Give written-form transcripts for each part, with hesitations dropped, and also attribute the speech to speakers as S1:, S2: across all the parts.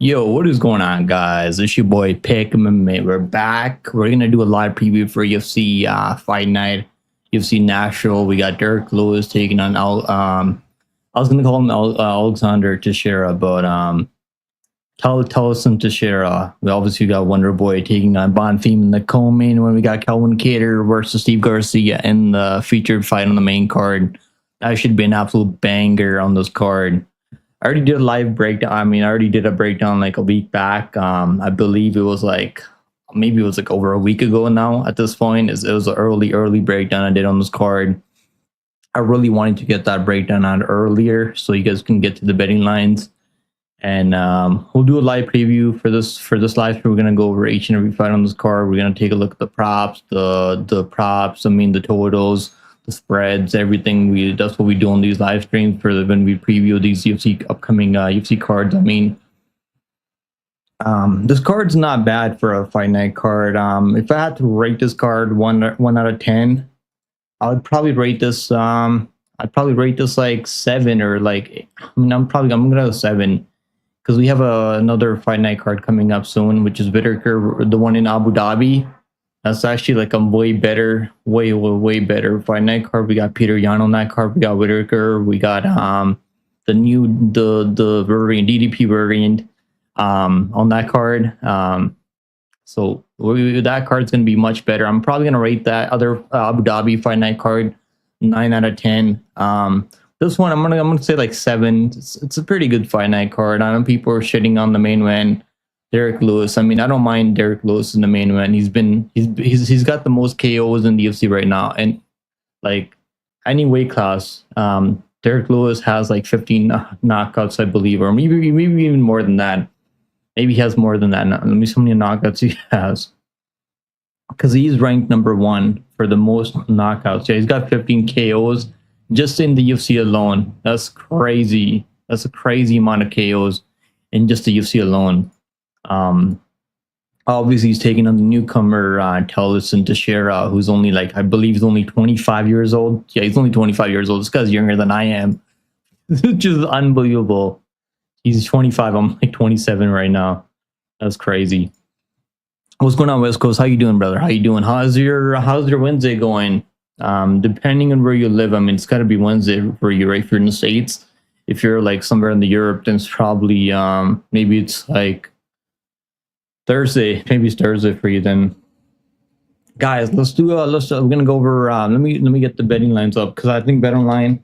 S1: Yo, what is going on, guys? It's your boy Pick MMA. We're back. We're gonna do a live preview for UFC Fight Night, UFC Nashville. We got Derek Lewis taking on I was gonna call him Alexander Teixeira, but Thompson Teixeira. We obviously got Wonder Boy taking on Bonfim in the co-main. When we got Calvin Kattar versus Steve Garcia in the featured fight on the main card. That should be an absolute banger on this card. I already did a live breakdown. I already did a breakdown like a week back. I believe it was like over a week ago now at this point. It was an early breakdown I did on this card. I really wanted to get that breakdown out earlier so you guys can get to the betting lines. And we'll do a live preview for this live stream. We're gonna go over each and every fight on this card. We're gonna take a look at the props, the props. The totals, the spreads, everything. That's what we do on these live streams when we preview these upcoming UFC cards. This card's not bad for a fight night card. If I had to rate this card one out of 10, I would probably rate this. I'd probably rate this like 7 or like. I'm gonna go 7 because we have another fight night card coming up soon, which is Vitor, the one in Abu Dhabi. That's actually like a way better fight night card. We got Peter Yan on that card. We got Whitaker. We got the variant, DDP variant on that card. So that card's gonna be much better. I'm probably gonna rate that other Abu Dhabi fight night card 9 out of 10. This one I'm gonna say like 7. It's a pretty good fight night card. I know people are shitting on the main event. Derek Lewis. I don't mind Derek Lewis in the main event. He's got the most KOs in the UFC right now, and like any weight class, Derek Lewis has like 15 knockouts, I believe, or maybe even more than that. Maybe he has more than that. Let me see how many knockouts he has, because he's ranked number 1 for the most knockouts. Yeah, he's got 15 KOs just in the UFC alone. That's crazy. That's a crazy amount of KOs in just the UFC alone. Obviously he's taking on the newcomer Teixeira, who's only I believe he's only 25 years old. Yeah, he's only 25 years old. This guy's younger than I am, which is unbelievable. He's 25. I'm like 27 right now. That's crazy. What's going on, West Coast? How you doing, brother? How you doing? How's your Wednesday going? Depending on where you live, it's got to be Wednesday for you, right? If you're in the States. If you're like somewhere in the Europe, then it's probably maybe it's like Thursday. Maybe it's Thursday for you then. Guys, we're gonna go over let me get the betting lines up, because I think bet online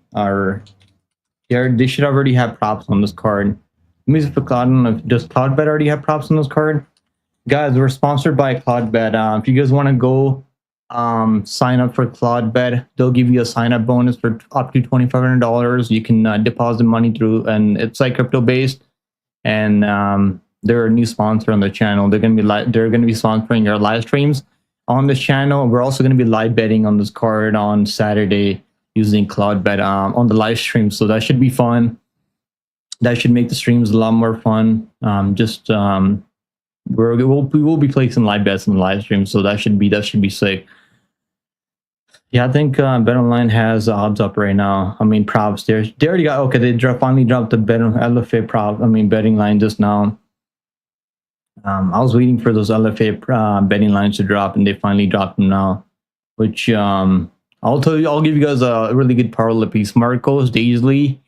S1: they should already have props on this card. Let me just put does Cloudbet already have props on this card? Guys, we're sponsored by Cloudbet. If you guys want to go sign up for Cloudbet, they'll give you a sign-up bonus for up to $2,500. You can deposit money through, and it's like crypto based, and they're a new sponsor on the channel. They're gonna be sponsoring your live streams on this channel. We're also gonna be live betting on this card on Saturday using Cloudbet on the live stream. So that should be fun. That should make the streams a lot more fun. We will be placing live bets in the live stream, so that should be sick. Yeah, I think BetOnline has odds up right now. Props. They already got, okay. They finally dropped the LFA prop. betting line just now. I was waiting for those LFA betting lines to drop, and they finally dropped them now. Which I'll give you guys a really good parlay piece. Marcos Daisley,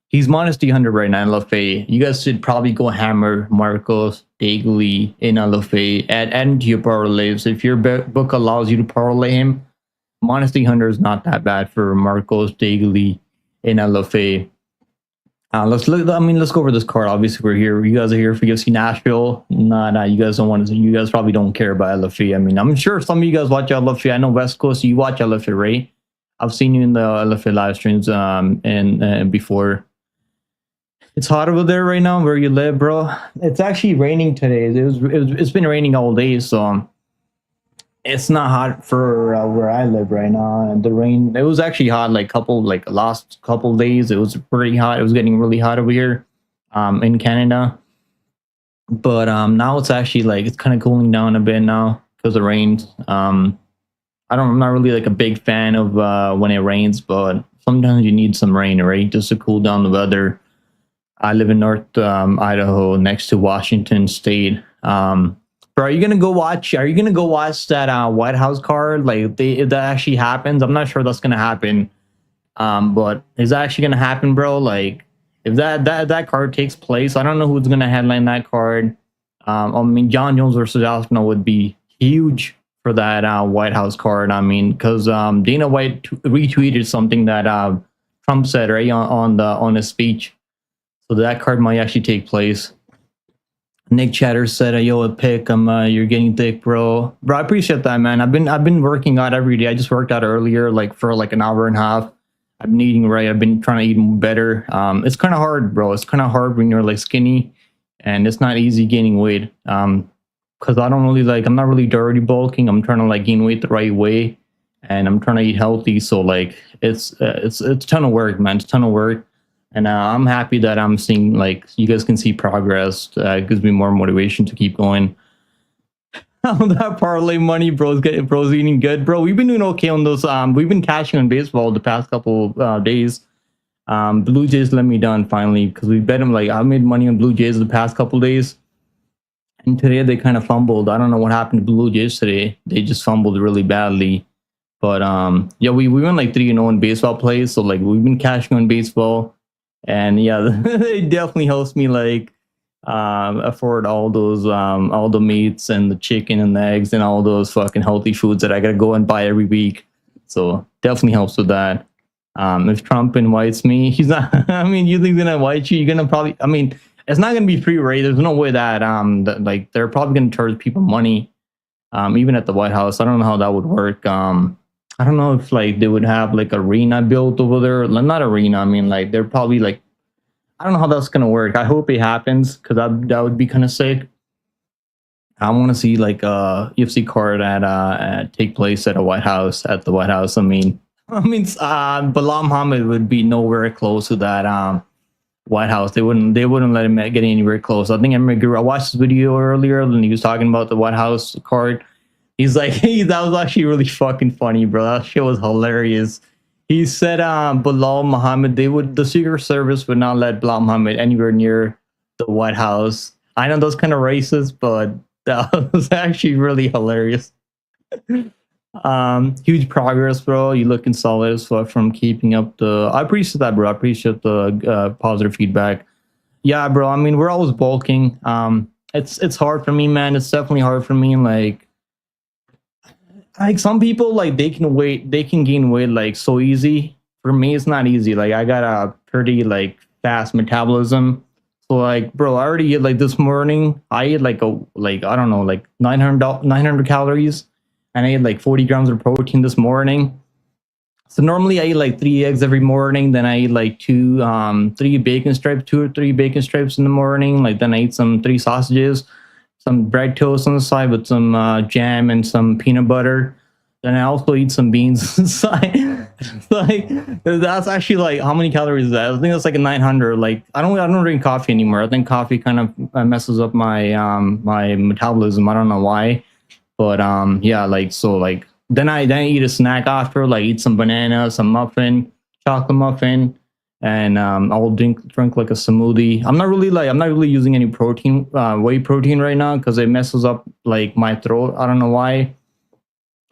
S1: he's minus 300 right now in LFA. You guys should probably go hammer Marcos Daisley in LFA. Add into your parlays. If your book allows you to parlay him, minus 300 is not that bad for Marcos Daisley in LFA. Let's go over this card. Obviously, we're here. You guys are here for UFC Nashville. Nah, you guys don't want to. You guys probably don't care about LFA. I'm sure some of you guys watch LFA. I know West Coast, you watch LFA, right? I've seen you in the LFA live streams and before. It's hot over there right now where you live, bro. It's actually raining today. It's been raining all day, so it's not hot for where I live right now. And the rain, it was actually hot last couple days. It was pretty hot. It was getting really hot over here in Canada. But now it's actually it's kind of cooling down a bit now because of rain. I'm not really a big fan of when it rains, but sometimes you need some rain, right? Just to cool down the weather. I live in North Idaho, next to Washington State. Bro, are you gonna go watch? Are you gonna go watch that White House card? Like, if that actually happens, I'm not sure that's gonna happen. But is that actually gonna happen, bro? Like, if that card takes place, I don't know who's gonna headline that card. I mean, John Jones versus Aspinall would be huge for that White House card. I mean, because Dana White retweeted something that Trump said right on his speech, so that card might actually take place. Nick Chatter said, "Yo, a pick. You're getting thick, bro. Bro, I appreciate that, man. I've been working out every day. I just worked out earlier, like for like an hour and a half. I've been eating right. I've been trying to eat better. It's kind of hard, bro. It's kind of hard when you're like skinny, and it's not easy gaining weight. Because I don't really like. I'm not really dirty bulking. I'm trying to like gain weight the right way, and I'm trying to eat healthy. So like, it's a ton of work, man. It's a ton of work. And I'm happy that I'm seeing, like, you guys can see progress. It gives me more motivation to keep going. That parlay money, bro's eating good, bro. We've been doing okay on those. We've been cashing on baseball the past couple days. Blue Jays let me down finally because we bet them. Like, I made money on Blue Jays the past couple days, and today they kind of fumbled. I don't know what happened to Blue Jays today. They just fumbled really badly. But yeah, we went like 3-0 in baseball plays. So like we've been cashing on baseball. And yeah, it definitely helps me like afford all the meats and the chicken and the eggs and all those fucking healthy foods that I gotta go and buy every week. So definitely helps with that. If Trump invites me, he's not. I mean, you think he's gonna invite you? You're gonna probably. I mean, it's not gonna be free, right? There's no way that that, like they're probably gonna charge people money, even at the White House. I don't know how that would work. I don't know if like they would have like arena built over there. Not arena. I mean, like they're probably like, I don't know how that's gonna work. I hope it happens because that would be kind of sick. I want to see like a UFC card at take place at the White House. I mean, Bilal Muhammad would be nowhere close to that White House. They wouldn't let him get anywhere close. I think I watched this video earlier and he was talking about the White House card. He's like, hey, that was actually really fucking funny, bro. That shit was hilarious. He said, Bilal Muhammad, the Secret Service would not let Bilal Muhammad anywhere near the White House. I know those kind of racist, but that was actually really hilarious. Huge progress, bro. You looking solid as fuck from keeping up I appreciate that, bro. I appreciate the positive feedback. Yeah, bro. I mean, we're always bulking. It's hard for me, man. It's definitely hard for me. Like some people, like they can gain weight like so easy. For me, it's not easy. Like I got a pretty like fast metabolism. So like, bro, I already ate like this morning. I ate like I don't know, like 900 calories, and I ate like 40 grams of protein this morning. So normally I eat like 3 eggs every morning. Then I eat like 2 or 3 bacon stripes in the morning. Like then I eat 3 sausages, some bread toast on the side with some jam and some peanut butter. Then I also eat some beans inside. Like that's actually like how many calories is that? I think that's like a 900. Like I don't drink coffee anymore. I think coffee kind of messes up my my metabolism. I don't know why, but yeah, like so like then I eat a snack after, like eat some banana, some muffin, chocolate muffin, and I'll drink like a smoothie. I'm not really using any protein, whey protein right now because it messes up like my throat. I don't know why.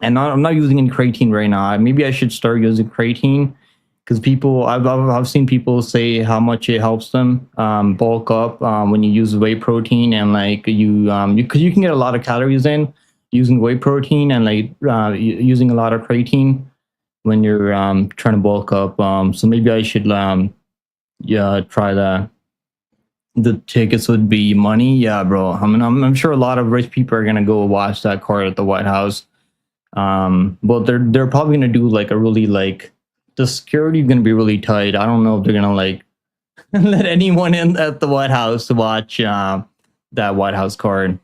S1: And I'm not using any creatine right now. Maybe I should start using creatine because I've seen people say how much it helps them bulk up when you use whey protein, and like because you can get a lot of calories in using whey protein and like using a lot of creatine when you're trying to bulk up. So maybe I should yeah, try that. The tickets would be money. Yeah, bro. I mean, I'm sure a lot of rich people are gonna go watch that card at the White House. But they're probably gonna do like a really like the security is gonna be really tight. I don't know if they're gonna like let anyone in at the White House to watch that White House card.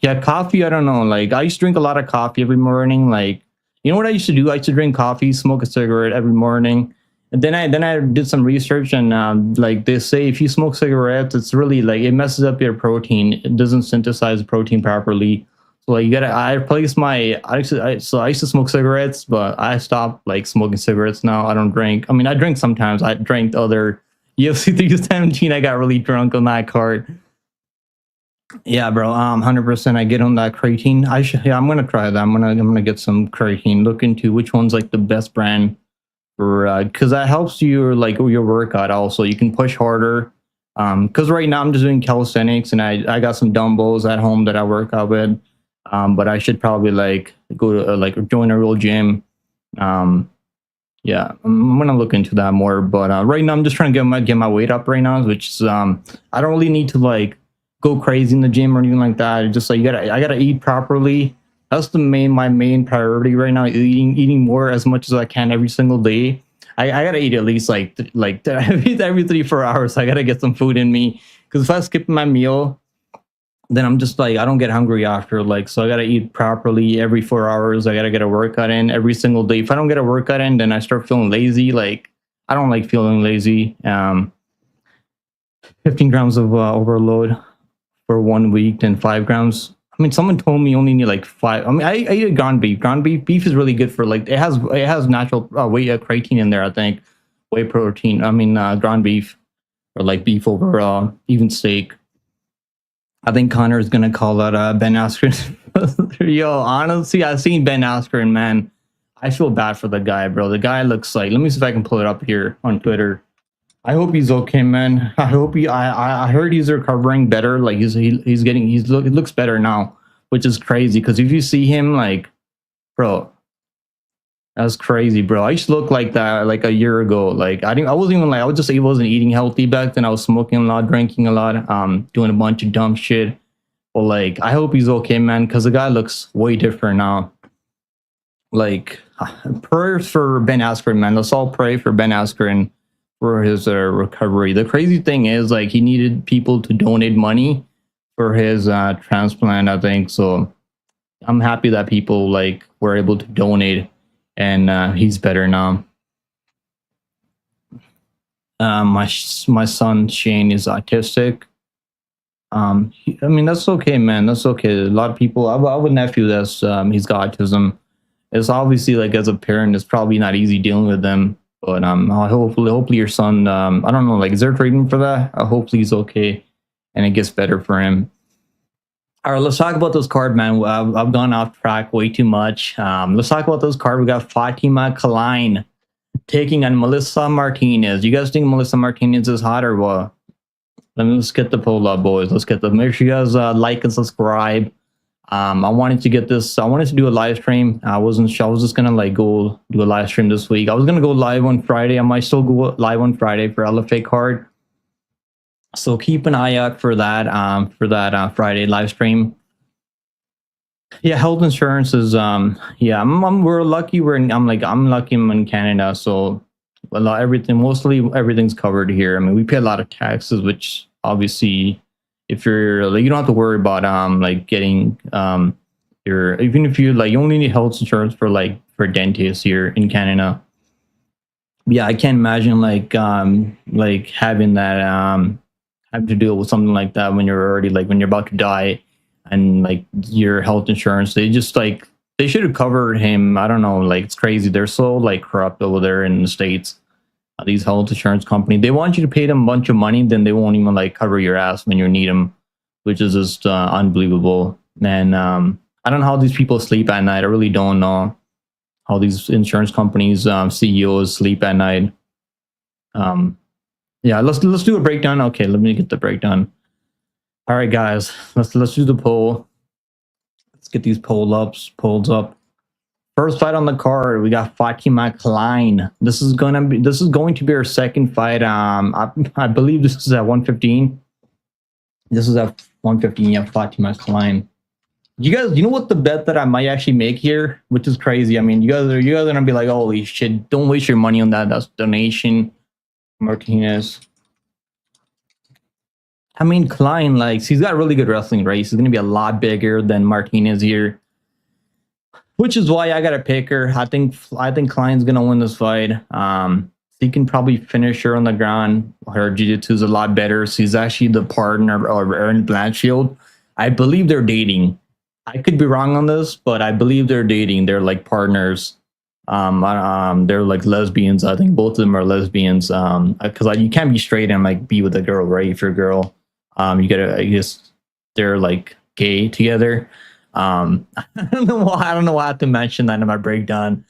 S1: Yeah, coffee. I don't know. Like I used to drink a lot of coffee every morning. Like you know what I used to do? I used to drink coffee, smoke a cigarette every morning. And then I did some research, and like they say, if you smoke cigarettes, it's really like it messes up your protein. It doesn't synthesize protein properly. So like you gotta. I used to smoke cigarettes, but I stopped like smoking cigarettes now. I don't drink. I mean, I drink sometimes. I drank other UFC 317, I got really drunk on that card. Yeah, bro. 100%. I get on that creatine. Yeah, I'm gonna try that. I'm gonna get some creatine. Look into which one's like the best brand for because that helps you like your workout. Also, you can push harder. Because right now I'm just doing calisthenics and I got some dumbbells at home that I work out with. But I should probably like go to like join a real gym. Yeah, I'm gonna look into that more. But right now I'm just trying to get my weight up right now, which is I don't really need to like go crazy in the gym or anything like that. It's just like I gotta eat properly. That's my main priority right now. Eating more as much as I can every single day. I gotta eat at least like every 3-4 hours. I gotta get some food in me because if I skip my meal, then I'm just like I don't get hungry after. Like so, I gotta eat properly every 4 hours. I gotta get a workout in every single day. If I don't get a workout in, then I start feeling lazy. Like I don't like feeling lazy. 15 grams of overload for 1 week, then 5 grams. I mean, someone told me you only need like 5. I mean, I eat ground beef. Ground beef is really good for like it has natural whey creatine in there. I think whey protein. I mean, ground beef or like beef over even steak. I think Connor is gonna call that Ben Askren. Yo, honestly, I've seen Ben Askren, man. I feel bad for the guy, bro. The guy looks like. Let me see if I can pull it up here on Twitter. I hope he's okay, man. I hope I heard he's recovering better. Like he looks better now, which is crazy. Because if you see him, like, bro, that's crazy, bro. I used to look like that like a year ago. Like I wasn't even like I wasn't eating healthy back then. I was smoking a lot, drinking a lot, doing a bunch of dumb shit. But like, I hope he's okay, man. Because the guy looks way different now. Like prayers for Ben Askren, man. Let's all pray for Ben Askren for his recovery. The crazy thing is, like, he needed people to donate money for his transplant, I think. So I'm happy that people like were able to donate, and he's better now. My son Shane is autistic. I mean that's okay, man. That's okay. A lot of people. I have a nephew that's he's got autism. It's obviously like as a parent, it's probably not easy dealing with them. But hopefully your son, I don't know, like, is there treatment for that? Hopefully he's okay and it gets better for him. All right, let's talk about this card, man. I've gone off track way too much. Let's talk about this card. We got Fatima Kline taking on Melissa Martinez. You guys think Melissa Martinez is hot or what? Let's get the poll up, boys. Let's get the. Make sure you guys like and subscribe. I wanted to get this. I wanted to do a live stream. I wasn't sure. I was just gonna like go do a live stream this week. I was gonna go live on Friday. I might still go live on Friday for LFA card. So keep an eye out for that. Friday live stream. Yeah, health insurance is yeah. We're lucky. I'm lucky. I'm in Canada, so mostly everything's covered here. I mean, we pay a lot of taxes, which obviously. If you're like, you don't have to worry about like getting even if you like, you only need health insurance for dentists here in Canada. Yeah, I can't imagine like having that having to deal with something like that when you're already like when you're about to die, and like your health insurance, they just like they should have covered him. I don't know, like it's crazy. They're so like corrupt over there in the States. These health insurance companies, they want you to pay them a bunch of money, then they won't even like cover your ass when you need them, which is just unbelievable. And I don't know how these people sleep at night. I really don't know how these insurance companies CEOs sleep at night. Yeah, let's do a breakdown. Okay, let me get the breakdown. All right, guys, let's do the poll. Let's get these polls up. First fight on the card, we got Fatima Kline. This is going to be our second fight. I believe this is at 115. This is at 115. Yeah, Fatima Kline. You know what the bet that I might actually make here, which is crazy. I mean, you guys are gonna be like, holy shit! Don't waste your money on that. That's donation. Martinez. I mean, Kline, like, he's got really good wrestling race. He's gonna be a lot bigger than Martinez here. Which is why I gotta pick her. I think Kline's gonna win this fight. He can probably finish her on the ground. Her jiu-jitsu is a lot better. She's actually the partner of Erin Blanchfield. I believe they're dating. I could be wrong on this, but I believe they're dating. They're like partners. They're like lesbians. I think both of them are lesbians. Because you can't be straight and like be with a girl, right? If you're a girl, you gotta. I guess they're like gay together. I don't know why. I don't know why I have to mention that in my breakdown.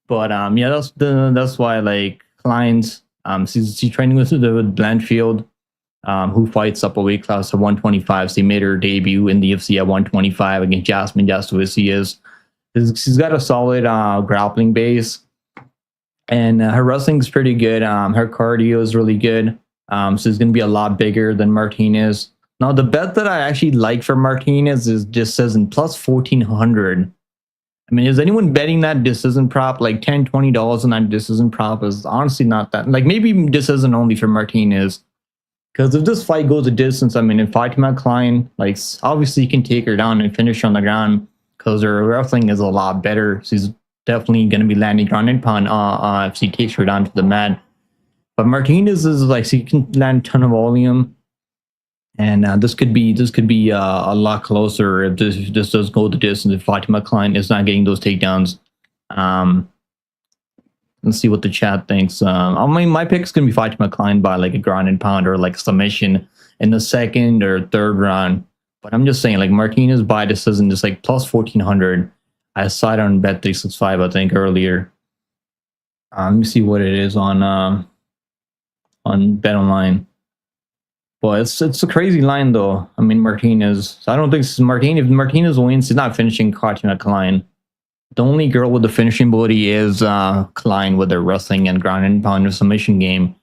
S1: But yeah, that's why like Kline's she's training with the Blanchfield, who fights up a weight class to 125. So he made her debut in the UFC at 125 against Jasmine Jasudavicius. She's got a solid grappling base, and her wrestling is pretty good. Her cardio is really good. So it's going to be a lot bigger than Martinez. Now, the bet that I actually like for Martinez is just says in plus 1,400. I mean, is anyone betting that decision prop like $10, $20 on that decision prop is honestly not that. Like maybe this isn't only for Martinez. Because if this fight goes a distance, I mean, if Fatima Kline, like obviously you can take her down and finish her on the ground because her wrestling is a lot better. She's definitely going to be landing ground and pound if she takes her down to the mat. But Martinez is like, she can land a ton of volume. And this could be a lot closer if this does go the distance. If Fatima Kline is not getting those takedowns, let's see what the chat thinks. I mean, my pick is gonna be Fatima Kline by like a ground and pound or like submission in the second or third round. But I'm just saying, like Martinez by decision is like plus 1,400. I saw it on Bet365 I think earlier. Let me see what it is on BetOnline. Well, it's a crazy line though. I mean, Martinez. I don't think Martinez. If Martinez wins, he's not finishing Fatima Kline. The only girl with the finishing ability is Kline with her wrestling and ground and pound or submission game,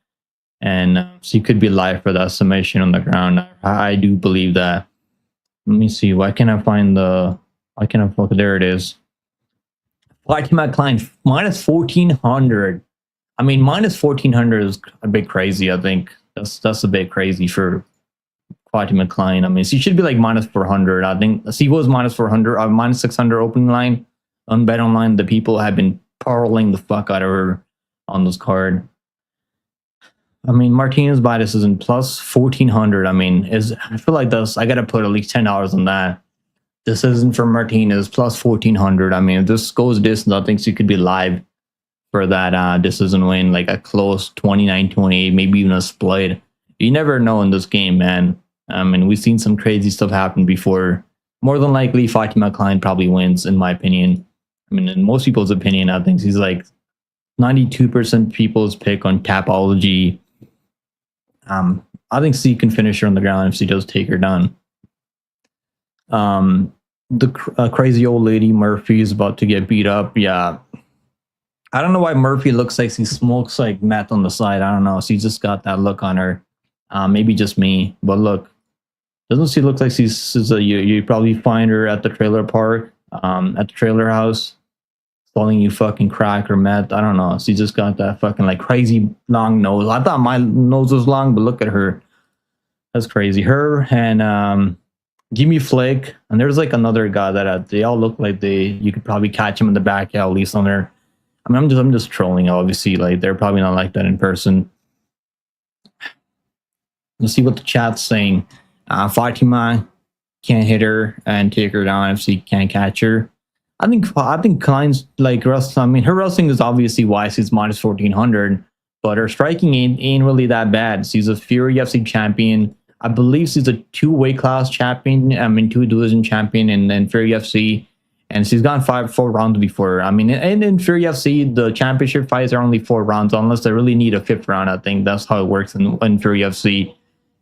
S1: and she could be live for that submission on the ground. I do believe that. Let me see. Why can't I find the? Why can't I look? There it is. Fatima Kline minus 1,400. I mean, minus 1,400 is a bit crazy. I think. That's a bit crazy for Fatima Kline. I mean, she should be like minus 400. I think she was minus 400 or minus 600 opening line on BetOnline. The people have been parlaying the fuck out of her on this card. I mean, Martinez by this is in plus 1,400. I mean, I feel like I gotta put at least $10 on that. This isn't for Martinez plus 1,400. I mean, if this goes distance, I think she could be live for that decision win, like a close 29-28, maybe even a split. You never know in this game, man. I mean, we've seen some crazy stuff happen before. More than likely, Fatima Kline probably wins, in my opinion. I mean, in most people's opinion, I think she's like 92% people's pick on Tapology. I think she can finish her on the ground if she does take her down. The crazy old lady Murphy is about to get beat up. Yeah. I don't know why Murphy looks like she smokes like meth on the side. I don't know. She just got that look on her. Maybe just me. But look, doesn't she look like you probably find her at the trailer park, at the trailer house, selling you fucking crack or meth. I don't know. She just got that fucking like crazy long nose. I thought my nose was long, but look at her. That's crazy. Her and Jimmy Flick, and there's like another guy that they all look like you could probably catch him in the back at least on there. I mean, I'm just trolling, obviously. Like, they're probably not like that in person. Let's see what the chat's saying. Fatima can't hit her and take her down if she can't catch her. I think Kline's like wrestling. I mean, her wrestling is obviously why she's minus 1,400, but her striking ain't really that bad. She's a Fury UFC champion. I believe she's a 2 weight class champion. I mean, 2 division champion in Fury UFC. And she's gone 4 rounds before. I mean, and in Fury FC, the championship fights are only 4 rounds, unless they really need a 5th round. I think that's how it works in Fury FC,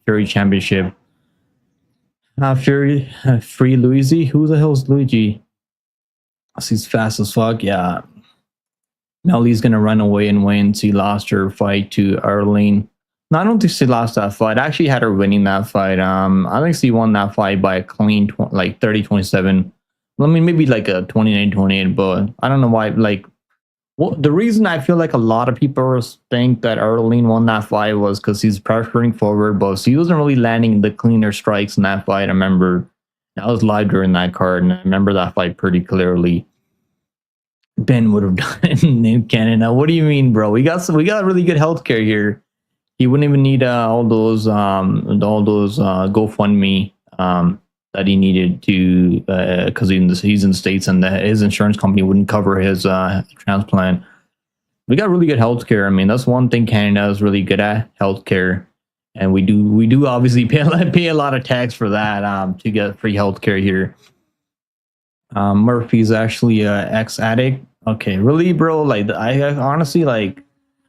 S1: Fury Championship. Free Luigi? Who the hell is Luigi? She's fast as fuck. Yeah. Melly's going to run away and win. She lost her fight to Arlene. No, I don't think she lost that fight. I actually had her winning that fight. I think she won that fight by a clean, like 30-27. I mean, maybe like a 29-28, but I don't know why. Like, the reason I feel like a lot of people think that Arlene won that fight was because he's pressuring forward, but she wasn't really landing the cleaner strikes in that fight. I remember I was live during that card, and I remember that fight pretty clearly. Ben would have done it in Canada. What do you mean, bro? We got really good healthcare here. He wouldn't even need all those GoFundMe that he needed to, because he's in the States and his insurance company wouldn't cover his transplant. We got really good healthcare. I mean, that's one thing Canada is really good at, healthcare. And we do obviously pay a lot of tax for that to get free healthcare here. Murphy's actually a ex-addict. Okay, really, bro? Like, I honestly, like,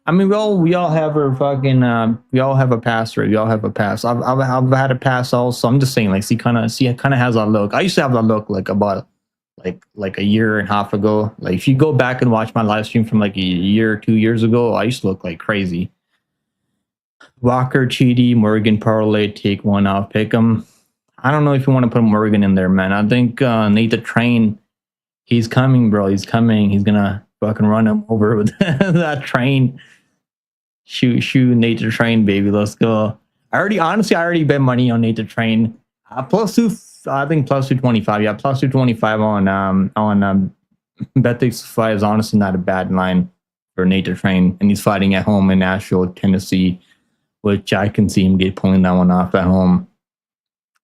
S1: I mean, we all have our fucking we all have a past, right? We all have a past. I've had a past also. I'm just saying, like, she kind of has that look. I used to have that look like about like a year and a half ago. Like, if you go back and watch my live stream from like a year or 2 years ago, I used to look like crazy. Walker, Chidi, Morgan, Parlay, take one off, pick him. I don't know if you want to put Morgan in there, man. I think Nate the Train, he's coming, bro. He's coming. He's gonna fucking run him over with that train. Shoot, Nate the Train, baby. Let's go. I already bet money on Nate the Train. Plus two, I think plus 225. Yeah, plus 225 on Bet365 is honestly not a bad line for Nate the Train, and he's fighting at home in Nashville, Tennessee, which I can see him pulling that one off at home.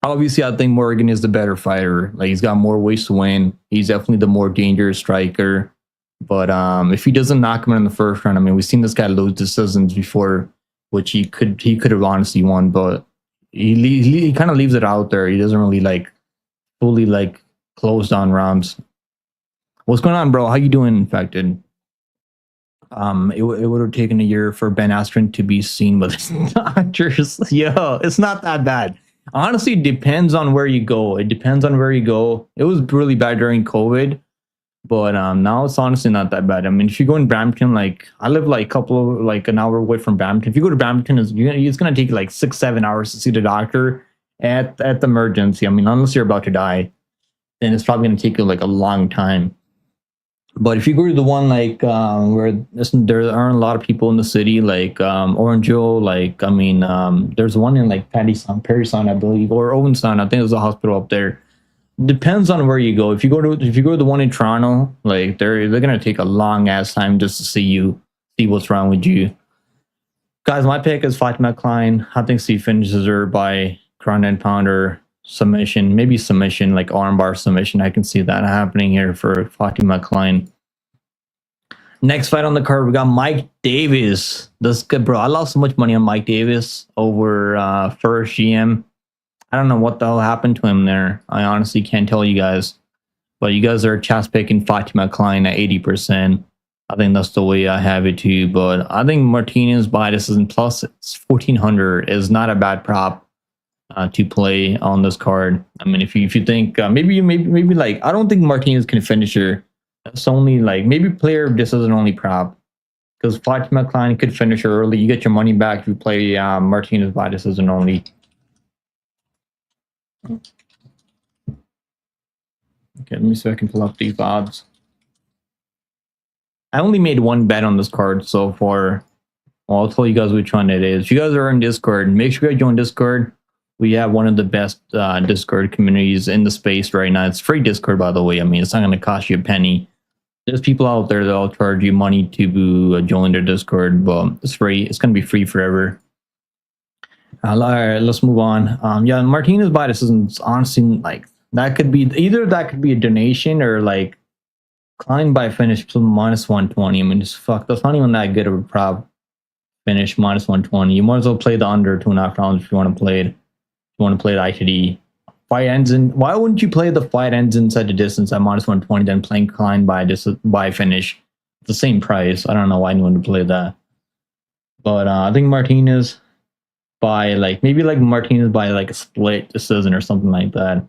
S1: Obviously, I think Morgan is the better fighter. Like, he's got more ways to win. He's definitely the more dangerous striker. But if he doesn't knock him in the first round, I mean, we've seen this guy lose decisions before, which he could have honestly won, but he kind of leaves it out there. He doesn't really like fully like close down rounds. What's going on, bro? How you doing, Infected? It would have taken a year for Ben Askren to be seen with his doctors. Yo, it's not that bad. Honestly, it depends on where you go. It depends on where you go. It was really bad during COVID, but now it's honestly not that bad. I mean, if you go in Brampton, like I live like an hour away from Brampton. If you go to Brampton, it's gonna take like 6-7 hours to see the doctor at the emergency. I mean, unless you're about to die, then it's probably gonna take you like a long time. But if you go to the one like where there aren't a lot of people in the city, like Orangeville, like I mean, there's one in like Parison, I believe, or Owenstown. I think there's a hospital up there. Depends on where you go. If you go to the one in Toronto, like they're gonna take a long ass time just to see what's wrong with you. Guys, my pick is Fatima Kline. I think she finishes her by ground and pounder. Submission, maybe submission, like armbar submission. I can see that happening here for Fatima Kline. Next fight on the card, we got Mike Davis. This good, bro. I lost so much money on Mike Davis over first GM. I don't know what the hell happened to him there. I honestly can't tell you guys. But you guys are chest picking Fatima Kline at 80%. I think that's the way I have it too. But I think Martinez by decision plus 1400 is not a bad prop to play on this card. I mean, if you think maybe like I don't think Martinez can finish her. That's only like maybe player this is an only prop because Fatima Kline could finish her early. You get your money back if you play Martinez by decision only. Okay, let me see if I can pull up these odds. I only made one bet on this card so far. Well, I'll tell you guys which one it is. If you guys are in Discord, make sure you join Discord. We have one of the best Discord communities in the space right now. It's free Discord, by the way. I mean, it's not going to cost you a penny. There's people out there that'll charge you money to join their Discord, but it's free. It's going to be free forever. All right, let's move on. Yeah, Martinez by decision is honestly like that could be either a donation or like Kline by finish minus 120. I mean, just fuck. That's not even that good of a prop. Finish minus 120. You might as well play the under 2.5 rounds if you want to play it. You want to play it ITD. Fight ends in. Why wouldn't you play the fight ends inside the distance at minus 120 then playing Kline by finish? It's the same price. I don't know why anyone would play that. But I think Martinez by like maybe like Martinez by like a split decision or something like that.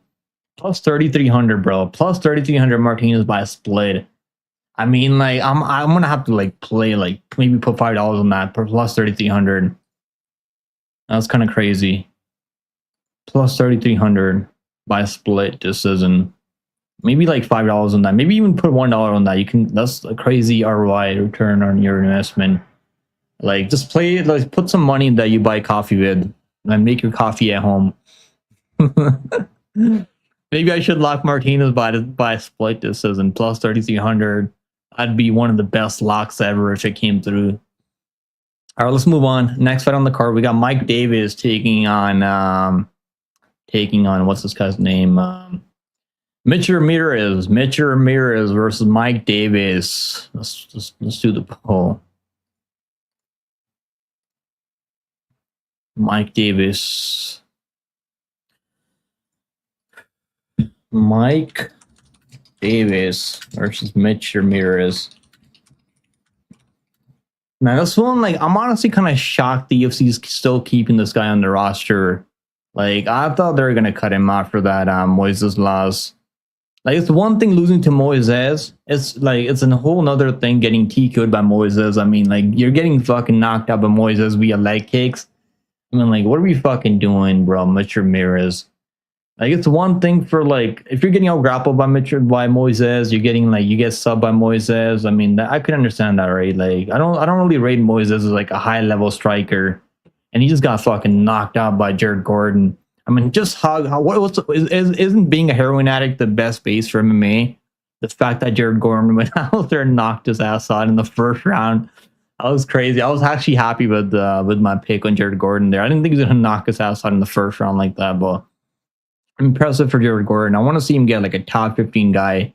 S1: Plus 3,300, bro. Plus 3,300 Martinez by a split. I mean, like I'm gonna have to like play like maybe put $5 on that for plus 3,300. That's kind of crazy. Plus 3,300 by a split decision. Maybe like $5 on that. Maybe even put $1 on that. You can. That's a crazy ROI return on your investment. Like just play. Like put some money that you buy coffee with, and make your coffee at home. Maybe I should lock Martinez by a split decision. Plus 3,300. I'd be one of the best locks ever if it came through. All right, let's move on. Next fight on the card, we got Mike Davis taking on taking on what's this guy's name? Mitch Ramirez versus Mike Davis. Let's do the poll. Mike Davis. Mike Davis versus Mitch Ramirez. Man, this one, like, I'm honestly kind of shocked the UFC's still keeping this guy on the roster. Like, I thought they were gonna cut him after that Moises loss. Like, it's one thing losing to Moises. It's like it's a whole nother thing getting TKO'd by Moises. I mean, like, you're getting fucking knocked out by Moises via leg kicks. I mean, like, what are we fucking doing, bro? Mitch Ramirez. Like, it's one thing for, like, if you're getting out grappled by Moises, you're getting, like, you get subbed by Moises. I mean, I could understand that, right? Like, I don't really rate Moises as like a high level striker, and he just got fucking knocked out by Jared Gordon. I mean, just isn't being a heroin addict the best base for MMA? The fact that Jared Gordon went out there and knocked his ass out in the first round, that was crazy. I was actually happy with my pick on Jared Gordon there. I didn't think he was gonna knock his ass out in the first round like that, but impressive for Jared Gordon. I want to see him get like a top 15 guy,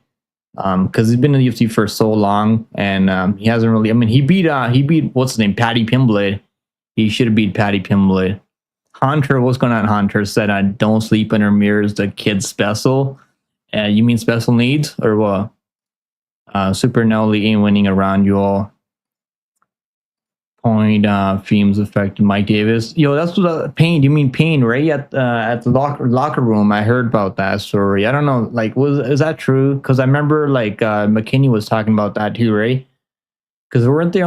S1: because he's been in the UFC for so long, and he hasn't really. I mean, he beat what's his name, Paddy Pimblett. He should have beat Paddy Pimblett. Hunter, what's going on? Hunter said, "Don't sleep on Ramirez, the kid special." You mean special needs or what? Super Nelly ain't winning around you all. Point themes affected Mike Davis. Yo, that's what Pain. You mean Pain, right? At the locker room, I heard about that story. I don't know, like, is that true? Because I remember like McKinney was talking about that too, right? Because were they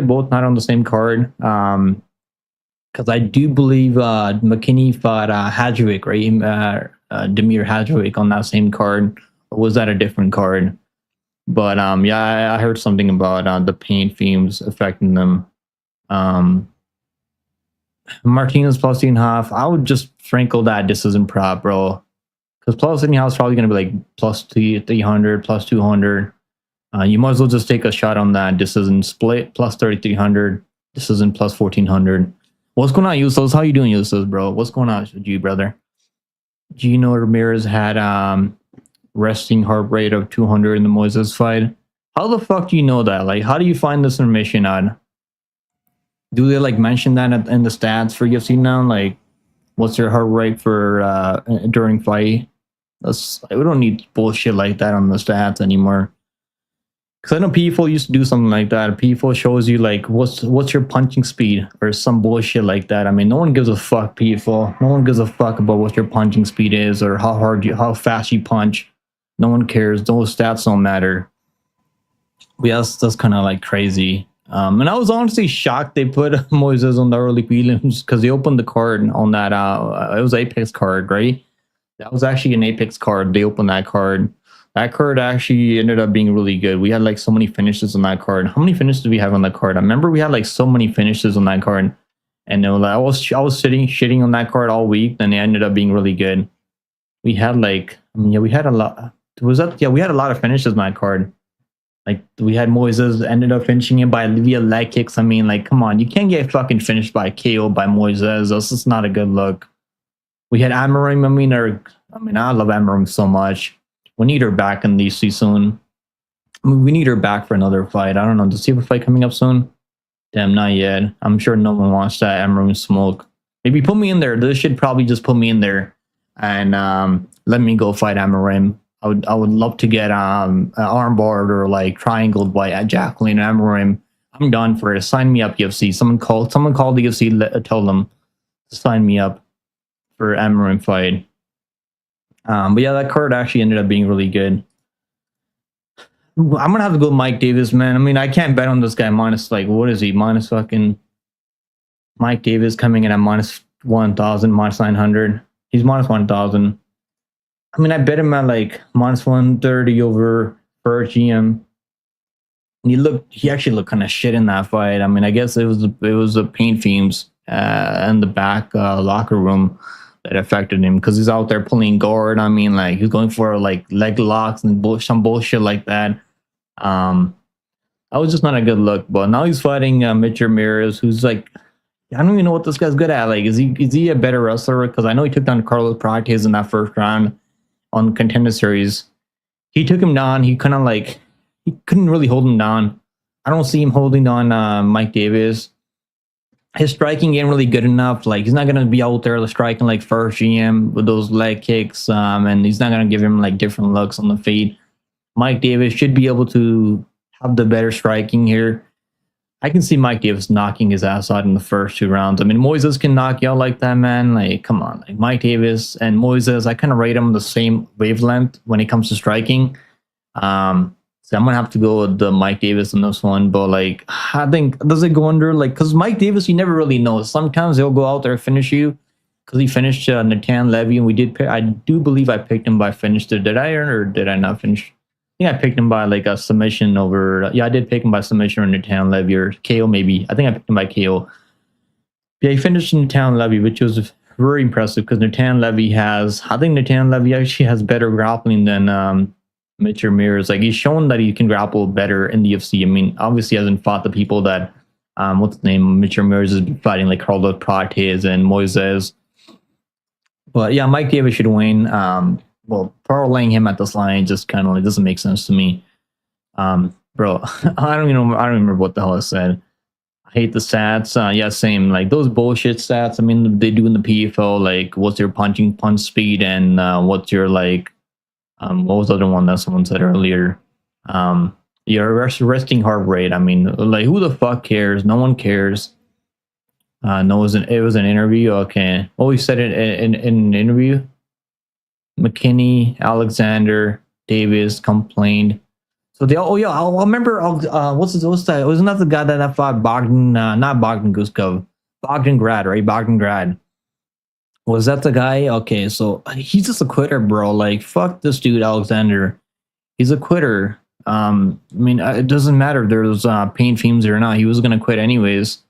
S1: both not on the same card? Because I do believe McKinney fought Hadjovic, right? Demir Hadjovic on that same card, or was that a different card? But yeah, I heard something about the pain themes affecting them. Martinez plus 3.5. I would just sprinkle that decision prop, bro. Because plus 3.5 is probably going to be like plus 300, plus 200. You might as well just take a shot on that decision split, plus 3,300. Decision plus 1,400. What's going on, Usos? How you doing, Usos, bro? What's going on with you, brother? Gino Ramirez had resting heart rate of 200 in the Moises fight. How the fuck do you know that? Like, how do you find this information out? Do they like mention that in the stats for UFC now? Like, what's your heart rate for during fight? We don't need bullshit like that on the stats anymore. Because I know people used to do something like that. People shows you like what's your punching speed or some bullshit like that. I mean, no one gives a fuck, people. No one gives a fuck about what your punching speed is or how fast you punch. No one cares. Those stats don't matter. Yeah, that's kind of like crazy. And I was honestly shocked they put Moises on the early prelims because they opened the card on that. It was Apex card, right? That was actually an Apex card. They opened that card. That card actually ended up being really good. We had like so many finishes on that card. How many finishes did we have on that card? I remember we had like so many finishes on that card, and like, I was shitting on that card all week, and it ended up being really good. We had like, we had a lot. We had a lot of finishes on that card. Like we had Moises ended up finishing it via leg kicks. I mean, like, come on, you can't get fucking finished by KO by Moises. That's just not a good look. We had Amarim. I love Amarim so much. We need her back in DC soon. We need her back for another fight. I don't know. Does she have a fight coming up soon? Damn, not yet. I'm sure no one wants that Amarim smoke. Maybe put me in there. This should probably just put me in there and let me go fight Amarim. I would love to get an armbar or like triangled by Jacqueline Amarim. I'm done for it. Sign me up, UFC. Someone called the UFC. Tell them to sign me up for Amarim fight. But yeah, that card actually ended up being really good. I'm gonna have to go with Mike Davis, man. I mean, I can't bet on this guy minus like what is he? Minus fucking Mike Davis coming in at minus 1,000, minus 900. He's minus 1,000. I mean, I bet him at like minus 130 over per GM. He actually looked kind of shit in that fight. I mean, I guess it was the pain themes in the back locker room that affected him because he's out there pulling guard. I mean, like he's going for like leg locks and some bullshit like that. That was just not a good look. But now he's fighting Mitch Ramirez, who's like I don't even know what this guy's good at. Like, is he a better wrestler? Because I know he took down Carlos Prates in that first round on Contender Series. He took him down. He kind of like he couldn't really hold him down. I don't see him holding on Mike Davis. His striking ain't really good enough. Like, he's not gonna be out there striking like first GM with those leg kicks, and he's not gonna give him like different looks on the feet. Mike Davis should be able to have the better striking here. I can see Mike Davis knocking his ass out in the first 2 rounds. I mean, Moises can knock you out like that, man. Like, come on. Like, Mike Davis and Moises, I kind of rate them the same wavelength when it comes to striking. So I'm going to have to go with the Mike Davis in this one. But, like, I think, does it go under? Like, because Mike Davis, you never really know. Sometimes he'll go out there and finish you. Because he finished Natan Levy, and we did pick, I do believe I picked him by finish. Did I earn or did I not finish? I think I picked him by like a submission over. Yeah, I did pick him by submission or Natan Levy or KO maybe. I think I picked him by KO. Yeah, he finished Natan Levy, which was very impressive because Natan Levy has. I think Natan Levy actually has better grappling than Mitch Ramirez. Like, he's shown that he can grapple better in the UFC. I mean, obviously, he hasn't fought the people that what's the name? Mitch Ramirez is fighting, like Carlos Prates and Moises. But yeah, Mike Davis should win. Well, parlaying him at this line just kind of like doesn't make sense to me. Bro, I don't remember what the hell I said. I hate the stats. Yeah, same. Like those bullshit stats. I mean, they do in the PFL. Like, what's your punch speed and what's your like, what was the other one that someone said earlier? Your resting heart rate. I mean, like, who the fuck cares? No one cares. No, it was an interview. Okay. Oh, he said it in an interview. McKinney, Alexander, Davis complained. So they all, oh yeah, I remember. What's that? Wasn't that the guy that fought Bogdan? Not Bogdan Guskov, Bogdan Grad, right? Bogdan Grad. Was that the guy? Okay, so he's just a quitter, bro. Like, fuck this dude, Alexander. He's a quitter. I mean, it doesn't matter if there's pain fumes or not. He was gonna quit anyways.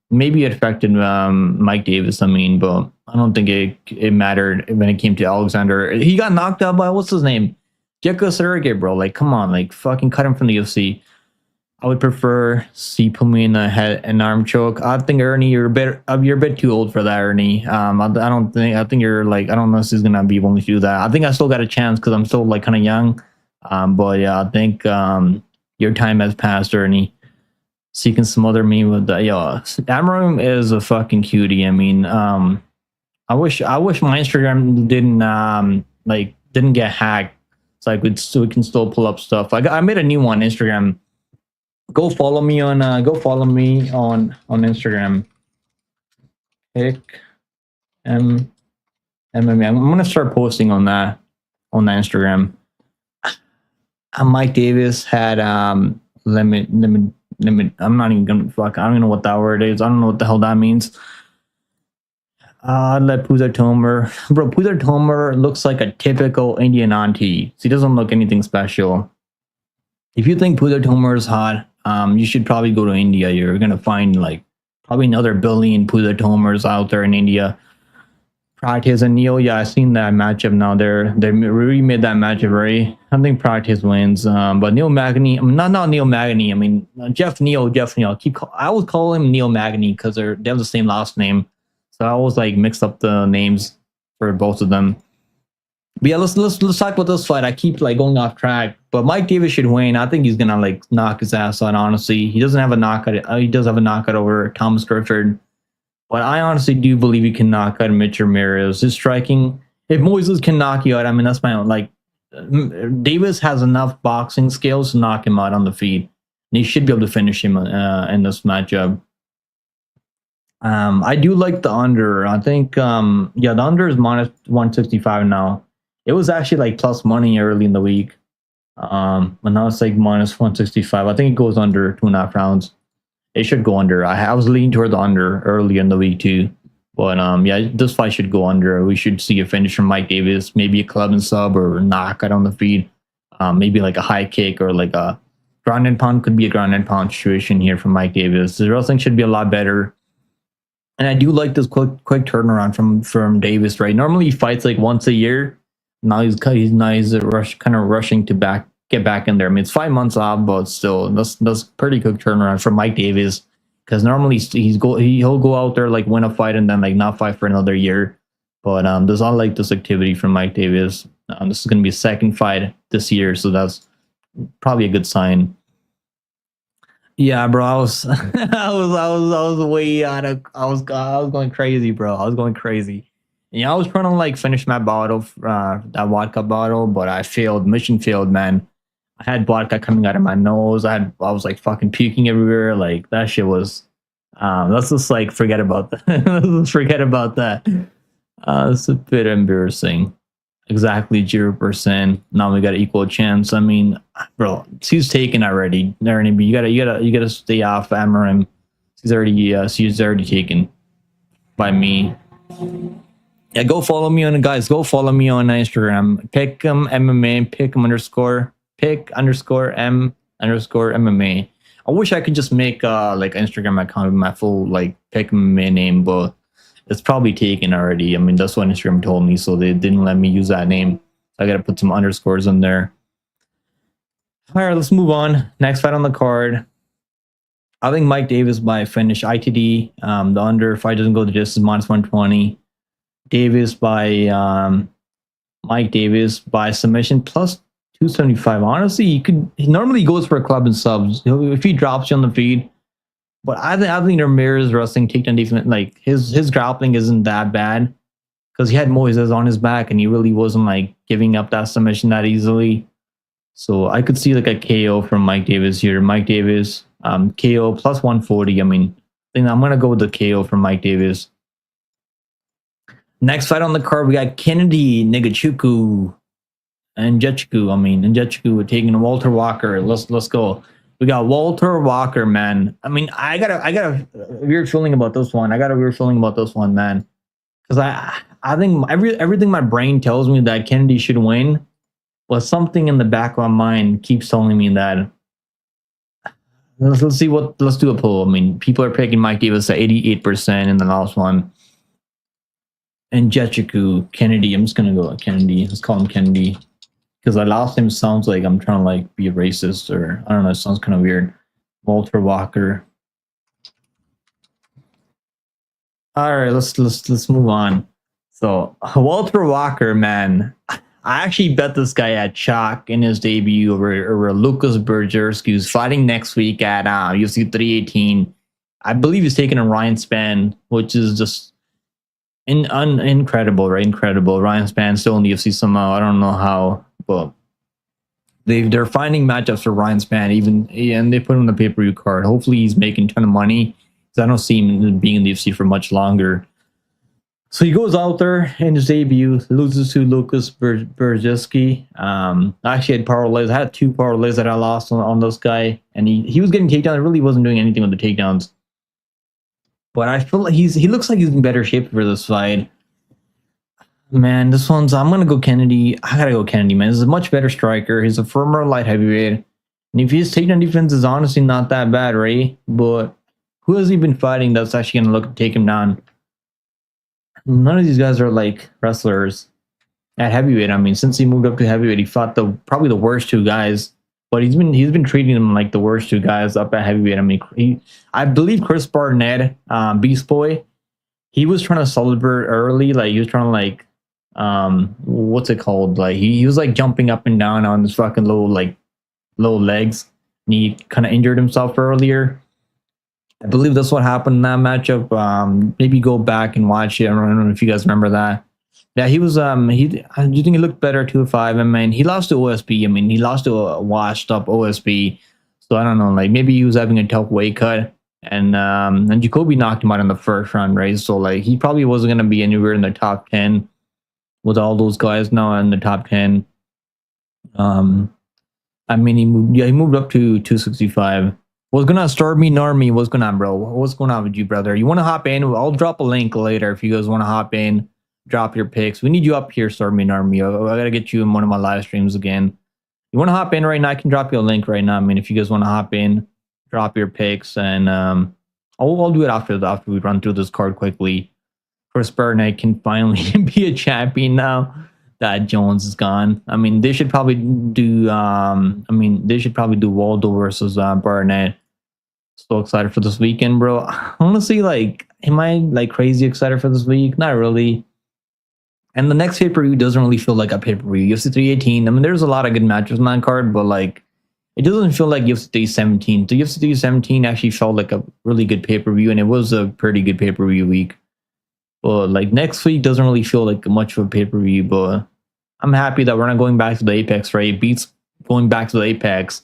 S1: Maybe it affected Mike Davis. I mean, but I don't think it mattered when it came to Alexander. He got knocked out by what's his name, Jekko Surrogate, bro. Like, come on, like fucking cut him from the UFC. I would prefer see put me in the head and arm choke. I think Ernie, you're a bit too old for that, Ernie. I think you're like, I don't know if he's gonna be willing to do that. I think I still got a chance because I'm still like kind of young. But yeah, I think your time has passed, Ernie. So you can smother me with that. Yo, Amarim is a fucking cutie. I mean, I wish my Instagram didn't get hacked, so we can still pull up stuff. I made a new one, Instagram. Go follow me on Instagram. Pick MMA. I'm gonna start posting on that Instagram. Mike Davis had limit. I'm not even gonna fuck. I don't even know what that word is. I don't know what the hell that means. Let Puzar Tomer. Bro, Puzar Tomer looks like a typical Indian auntie. He doesn't look anything special. If you think Puzar Tomer is hot, you should probably go to India. You're gonna find like probably another billion Puzar Tomers out there in India. Prates and Neil, yeah, I've seen that matchup now. They remade that matchup, right? I think Prates wins. But Neil Magny, not Neil Magny. I mean Jeff Neal. I always call him Neil Magny because they have the same last name. So I always like mix up the names for both of them. But yeah, let's talk about this fight. I keep like going off track, but Mike Davis should win. I think he's gonna like knock his ass out. Honestly, he doesn't have a knockout. He does have a knockout over Thomas Griffin. But I honestly do believe he can knock out Mitch Ramirez. His striking, if Moises can knock you out, I mean, that's my own. Like, Davis has enough boxing skills to knock him out on the feet. And he should be able to finish him in this matchup. I do like the under. I think, yeah, the under is minus 165 now. It was actually like plus money early in the week. But now it's like minus 165. I think it goes under 2.5 rounds. It should go under. I was leaning toward the under early in the week too. But yeah, this fight should go under. We should see a finish from Mike Davis, maybe a club and sub or knockout on the feet. Maybe like a high kick or like a ground and pound. Could be a ground and pound situation here from Mike Davis. The wrestling should be a lot better. And I do like this quick turnaround from Davis, right? Normally he fights like once a year. Now he's kind of rushing to get back in there. I mean, it's 5 months off, but still, that's pretty quick turnaround for Mike Davis. because normally he'll go out there like win a fight and then like not fight for another year. But there's not like this activity from Mike Davis. This is gonna be a second fight this year, so that's probably a good sign. Yeah, bro, I was I was way out of I was going crazy, bro. I was going crazy. Yeah, I was trying to like finish my bottle, that vodka bottle, but I failed. Mission failed, man. I had vodka coming out of my nose. I was like fucking puking everywhere. Like that shit was. Let's just like forget about that. Let's forget about that. It's a bit embarrassing. Exactly 0%. Now we got an equal chance. I mean, bro, he's taken already. You gotta stay off Amarim. She's already taken by me. Yeah, go follow me on guys. Go follow me on Instagram. Pick MMA. Pick underscore MMA. I wish I could just make like Instagram account with my full like pick MMA name, but it's probably taken already. I mean, that's what Instagram told me, so they didn't let me use that name. I gotta put some underscores in there. All right, let's move on. Next fight on the card. I think Mike Davis by finish ITD. The under fight doesn't go to distance -120. Davis by Mike Davis by submission plus 275. Honestly, he normally goes for a club and subs. If he drops you on the feed. But I think Ramirez wrestling takedown defense, like his grappling isn't that bad because he had Moises on his back and he really wasn't like giving up that submission that easily. So I could see like a KO from Mike Davis here. Mike Davis, KO plus 140. I mean, I think I'm gonna go with the KO from Mike Davis. Next fight on the card, we got Kennedy Nzechukwu. Njokuani taking Walter Walker. Let's go. We got Walter Walker, man. I mean, I got a weird feeling about this one. Man. Because I think everything my brain tells me that Kennedy should win, but something in the back of my mind keeps telling me that. Let's do a poll. I mean, people are picking Mike Davis at 88% in the last one. And Nzechukwu, Kennedy. I'm just gonna go with Kennedy. Let's call him Kennedy. Because the last name sounds like I'm trying to like be a racist, or I don't know, it sounds kind of weird. Walter Walker. All right, let's move on. So Walter Walker, man, I actually bet this guy at chalk in his debut over Lucas Bergerski, who's fighting next week at UFC 318. I believe he's taking a Ryan Spann, which is just incredible, right? Incredible. Ryan Spann still in the UFC somehow. I don't know how. But they're finding matchups for Ryan Spann, and they put him on the pay-per-view card. Hopefully he's making a ton of money because I don't see him being in the UFC for much longer. So he goes out there in his debut, loses to Lucas Bergerski. I actually had parlays. I had 2 parlays that I lost on this guy, and he was getting takedowns. I really wasn't doing anything with the takedowns. But I feel like he looks like he's in better shape for this fight. Man, I'm gonna go Kennedy. I gotta go Kennedy, man. This is a much better striker. He's a firmer light heavyweight. And if his takedown defense is honestly not that bad, right? But who has he been fighting that's actually gonna look to take him down? None of these guys are like wrestlers at heavyweight. I mean, since he moved up to heavyweight, he fought probably the worst 2 guys. But he's been treating them like the worst 2 guys up at heavyweight. I mean, I believe Chris Barnett, Beast Boy, he was trying to celebrate early. Like he was trying to like what's it called? Like he was like jumping up and down on his fucking low legs, and he kind of injured himself earlier. I believe that's what happened in that matchup. Maybe go back and watch it. I don't know if you guys remember that. Yeah, he was. Do you think he looked better at 205? I mean, he lost to OSB. I mean, he lost to a washed up OSB. So I don't know. Like maybe he was having a tough weight cut, and Jacoby knocked him out in the first round, right? So like he probably wasn't gonna be anywhere in the top 10. With all those guys now in the top 10. I mean, he moved up to 265. What's going on, Stormy Normie? What's going on, bro? What's going on with you, brother? You want to hop in? I'll drop a link later if you guys want to hop in, drop your picks. We need you up here, Stormy Normie. I got to get you in one of my live streams again. You want to hop in right now? I can drop you a link right now. I mean, if you guys want to hop in, drop your picks, and I'll do it after we run through this card quickly. Chris Barnett can finally be a champion now that Jones is gone. I mean, they should probably do. Waldo versus Barnett. So excited for this weekend, bro. Honestly, like, am I like crazy excited for this week? Not really. And the next pay per view doesn't really feel like a pay per view. UFC 318. I mean, there's a lot of good matches on that card, but like, it doesn't feel like UFC 317. The UFC 317 actually felt like a really good pay per view, and it was a pretty good pay per view week. But like next week doesn't really feel like much of a pay per view. But I'm happy that we're not going back to the Apex, right? It beats going back to the Apex.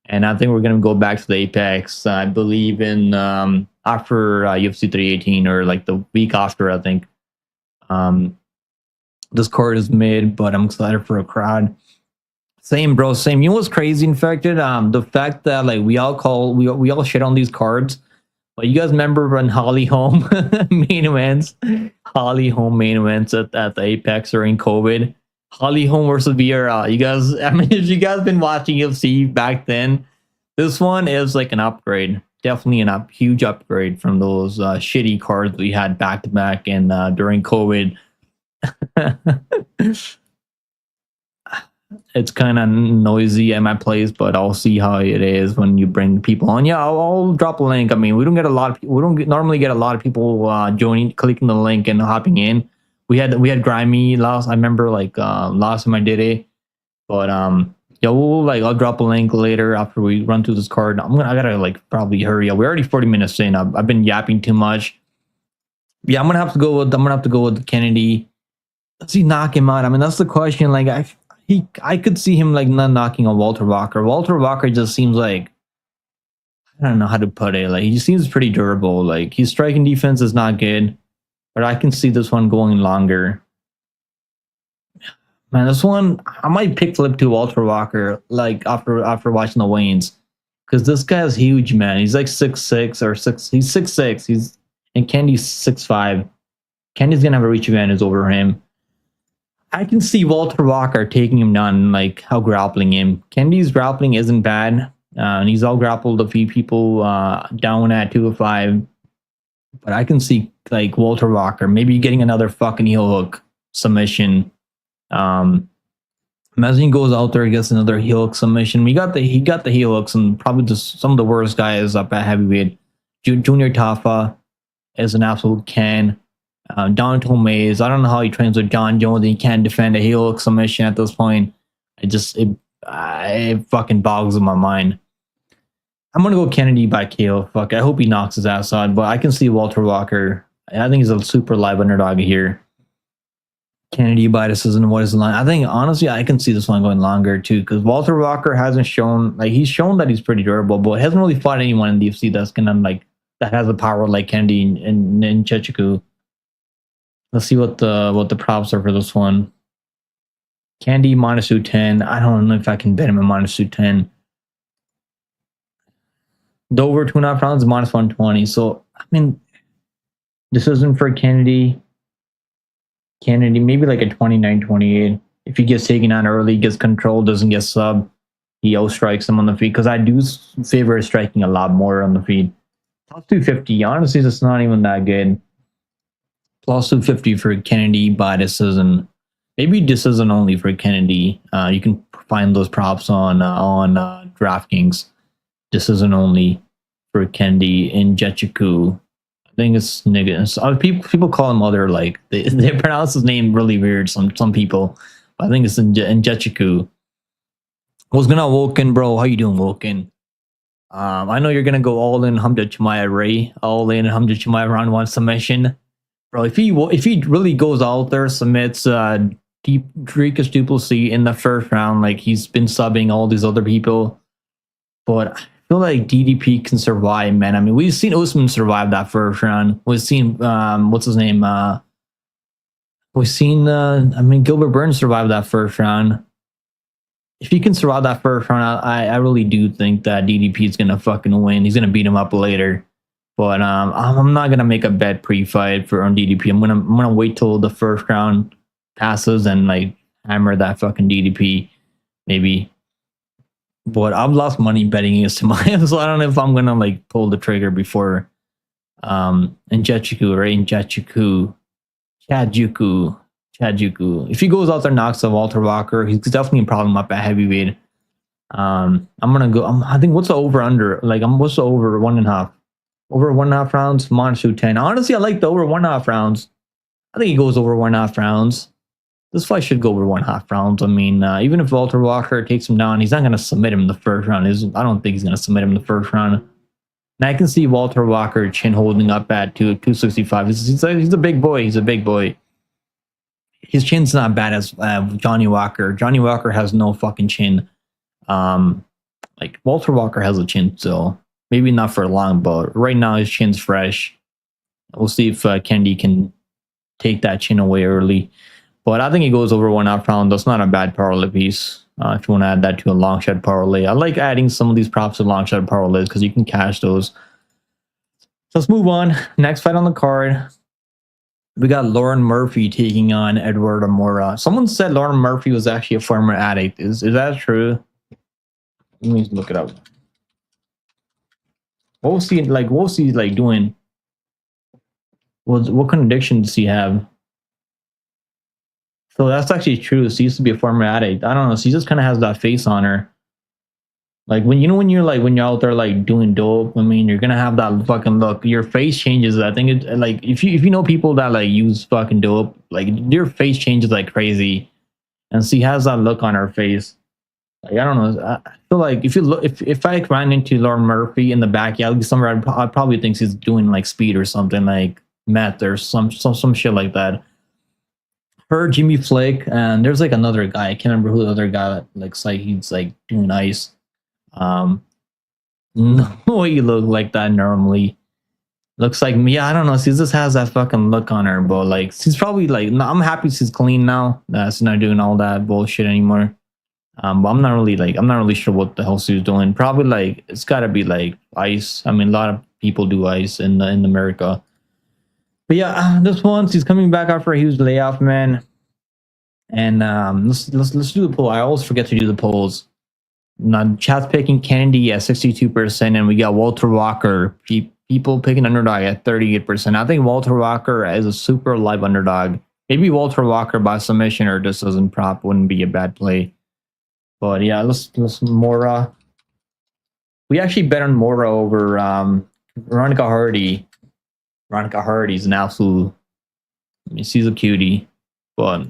S1: And I think we're going to go back to the Apex, I believe, in after UFC 318 or like the week after, I think. This card is mid, but I'm excited for a crowd. Same, bro. Same. You know what's crazy, Infected? The fact that like we all shit on these cards. But you guys remember when Holly Holm main events at the Apex during COVID? Holly Holm versus Vieira. You guys, I mean, if you guys been watching UFC back then, this one is like an upgrade. Definitely a huge upgrade from those shitty cards we had back to back and during COVID. It's kind of noisy at my place, but I'll see how it is when you bring people on. Yeah, I'll drop a link. I mean, we don't normally get a lot of people joining, clicking the link and hopping in. We had Grimy last. I remember like last time I did it, but yeah, I'll drop a link later after we run through this card. I gotta like probably hurry up. We're already 40 minutes in. I've been yapping too much. Yeah, I'm gonna have to go with Kennedy. Does he knock him out? I mean, that's the question. Like I could see him like not knocking on Walter Walker. Walter Walker just seems like, I don't know how to put it. Like he seems pretty durable. Like his striking defense is not good, but I can see this one going longer. Man, this one I might pick flip to Walter Walker like after watching the weigh-ins, because this guy is huge, man. He's like 6'6" or 6. He's 6'6". And Kennedy's 6'5". Kennedy's gonna have a reach advantage over him. I can see Walter Walker taking him down, like how grappling him. Kennedy's grappling isn't bad, and he's all grappled a few people down at 205. But I can see like Walter Walker maybe getting another fucking heel hook submission. Imagine he goes out there and gets another heel hook submission. He got the heel hooks, and probably just some of the worst guys up at heavyweight. Junior Tafa is an absolute can. Donald Mays, I don't know how he trains with John Jones. He can't defend a heel hook submission at this point. It fucking boggles my mind. I'm gonna go Kennedy by KO. Fuck, I hope he knocks his ass out. But I can see Walter Walker. I think he's a super live underdog here. Kennedy by decision. What is the line? I think honestly, I can see this one going longer too, because Walter Walker hasn't shown, like, he's shown that he's pretty durable, but hasn't really fought anyone in the UFC that's gonna like that has the power like Kennedy and Nzechukwu. Let's see what the props are for this one. Candy minus 210. I don't know if I can bet him at minus 210. Dover 2.5 rounds minus 120. So I mean, this isn't for Kennedy. Kennedy maybe like a 29-28. If he gets taken on early, gets control, doesn't get sub, he outstrikes him on the feet. Because I do favor striking a lot more on the feet. Plus 250. Honestly, it's not even that good. Plus 250 for Kennedy by decision. Maybe decision only for Kennedy. You can find those props on DraftKings. Decision only for Kennedy in Njokuani. I think it's niggas. People call him other, like they pronounce his name really weird. Some people. I think it's in Njokuani. What's gonna Woken, bro? How you doing, Woken? I know you're gonna go all in Hamza Chimaev, Ray. All in Hamza Chimaev round 1 submission. Bro, if he really goes out there, submits Dricus Duplessis in the first round, like he's been subbing all these other people, but I feel like DDP can survive, man. I mean, we've seen Usman survive that first round. We've seen what's his name? We've seen Gilbert Burns survive that first round. If he can survive that first round, I really do think that DDP is gonna fucking win. He's gonna beat him up later. But I'm not gonna make a bet pre-fight on DDP. I'm gonna wait till the first round passes and like hammer that fucking DDP, maybe. But I've lost money betting against him, so I don't know if I'm gonna like pull the trigger before. Njokuani, right? Njokuani. If he goes out there and knocks out Walter Walker, he's definitely a problem up at heavyweight. I'm gonna go. I think what's the over under? Like, what's the over 1.5? Over 1.5 rounds. Monster 10. Honestly, I like the over 1.5 rounds. I think he goes over 1.5 rounds. This fight should go over 1.5 rounds. I mean, even if Walter Walker takes him down, he's not gonna submit him in the first round. I don't think he's gonna submit him in the first round. And I can see Walter Walker chin holding up at 265. He's a big boy. He's a big boy. His chin's not bad as Johnny Walker. Johnny Walker has no fucking chin. Like Walter Walker has a chin still. Maybe not for long, but right now his chin's fresh. We'll see if Kennedy can take that chin away early. But I think he goes over 1.5 round. That's not a bad parlay piece. If you want to add that to a long shot parlay, I like adding some of these props to long shot parlays because you can cash those. So let's move on. Next fight on the card, we got Lauren Murphy taking on Eduarda Moura. Someone said Lauren Murphy was actually a former addict. Is that true? Let me look it up. What was he like? What was he like doing? What kind of addiction does he have? So that's actually true. She used to be a former addict. I don't know. She just kind of has that face on her. Like when you're out there like doing dope. I mean, you're gonna have that fucking look. Your face changes. I think it like if you know people that like use fucking dope, like your face changes like crazy, and she has that look on her face. Like I don't know. I feel like if I ran into Lauren Murphy in the backyard somewhere, I'd probably think she's doing like speed or something like meth or some shit like that. Her, Jimmy Flick, and there's like another guy. I can't remember who the other guy looks like. He's like doing ice. No, he look like that normally. Looks like me. Yeah, I don't know. She just has that fucking look on her, but like she's probably like. No, I'm happy she's clean now. She's not doing all that bullshit anymore. But I'm not really sure what the hell she's doing. Probably like it's got to be like ice. I mean, a lot of people do ice in America. But yeah, this one she's coming back after a huge layoff, man. And let's do the poll. I always forget to do the polls. Now, chat's picking Kennedy at 62%, and we got Walter Walker. People picking underdog at 38%. I think Walter Walker is a super live underdog. Maybe Walter Walker by submission or just doesn't prop wouldn't be a bad play. But yeah, let's Moura. We actually bet on Moura over Veronica Hardy. Veronica Hardy's an absolute. I mean, she's a cutie, but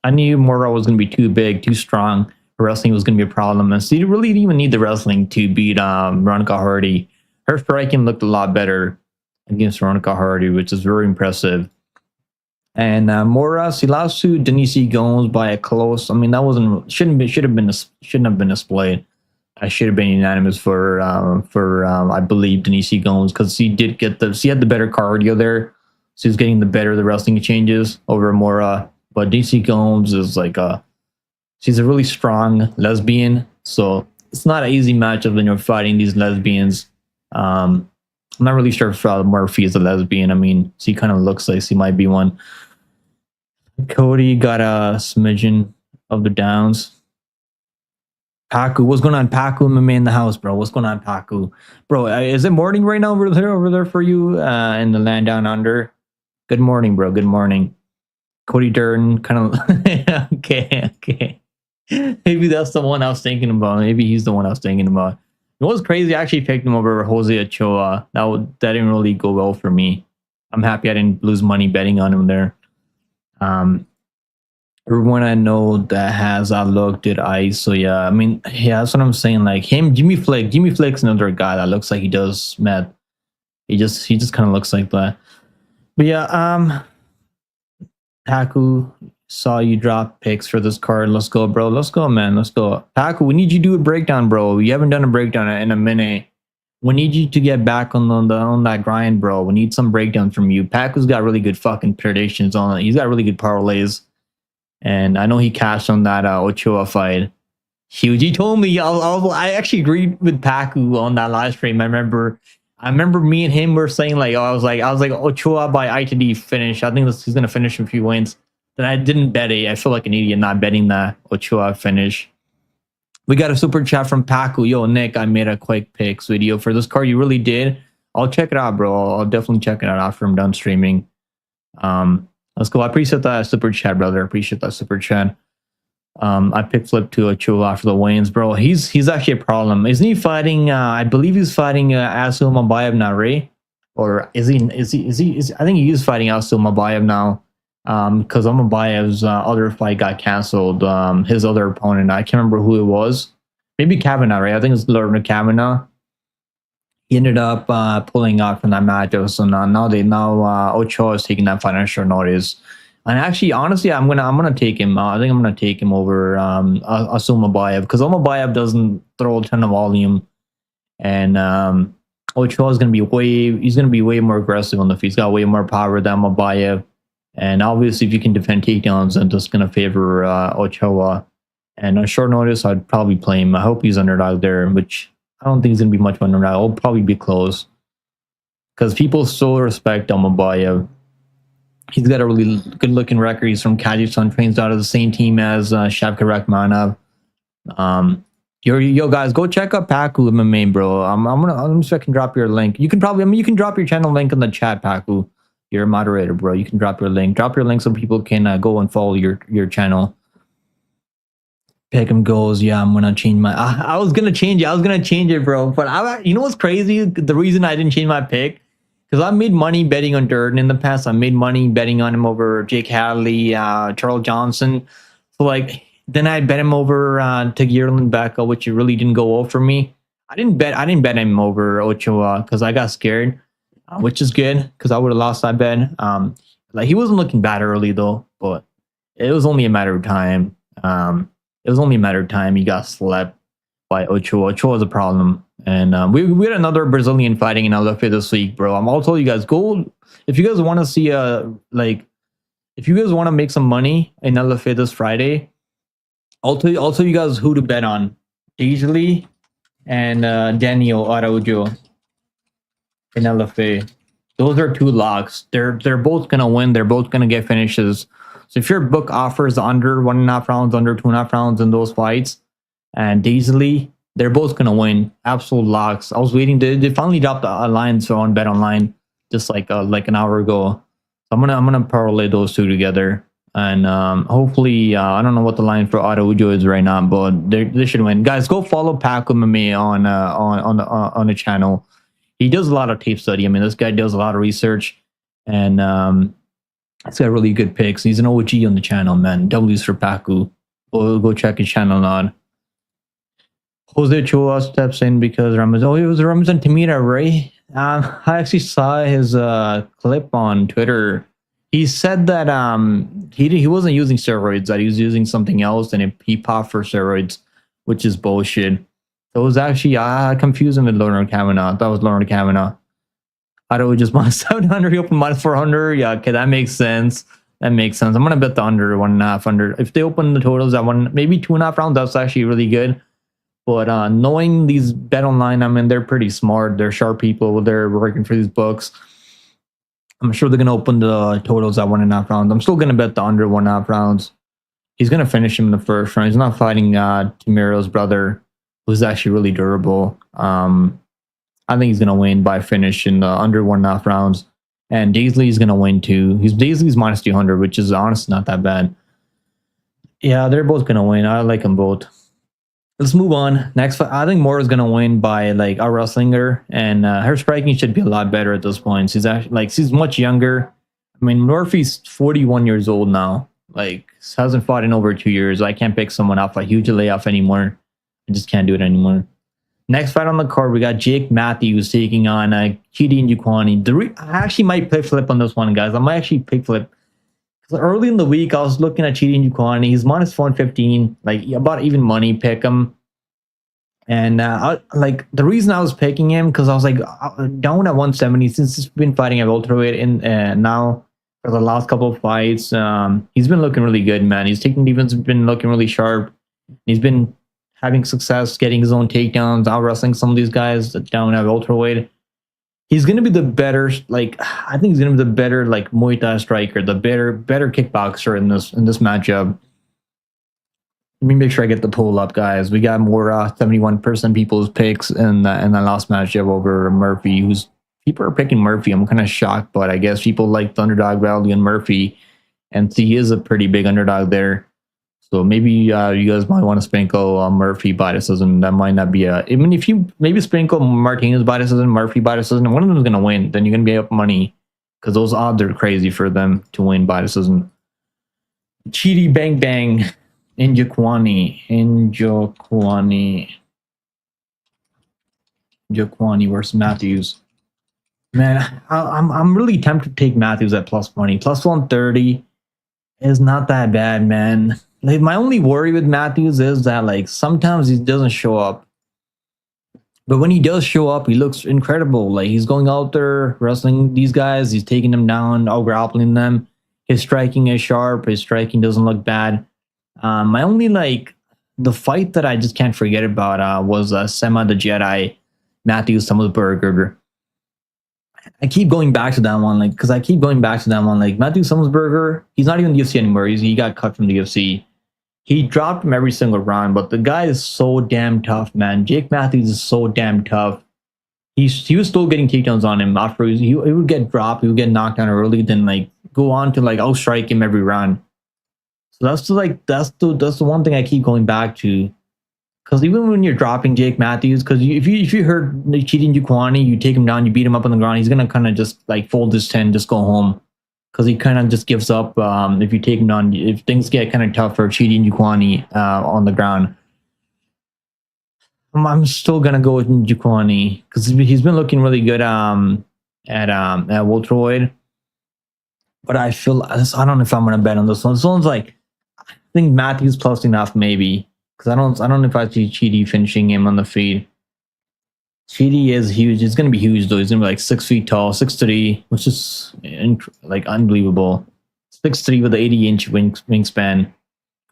S1: I knew Moura was going to be too big, too strong. Her wrestling was going to be a problem, and she really didn't even need the wrestling to beat Veronica Hardy. Her striking looked a lot better against Veronica Hardy, which is very impressive. And Moura, she lost to Denise Gomes by a close. I mean, that shouldn't have been displayed. I should have been unanimous for I believe Denise Gomes because she had the better cardio there. She was getting the wrestling changes over Moura. But Denise Gomes is like she's a really strong lesbian, so it's not an easy matchup when you're fighting these lesbians. I'm not really sure if Murphy is a lesbian. I mean, she kind of looks like she might be one. Cody got a smidgen of the downs. Paku, what's going on, Paku? My man in the house, bro. What's going on, Paku? Bro, is it morning right now over there for you in the land down under? Good morning, bro. Good morning. Cody Durden, kind of... okay. Maybe that's the one I was thinking about. Maybe he's the one I was thinking about. It was crazy. I actually picked him over Jose Ochoa. That didn't really go well for me. I'm happy I didn't lose money betting on him there. Everyone I know that has looked at ice. So yeah, I mean, yeah, that's what I'm saying. Like him, Jimmy Flick's another guy that looks like he does meth. He just kind of looks like that. But yeah, Paku, saw you drop picks for this card. Let's go, bro. Let's go, man. Let's go. Paku, we need you to do a breakdown, bro. You haven't done a breakdown in a minute. We need you to get back on that grind, bro. We need some breakdowns from you. Paku's got really good fucking predictions on it. He's got really good parlays. And I know he cashed on that Ochoa fight. Huge. He told me, I actually agreed with Paku on that live stream. I remember me and him were saying like, I was like Ochoa by ITD finish. I think he's gonna finish a few wins. Then I didn't bet it. I feel like an idiot not betting that Ochoa finish. We got a super chat from Paku. Yo, Nick, I made a quick picks video for this card. You really did? I'll check it out, bro. I'll definitely check it out after I'm done streaming. Let's go. I appreciate that super chat, brother. I appreciate that super chat. I picked flip to Ochoa after the weigh-ins, bro. He's actually a problem. Isn't he fighting? I believe he's fighting Asu Mabayev now, right? Or is he? I think he is fighting Asu Mabayev now. Because Mabayev's other fight got canceled. His other opponent, I can't remember who it was. Maybe Kavanaugh, right? I think it's Lord Kavanaugh. He ended up pulling out from that matchup. So now Ochoa is taking that financial notice. And actually, honestly, I'm gonna take him. I think I'm gonna take him over Asu Mabayev because Mabayev doesn't throw a ton of volume, and Ochoa is gonna be way more aggressive on the feet. He's got way more power than Mabayev. And obviously, if you can defend takedowns, I'm just going to favor Ochoa. And on short notice, I'd probably play him. I hope he's underdog there, which I don't think he's going to be much of an underdog. It'll probably be close. Because people still respect Mabayev. He's got a really good-looking record. He's from Kazakhstan, trains out of the same team as Shavkat Rakhmonov. Yo, guys, go check out Paku MMA, bro. I'm just gonna drop your link. You can drop your channel link in the chat, Paku. You're a moderator, bro. You can drop your link. Drop your link so people can go and follow your channel. Peckham goes, yeah, I'm gonna change my. I was gonna change it. I was gonna change it, bro. But you know what's crazy? The reason I didn't change my pick because I made money betting on Durden in the past. I made money betting on him over Jake Hadley, Charles Johnson. So then I bet him over Teixeira Becca, which really didn't go well for me. I didn't bet him over Ochoa because I got scared. Which is good because I would have lost that bet. He wasn't looking bad early though, but it was only a matter of time. He got slept by Ochoa. Ochoa is a problem, and we had another Brazilian fighting in LFA this week, bro. I'll tell you guys, go if you guys want to see if you guys want to make some money in LFA this Friday. I'll tell you guys who to bet on: Easily and Daniel Araujo. In LFA, those are two locks. They're both gonna win. They're both gonna get finishes. So if your book offers under 1.5 rounds, under 2.5 rounds in those fights, and easily, they're both gonna win. Absolute locks. I was waiting. They finally dropped a line so on Bet Online just like an hour ago. So I'm gonna parlay those two together, and hopefully I don't know what the line for Araujo is right now, but they should win. Guys, go follow Paco MMA on the channel. He does a lot of tape study. I mean, this guy does a lot of research, and he's got really good picks. He's an OG on the channel, man. W's for Paku. Go check his channel out. Jose Chua steps in because Ramirez. Oh, it was Ramirez and Tamira, right? I actually saw his clip on Twitter. He said that he wasn't using steroids, that he was using something else, and he popped for steroids, which is bullshit. So it was actually, I confused him with Lord Kavanaugh. That was Lord Kavanaugh. I thought it was just minus 700. He opened minus 400. Yeah, okay, that makes sense. I'm going to bet the under 1.5 under. If they open the totals at maybe 2.5 rounds, that's actually really good. But knowing these Bet Online, I mean, they're pretty smart. They're sharp people. They're working for these books. I'm sure they're going to open the totals at 1.5 rounds. I'm still going to bet the under 1.5 rounds. He's going to finish him in the first round. He's not fighting Tamiro's brother, who's actually really durable. I think he's going to win by finish in the under 1.5 rounds. And Daisley's going to win too. Daisley's minus 200, which is honestly not that bad. Yeah, they're both going to win. I like them both. Let's move on. Next fight, I think Moura is going to win by a wrestling her. And her striking should be a lot better at this point. She's actually she's much younger. I mean, Murphy's 41 years old now. Hasn't fought in over 2 years. I can't pick someone off a huge layoff anymore. I just can't do it anymore. Next fight on the card, we got Jake Matthews taking on Chidi and Njokuani. I actually might pick flip on this one, guys. I might actually pick flip. Early in the week, I was looking at Chidi and Njokuani. He's minus 115, about even money. Pick him. And the reason I was picking him because I was down at 170 since he's been fighting at welterweight now for the last couple of fights. He's been looking really good, man. His taking defense has been looking really sharp. He's been having success getting his own takedowns, out wrestling some of these guys down at welterweight. He's going to be the better, I think he's going to be the better, Muay Thai striker, the better kickboxer in this matchup. Let me make sure I get the poll up, guys. We got Moura, 71% people's picks in the last matchup over Murphy, people are picking Murphy. I'm kind of shocked, but I guess people like the underdog value in Murphy, and he is a pretty big underdog there. So maybe you guys might want to sprinkle Murphy by decision. That might not be a. I mean, if you maybe sprinkle Martinez by decision, Murphy by decision, one of them is gonna win. Then you're gonna be up money because those odds are crazy for them to win by decision. Chidi bang bang, Njokuani versus Matthews. Man, I'm really tempted to take Matthews at plus money. Plus 130 is not that bad, man. Like, my only worry with Matthews is that like sometimes he doesn't show up. But when he does show up, he looks incredible. Like, he's going out there wrestling these guys, he's taking them down, out grappling them. His striking is sharp, his striking doesn't look bad. My only like the fight that I just can't forget about was Sema the Jedi, Matthews Summelsberger. I keep going back to that one, like, because Matthew Summelsberger, he's not even in the UFC anymore. He got cut from the UFC. He dropped him every single round, but the guy is so damn tough, man. Jake Matthews is so damn tough. He was still getting takedowns on him after he would get dropped, he would get knocked down early, then like go on to like outstrike him every round. So that's the one thing I keep going back to. Because even when you're dropping Jake Matthews, because if you heard Chidi Njokuani, you take him down, you beat him up on the ground, he's gonna kind of just like fold his 10, just go home, because he kind of just gives up. If you take him down, if things get kind of tough for Chidi Njokuani on the ground, I'm still gonna go with Njokuani because he's been looking really good at welterweight. But I don't know if I'm gonna bet on this one. This one's like, I think Matthews plus enough maybe. Because I don't know if I see Chidi finishing him on the feed. Chidi is huge. He's going to be huge, though. He's going to be like 6 feet tall, 6'3", which is like unbelievable. 6'3" with an 80-inch wingspan.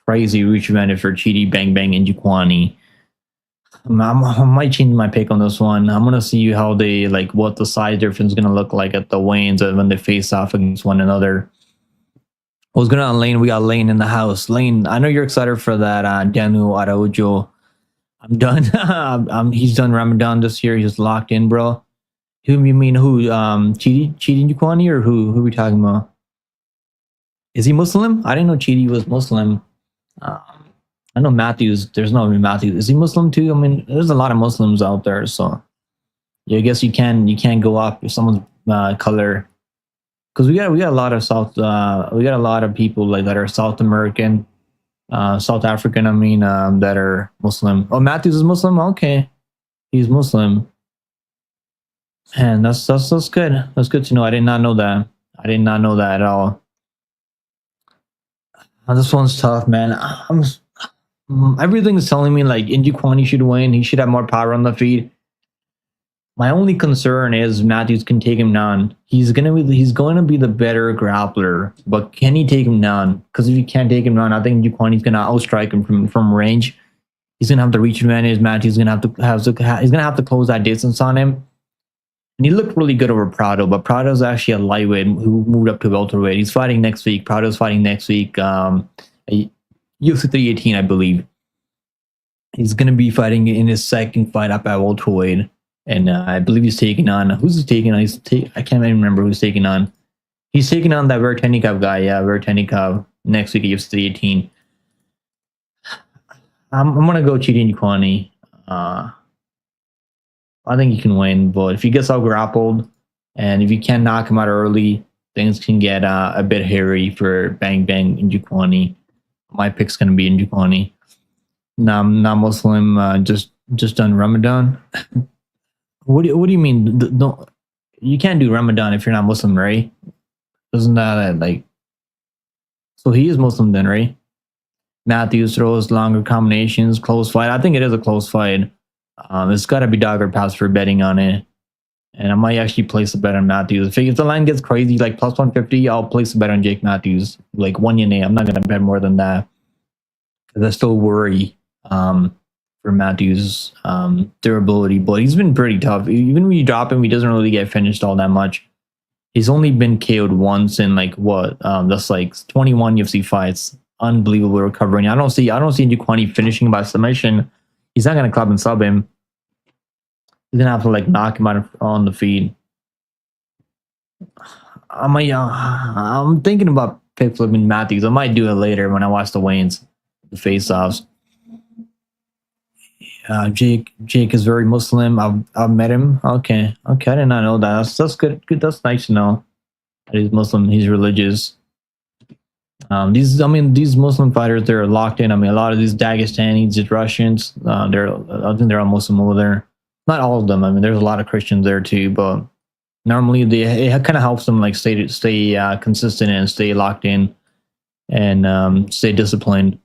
S1: Crazy reach advantage for Chidi bang bang and Njokuani. I might change my pick on this one. I'm going to see how they, like, what the size difference is going to look like at the weigh-ins when they face off against one another. What's going on, Lane? We got Lane in the house. Lane, I know you're excited for that Danu Araujo. I'm done. He's done Ramadan this year. He's locked in, bro. Who you mean? Who? Chidi Njokuani, or who are we talking about? Is he Muslim? I didn't know Chidi was Muslim. I know Matthews. There's no Matthews. Is he Muslim too? I mean, there's a lot of Muslims out there, so yeah, I guess you can't go up if someone's color. Because we got a lot of we got a lot of people like that are South American, South African. I mean, that are Muslim. Oh, Matthews is Muslim. Okay, he's Muslim. And that's good. That's good to know. I did not know that. I did not know that at all. This one's tough, man. Everything is telling me like Njokuani should win. He should have more power on the feet. My only concern is Matthews can take him down. He's going to be the better grappler, but can he take him down? Because if he can't take him down, I think Njokuani's going to outstrike him from range. He's going to have the reach advantage. Matthews is going to have to close that distance on him. And he looked really good over Prado, but Prado's actually a lightweight who moved up to welterweight. He's fighting next week. Prado's fighting next week. UFC 318, I believe. He's going to be fighting in his second fight up at welterweight. And I believe he's taking on... Who's he taking on? I can't even remember who's taking on. He's taking on that Vertenikov guy. Yeah, Vertenikov next week at UFC 318. I'm going to go Chidi Njokuani. I think he can win, but if he gets out grappled and if you can't knock him out early, things can get a bit hairy for Bang Bang Njokuani. My pick's going to be Njokuani. Not Muslim, just done Ramadan. What do you mean? No, you can't do Ramadan if you're not Muslim, right? Isn't that like... So he is Muslim then, right? Matthews throws longer combinations, close fight. I think it is a close fight. It's got to be dog or pass for betting on it. And I might actually place a bet on Matthews. If the line gets crazy, like plus 150, I'll place a bet on Jake Matthews. Like 1 yen. I'm not going to bet more than that. Because I still worry for Matthews' durability. But he's been pretty tough. Even when you drop him, he doesn't really get finished all that much. He's only been KO'd once in like what? That's like 21 UFC fights. Unbelievable recovery. I don't see Njokuani finishing by submission. He's not gonna club and sub him. He's gonna have to like knock him out on the feed. I'm thinking about pick flipping Matthews. I might do it later when I watch the weigh-ins. the face-offs. Jake is very Muslim. I've met him. Okay, I did not know that. That's good. That's nice to know that he's Muslim. He's religious. These Muslim fighters, they're locked in. I mean, a lot of these Dagestanis, these Russians, I think they're all Muslim over there. Not all of them. I mean, there's a lot of Christians there too, but normally it kind of helps them like stay consistent and stay locked in and stay disciplined.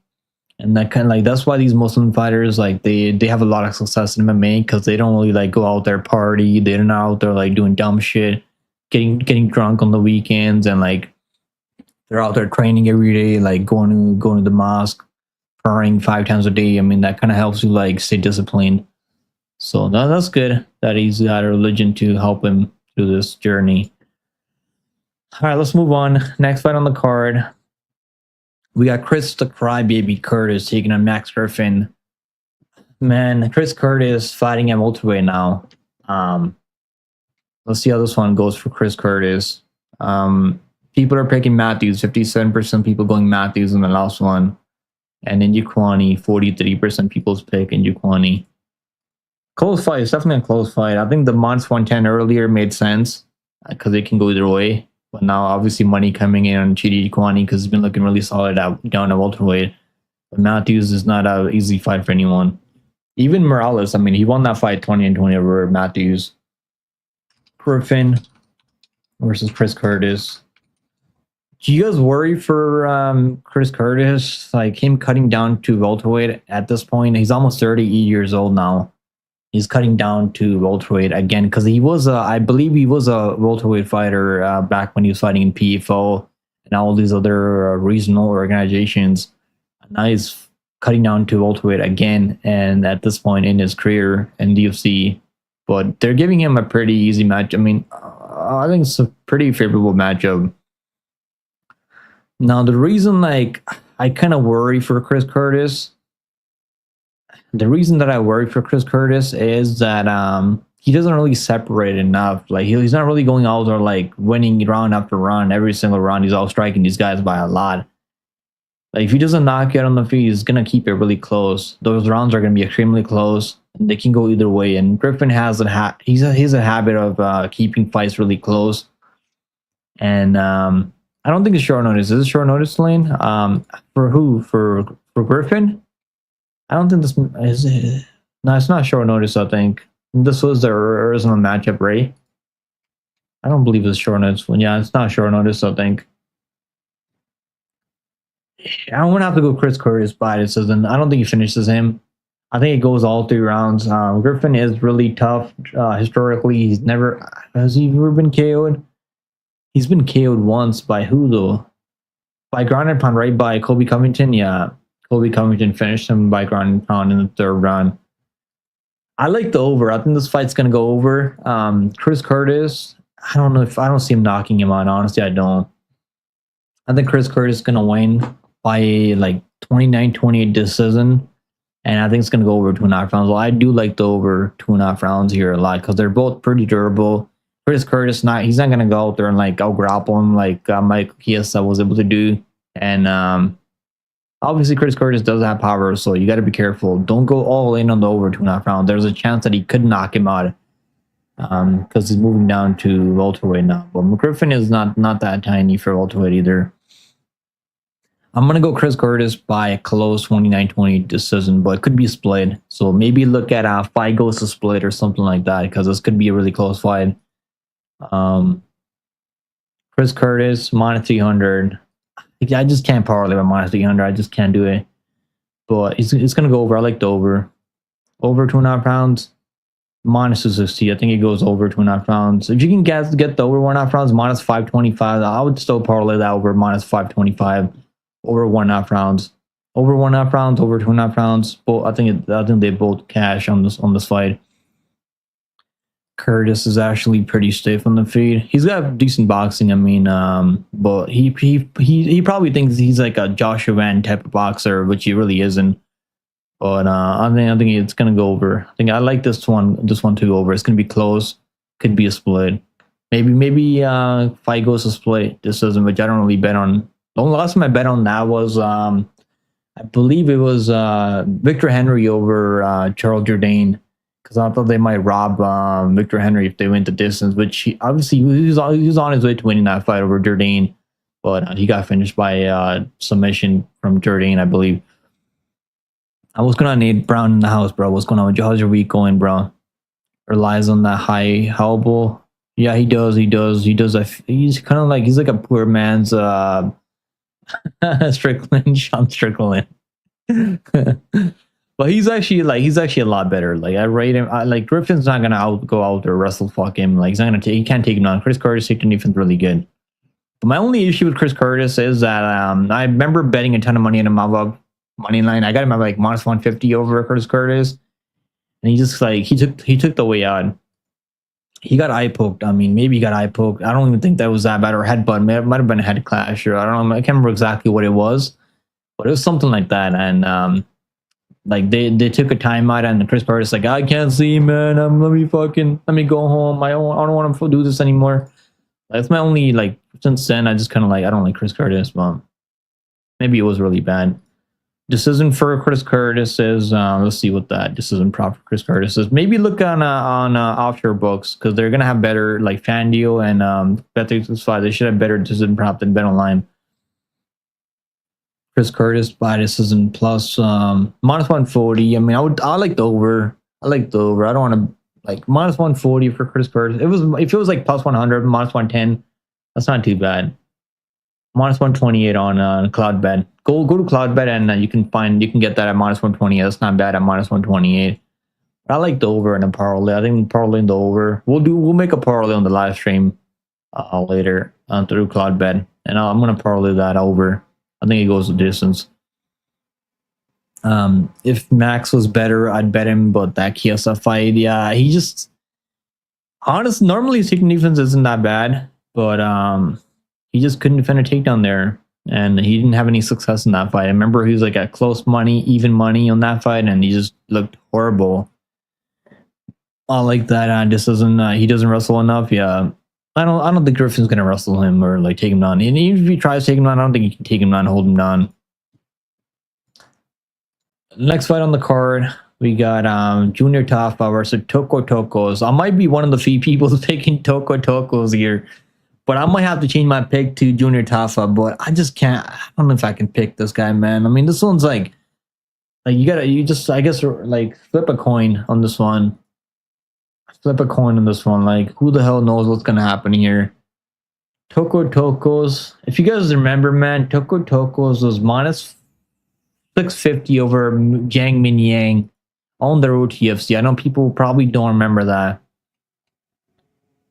S1: And that kind of like that's why these Muslim fighters like they have a lot of success in MMA because they don't really like go out there party. They're not out there like doing dumb shit, getting drunk on the weekends, and like they're out there training every day, like going to the mosque, praying 5 times a day. I mean that kind of helps you like stay disciplined. So that's good that he's got a religion to help him through this journey. All right, let's move on. Next fight on the card. We got Chris the Crybaby Curtis taking on Max Griffin. Man, Chris Curtis fighting at welterweight now. Let's see how this one goes for Chris Curtis. People are picking Matthews. 57% people going Matthews in the last one. And then Njokuani, 43% people's pick in Njokuani. Close fight. It's definitely a close fight. I think the minus 110 earlier made sense because it can go either way. But now, obviously, money coming in on Chidi Njokuani because he's been looking really solid down at welterweight. But Matthews is not an easy fight for anyone. Even Morales, I mean, he won that fight 20-20 over Matthews. Griffin versus Chris Curtis. Do you guys worry for Chris Curtis? Like him cutting down to welterweight at this point? He's almost 30 years old now. He's cutting down to welterweight again because he was I believe he was a welterweight fighter back when he was fighting in PFL and all these other regional organizations. Now he's cutting down to welterweight again, and at this point in his career in the UFC, but they're giving him a pretty easy match. I mean, I think it's a pretty favorable matchup. Now the reason I kind of worry for Chris Curtis. The reason that I worry for Chris Curtis is that he doesn't really separate enough. Like he's not really going out there like winning round after round. Every single round, he's all striking these guys by a lot. Like if he doesn't knock you out on the feet, he's gonna keep it really close. Those rounds are gonna be extremely close. And they can go either way. And Griffin has he's a habit of keeping fights really close. And I don't think it's short notice. Is it short notice, Lane? For who? For Griffin? I don't think this is it. No, it's not short notice, I think. This was the original matchup, right? I don't believe it's short notice. Yeah, it's not short notice, I think. I'm going to have to go Chris Curtis by decision. I don't think he finishes him. I think it goes all 3 rounds. Griffin is really tough. Historically, has he ever been KO'd? He's been KO'd once by who, though? By ground and pound, right? By Colby Covington? Yeah. Colby Covington finished him by ground and pound in the 3rd round. I like the over. I think this fight's going to go over. Chris Curtis, I don't see him knocking him out. Honestly, I don't. I think Chris Curtis is going to win by like 29-28 decision. And I think it's going to go over 2.5 rounds. Well, I do like the over 2.5 rounds here a lot because they're both pretty durable. Chris Curtis, he's not going to go out there and like out-grapple him like Mike Chiesa was able to do. And obviously, Chris Curtis does have power, so you got to be careful. Don't go all in on the over 2.5 rounds. There's a chance that he could knock him out because he's moving down to welterweight now. But Griffin is not that tiny for welterweight either. I'm going to go Chris Curtis by a close 29-20 decision, but it could be split. So maybe look at fight goes to split or something like that because this could be a really close fight. Chris Curtis, minus 300. I just can't parlay by minus 300. I just can't do it. But it's going to go over. I like the over. Over 2.5 rounds. Minus 260. I think it goes over 2.5 rounds. If you can get the over 1.5 rounds, minus 525, I would still parlay that over minus 525. Over 1.5 rounds. Over 1.5 rounds, over 2.5 rounds. Both, I think they both cash on this fight. Curtis is actually pretty stiff on the feet. He's got decent boxing, I mean, but he probably thinks he's like a Joshua Van type of boxer, which he really isn't. But I think it's gonna go over. I like this one to go over. It's gonna be close. Could be a split. Maybe fight goes to split. This doesn't, which I don't really bet on. The only last time I bet on that was I believe it was Victor Henry over Charles Jourdain, because I thought they might rob Victor Henry if they went the distance, which obviously he was on his way to winning that fight over Jourdain, but he got finished by submission from Jourdain, I believe. What's going on, Nate Brown in the house, bro? What's going on? How's your week going, bro? Relies on that high elbow. Yeah, he does. He's kind of like, he's like a poor man's Strickland, Sean Strickland. But he's actually a lot better. Like, I rate him. Like, Griffin's not gonna go out there wrestle fuck him. Like, he can't take him down. Chris Curtis' takedown defense really good. But my only issue with Chris Curtis is that I remember betting a ton of money on him above money line. I got him at like minus 150 over Chris Curtis, and he just like he took the way out. He got eye poked. I mean, maybe he got eye poked. I don't even think that was that bad, or headbutt. It might have been a head clash, or I don't know. I can't remember exactly what it was, but it was something like that. And like they took a timeout, and Chris Curtis like, I can't see, man. Let me go home. I don't want to do this anymore. That's my only, like, since then I just kind of like, I don't like Chris Curtis, but maybe it was really bad. Decision for Chris Curtis is let's see what that decision prop for Chris Curtis is. Maybe look on offshore books, because they're gonna have better, like FanDuel and Bet365. They should have better decision prop than Bet Online. Chris Curtis by decision plus minus 140. I mean, I like the over. I like the over. I don't want to, like, minus 140 for Chris Curtis. If it was like plus 100, minus 110, that's not too bad. Minus 128 on Cloudbet. Go to Cloudbet, and you can get that at minus 120. That's not bad at minus 128. But I like the over and a parlay. I think parlaying the over. We'll make a parlay on the live stream later through Cloudbet, and I'm gonna parlay that over. I think it goes the distance. If Max was better, I'd bet him, but that Chiesa fight, yeah, he just, honestly, normally his takedown defense isn't that bad, but he just couldn't defend a takedown there, and he didn't have any success in that fight. I remember he was like at close money, even money on that fight, and he just looked horrible. I like that. He doesn't wrestle enough. Yeah, I don't think Griffin's gonna wrestle him or like take him down. And even if he tries to take him down, I don't think he can take him down, hold him down. Next fight on the card, we got Junior Tafa versus Toko Tokos. I might be one of the few people taking Toko Tokos here, but I might have to change my pick to Junior Tafa. But I just can't. I don't know if I can pick this guy, man. I mean, this one's like you just I guess like flip a coin on this one. Flip a coin on this one. Like, who the hell knows what's gonna happen here? Toko Tokos. If you guys remember, man, Toko Tokos was minus 650 over Jiang Minyang on the road to UFC. I know people probably don't remember that.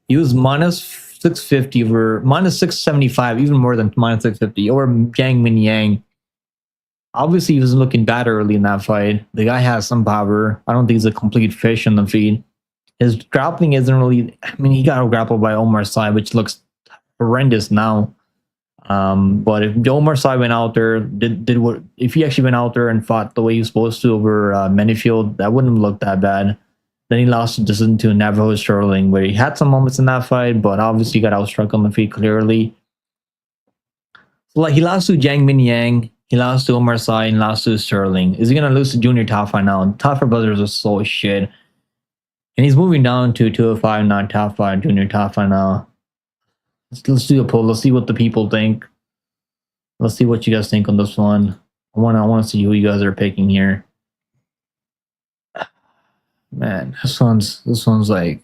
S1: He was minus 650 over minus 675, even more than minus 650 over Jiang Minyang. Obviously, he was looking bad early in that fight. The guy has some power. I don't think he's a complete fish on the feed. His grappling isn't really. I mean, he got grappled by Omar Sy, which looks horrendous now. But if Omar Sy went out there, did what? If he actually went out there and fought the way he was supposed to over Manyfield, that wouldn't have looked that bad. Then he lost the decision to Navajo Sterling, where he had some moments in that fight, but obviously got outstruck on the feet clearly. So, like, he lost to Jiang Minyang, he lost to Omar Sy, and lost to Sterling. Is he gonna lose to Junior Tafa now? Tafa brothers are so shit. And he's moving down to 205 now, Tafa, Junior Tafa now. Let's do a poll. Let's see what the people think. Let's see what you guys think on this one. I want to see who you guys are picking here. Man, this one's like.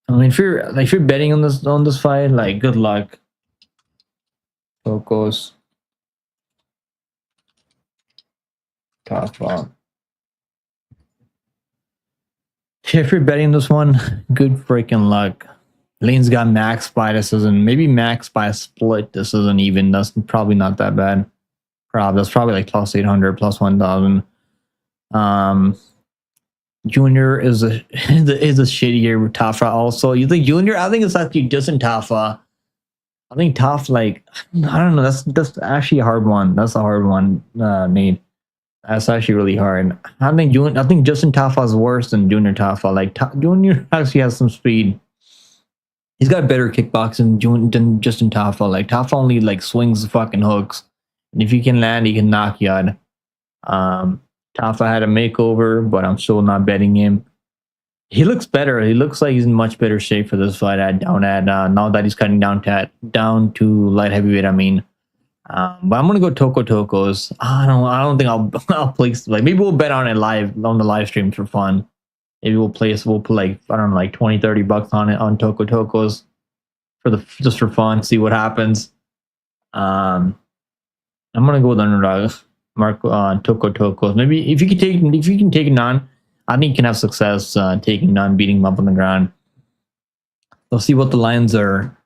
S1: I mean, if you're betting on this fight, like, good luck. Focus. Tafa. If you're betting this one, good freaking luck. Lane's got max by decision, maybe max by a split. This isn't even. That's probably not that bad. That's probably like plus 800, plus 1,000. Junior is a shittier with Tafa also. You think Junior? I think it's actually just in Tafa. I think Tafa, like, I don't know. That's actually a hard one. That's a hard one, Nate. That's actually really hard. I think Justin Tafa is worse than Junior Tafa. Like, Junior actually has some speed. He's got better kickboxing than Justin Tafa. Like, Tafa only like swings the fucking hooks, And if he can land, he can knock you out. Tafa had a makeover, but I'm still not betting him. He looks better. He looks like he's in much better shape for this fight. Now that he's cutting down to light heavyweight. I mean, but I'm gonna go Tokos. I don't think I'll place, like, maybe we'll bet on it live on the live stream for fun. Maybe we'll put like, I don't know, like $20-30 on it on Tokos just for fun. See what happens. I'm gonna go with underdog. Mark Tokos. Maybe if you can take it on, I think you can have success taking none, beating him up on the ground. We'll see what the lines are.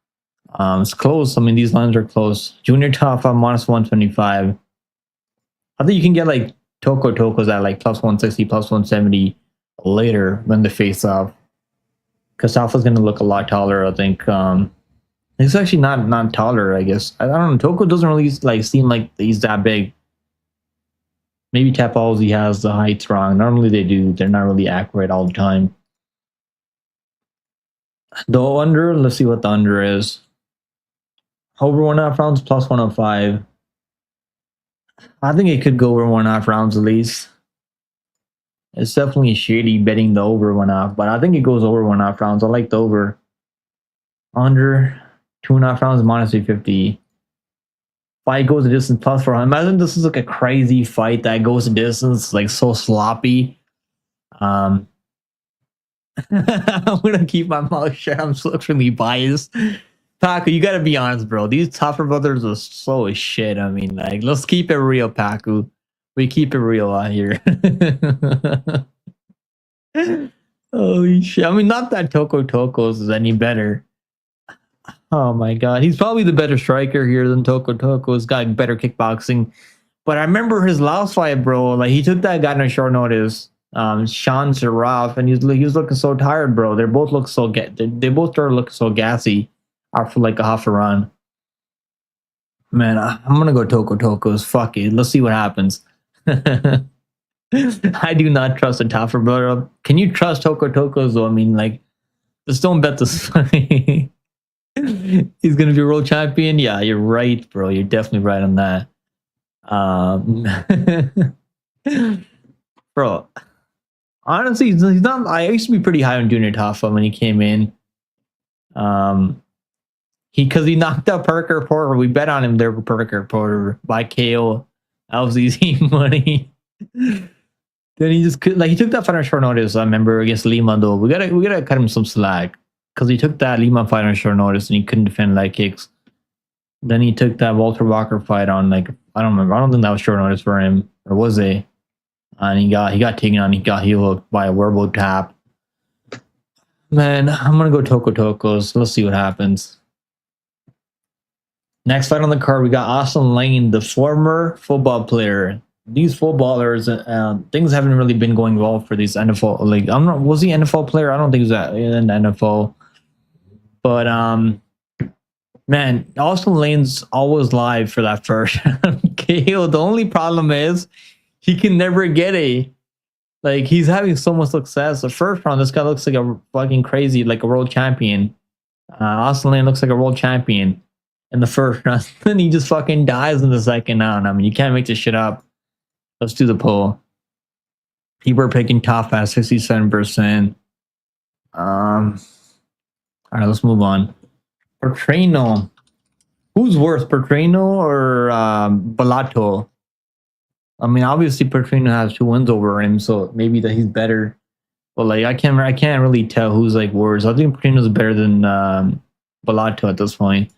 S1: It's close. I mean, these lines are close. Junior Tafa minus 125. I think you can get like Tokos at like plus 160, plus 170 later when they face off. Because Tafa's going to look a lot taller, I think. He's actually not taller, I guess. I don't know. Toko doesn't really like seem like he's that big. Maybe Tapalzi has the heights wrong. Normally they do. They're not really accurate all the time. The under, let's see what the under is. Over 1.5 rounds plus 105. I think it could go over 1.5 rounds at least. It's definitely shady betting the over 1.5, but I think it goes over 1.5 rounds. I like the over. Under 2.5 rounds minus 350. Fight goes the distance plus 400. Imagine this is like a crazy fight that goes the distance, like so sloppy. I'm gonna keep my mouth shut. I'm so extremely biased. Paku, you gotta be honest, bro. These Tafa brothers are slow as shit. I mean, like, let's keep it real, Paku. We keep it real out here. Holy shit. I mean, not that Tokos is any better. Oh my god. He's probably the better striker here than Toko. He's got better kickboxing. But I remember his last fight, bro. Like, he took that guy on short notice. Sean Seraf, and he was looking so tired, bro. They both look so they both started looking so gassy after like a half a run. Man, I'm gonna go Tokos. Fuck it. Let's see what happens. I do not trust the Tafa brother. Can you trust Tokos though? I mean, like, just don't bet this fight. He's gonna be world champion. Yeah, you're right, bro. You're definitely right on that. Bro, honestly, he's not. I used to be pretty high on Junior Tafa when he came in. Because he knocked out Parker Porter. We bet on him there for Parker Porter by KO. That was easy money. Then he just he took that fight on short notice. I remember against Lima though. We gotta cut him some slack. Because he took that Lima fight on short notice and he couldn't defend leg kicks. Then he took that Walter Walker fight on, like, I don't remember. I don't think that was short notice for him. Or was it? And he got taken on. He got heel hooked by a werewolf tap. Man, I'm going to go Tokos. Let's see what happens. Next fight on the card, we got Austin Lane, the former football player. These footballers, things haven't really been going well for these NFL. Like, was he an NFL player? I don't think he was in the NFL. But man, Austin Lane's always live for that first KO. The only problem is he can never get he's having so much success. The first round, this guy looks like a fucking crazy, like a world champion. Austin Lane looks like a world champion in the first round. Then he just fucking dies in the second round. I mean, you can't make this shit up. Let's do the poll. People are picking Tafa at 67%. All right, let's move on. Petrino. Who's worse, Petrino or Bellato? I mean, obviously Petrino has 2 wins over him, so maybe that he's better. But like, I can't really tell who's like worse. I think Petrino's better than Bellato at this point.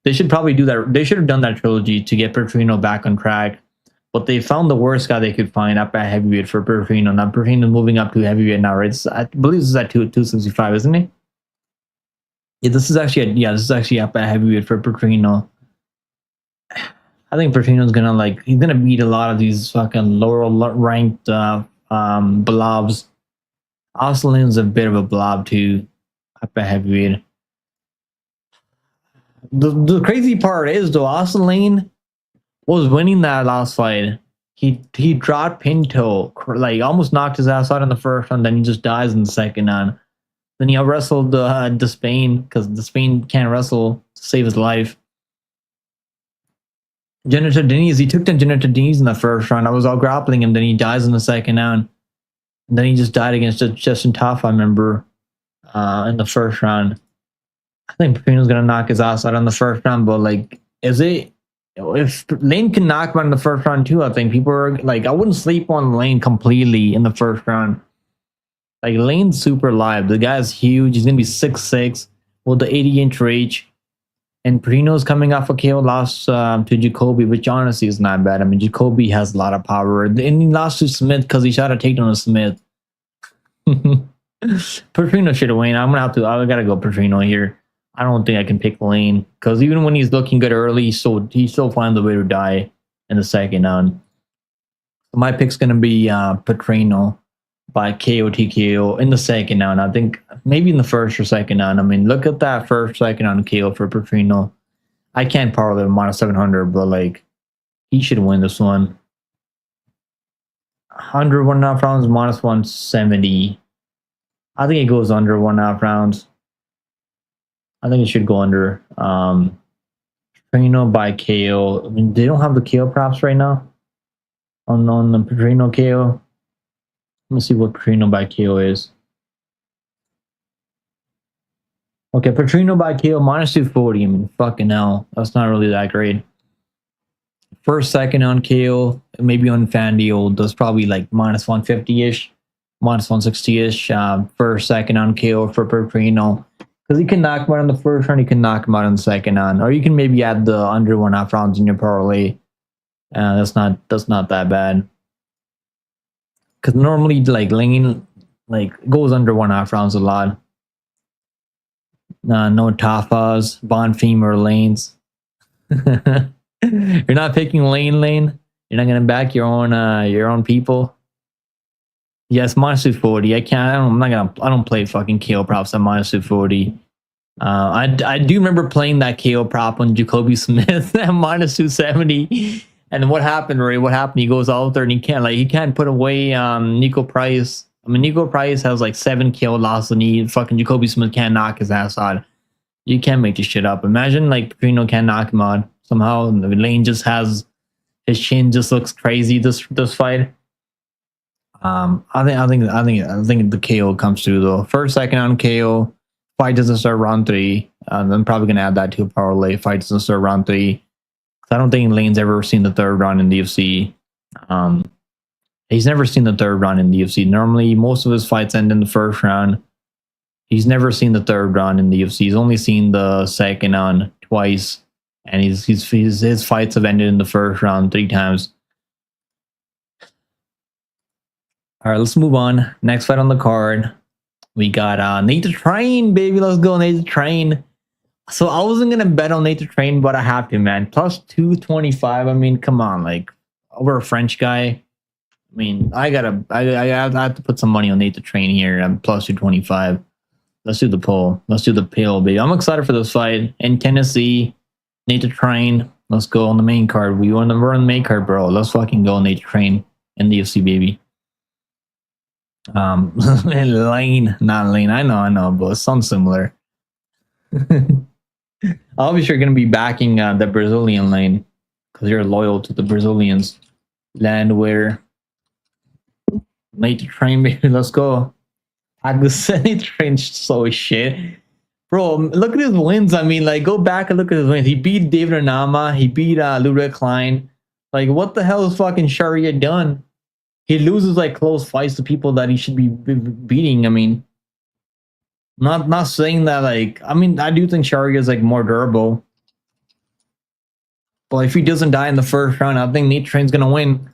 S1: They should probably do that. They should have done that trilogy to get Petrino back on track. But they found the worst guy they could find up at heavyweight for Petrino. Now Petrino's moving up to heavyweight now, right? I believe this is at 265, isn't it? Yeah, this is actually up at heavyweight for Petrino. I think Petrino's he's gonna beat a lot of these fucking lower ranked blobs. Austin Lane's a bit of a blob too, up at heavyweight. The crazy part is though, Austin Lane was winning that last fight. He dropped Pinto, like almost knocked his ass out in the first round, then he just dies in the second round. Then he wrestled Spain because the Spain can't wrestle to save his life. Jennifer Denise, he took down Jennifer Denise in the first round. I was out grappling him, then he dies in the second round. And then he just died against Justin Tafa, I remember, in the first round. I think Petrino's gonna knock his ass out in the first round, but like, is it? If Lane can knock him out in the first round too, I think people are like, I wouldn't sleep on Lane completely in the first round. Like Lane's super live. The guy's huge. He's gonna be 6'6" with the 80-inch reach. And Petrino's coming off a KO loss to Jacoby, which honestly is not bad. I mean, Jacoby has a lot of power. And he lost to Smith because he shot a takedown to Smith. Petrino should have won. I gotta go Petrino here. I don't think I can pick Lane because even when he's looking good early, he still finds a way to die in the second round. My pick's gonna be Petrino by KO TKO in the second round. I think maybe in the first or second round. I mean, look at that first, second round KO for Petrino. I can't parlay him minus 700, but like he should win this one. 100 1.5 rounds minus 170. I think it goes under 1.5 rounds. I think it should go under. Petrino by KO. I mean, they don't have the KO props right now on the Petrino KO. Let me see what Petrino by KO is. Okay, Petrino by KO minus 240. I mean, fucking hell. That's not really that great. First, second on KO, maybe on FanDuel, does probably like minus 150-ish, minus 160-ish. First, second on KO for Petrino. Because he can knock him out in the first round, he can knock him out in the second round. Or you can maybe add the under 1.5 rounds in your parlay. That's not that bad. Because normally, like, Lane, like, goes under 1.5 rounds a lot. No Tafas, Bonfim, or Lanes. You're not picking Lane. You're not gonna back your own people. Yes, minus 240. I don't play fucking KO props at minus 240. I do remember playing that KO prop on Jacoby Smith at minus 270. And what happened, Ray? What happened? He goes out there and he can't put away Nico Price. I mean, Nico Price has like 7 KO losses and fucking Jacoby Smith can't knock his ass out. You can't make this shit up. Imagine like Petrino can't knock him out somehow. Lane just has his chin just looks crazy this fight. I think the KO comes through though. First, second on KO. Fight doesn't start round 3. I'm probably gonna add that to a parlay. Fight doesn't start round 3. I don't think Lane's ever seen the third round in the UFC. He's never seen the third round in the UFC. Normally, most of his fights end in the first round. He's never seen the third round in the UFC. He's only seen the second round twice, and his fights have ended in the first round 3 times. All right, let's move on. Next fight on the card, we got Nate the Train, baby. Let's go, Nate the Train. So I wasn't gonna bet on Nate the Train, but I have to, man. Plus 225. I mean, come on, like over a French guy. I mean, I have to put some money on Nate the Train here. I'm plus 225. Let's do the poll. Let's do the pill, baby. I'm excited for this fight in Tennessee. Nate the Train. Let's go on the main card. We're on the main card, bro. Let's fucking go Nate the Train in the UFC, baby. Lane, not Lane. I know, but it sounds similar. Obviously, you're gonna be backing the Brazilian Lane because you're loyal to the Brazilians. Landwehr, Nate the Train, baby. Let's go. I just said Nate the Train's so shit, bro. Look at his wins. I mean, like, go back and look at his wins. He beat David Onama. He beat Kline. Like, what the hell is fucking Charriere done? He loses like close fights to people that he should be beating. I mean, not saying that like, I mean, I do think Charriere is like more durable. But if he doesn't die in the first round, I think Nate Train's gonna win.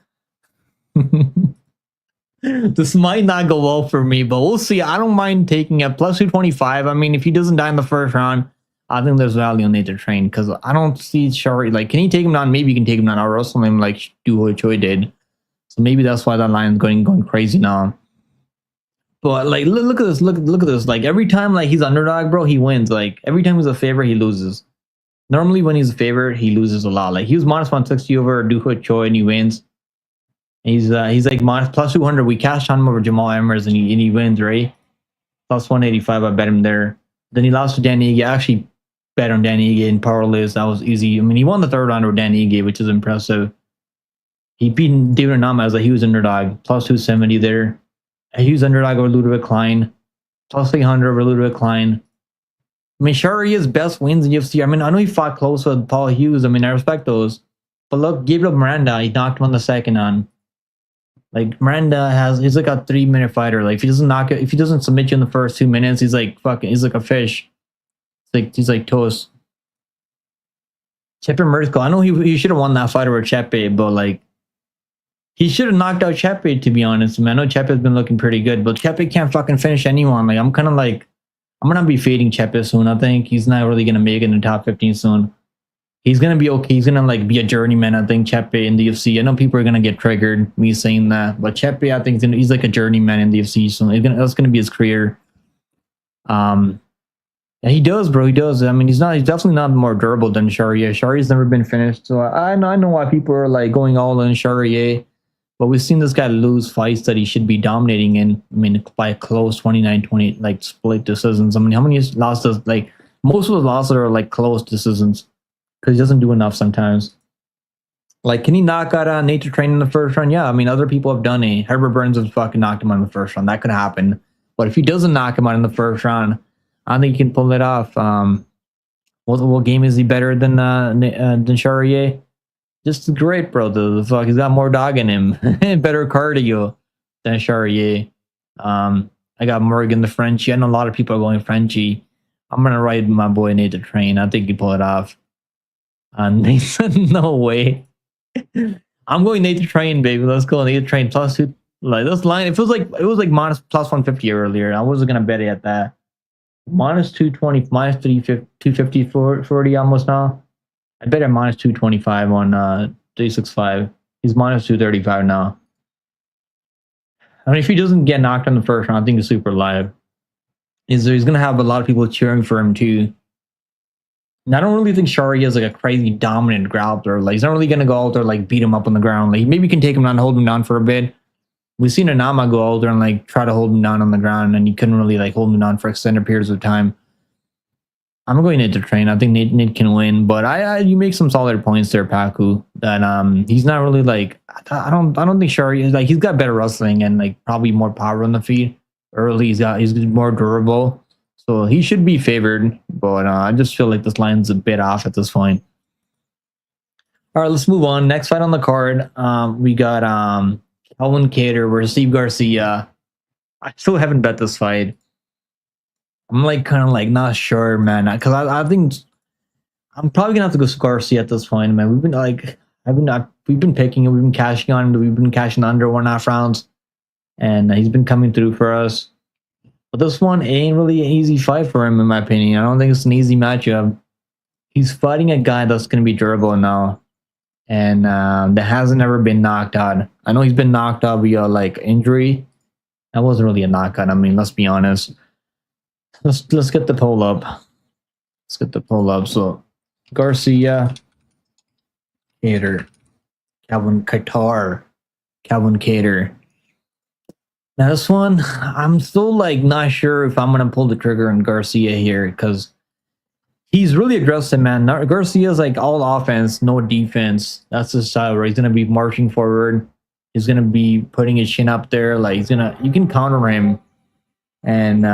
S1: This might not go well for me, but we'll see. I don't mind taking it plus 225. I mean, if he doesn't die in the first round, I think there's value on Nate Train because I don't see Charriere. Like, can he take him down? Maybe he can take him down. I'll wrestle him like Choi did. So maybe that's why that line's going crazy now. But like, look at this. Look at this. Like every time like he's underdog, bro, he wins. Like every time he's a favorite, he loses. Normally when he's a favorite, he loses a lot. Like he was minus 160 over Choi and he wins. He's like minus plus 200. We cashed on him over Jamal Emmers and he wins, right? Plus 185. I bet him there. Then he lost to Danny. He actually bet on Danny Ige in powerlifts. That was easy. I mean, he won the third round with Danny Ige, which is impressive. He beat David Nama as a huge underdog, plus 270 there. A huge underdog over Ludwig Kline, plus 300 over Ludwig Kline. I mean, Charriere's best wins in UFC. I mean, I know he fought close with Paul Hughes. I mean, I respect those. But look, Gabriel Miranda, he knocked him on the second on. Like, Miranda he's like a 3-minute fighter. Like, if he doesn't submit you in the first 2 minutes, he's like a fish. He's like toast. Chepe Merkel, I know he should have won that fight over Chepe, but like, he should have knocked out Chepe, to be honest. I mean, I know Chepe's been looking pretty good, but Chepe can't fucking finish anyone. Like, I'm kind of like, I'm going to be fading Chepe soon. I think he's not really going to make it in the top 15 soon. He's going to be okay. He's going to like be a journeyman, I think, Chepe in the UFC. I know people are going to get triggered me saying that, but Chepe, I think he's like a journeyman in the UFC. So that's going to be his career. Yeah, he does, bro. He does. I mean, he's definitely not more durable than Charriere. Charriere's never been finished. So I know why people are like going all in Charriere. But we've seen this guy lose fights that he should be dominating in. I mean, by a close 29-20, like split decisions. I mean, how many losses? Like, most of the losses are like close decisions because he doesn't do enough sometimes. Like, can he knock out Nate to train in the first round? Yeah, I mean, other people have done it. Herbert Burns has fucking knocked him out in the first round. That could happen. But if he doesn't knock him out in the first round, I think he can pull it off. What game is he better than Charriere? Just great, bro. The fuck, he's got more dog in him. Better cardio than Charriere. I got Morgan the Frenchie. I know a lot of people are going Frenchie. I'm gonna ride my boy Nate to train. I think he pull it off. Nate said no way. I'm going Nate to train, baby. Let's go Nate to train plus 2. Like this line, it was like minus plus 150 earlier. I wasn't gonna bet it at that. Minus 220, minus 250, 40 almost now. I bet at minus 225 on 365. He's minus 235 now. I mean, if he doesn't get knocked in the first round, I think he's super live. He's going to have a lot of people cheering for him too. And I don't really think Charriere is like a crazy dominant grappler. Like, he's not really going to go out there like beat him up on the ground. Like, maybe you can take him down and hold him down for a bit. We've seen Anama go out there and like try to hold him down on the ground, and he couldn't really like hold him down for extended periods of time. I'm going Nate to train. I think Nate can win, but you make some solid points there, Paku. That he's not really like I don't think Charriere is like, he's got better wrestling and like probably more power on the feet. Early he's more durable, so he should be favored. But I just feel like this line's a bit off at this point. All right, let's move on. Next fight on the card, we got Calvin Kattar versus Steve Garcia. I still haven't bet this fight. I'm like kind of like not sure, man, because I think I'm probably gonna have to go Garcia at this point, man. We've been picking it, we've been cashing on him, we've been cashing under 1.5 rounds, and he's been coming through for us. But this one ain't really an easy fight for him, in my opinion. I don't think it's an easy matchup. He's fighting a guy that's gonna be durable now, and that hasn't ever been knocked out. I know he's been knocked out via like injury. That wasn't really a knockout. I mean, let's be honest. Let's get the poll up. Let's get the poll up. So Garcia, Kattar, Calvin Kattar. Now this one, I'm still like not sure if I'm gonna pull the trigger on Garcia here because he's really aggressive, man. Garcia's like all offense, no defense. That's his style, where he's gonna be marching forward. He's gonna be putting his chin up there. Like you can counter him. And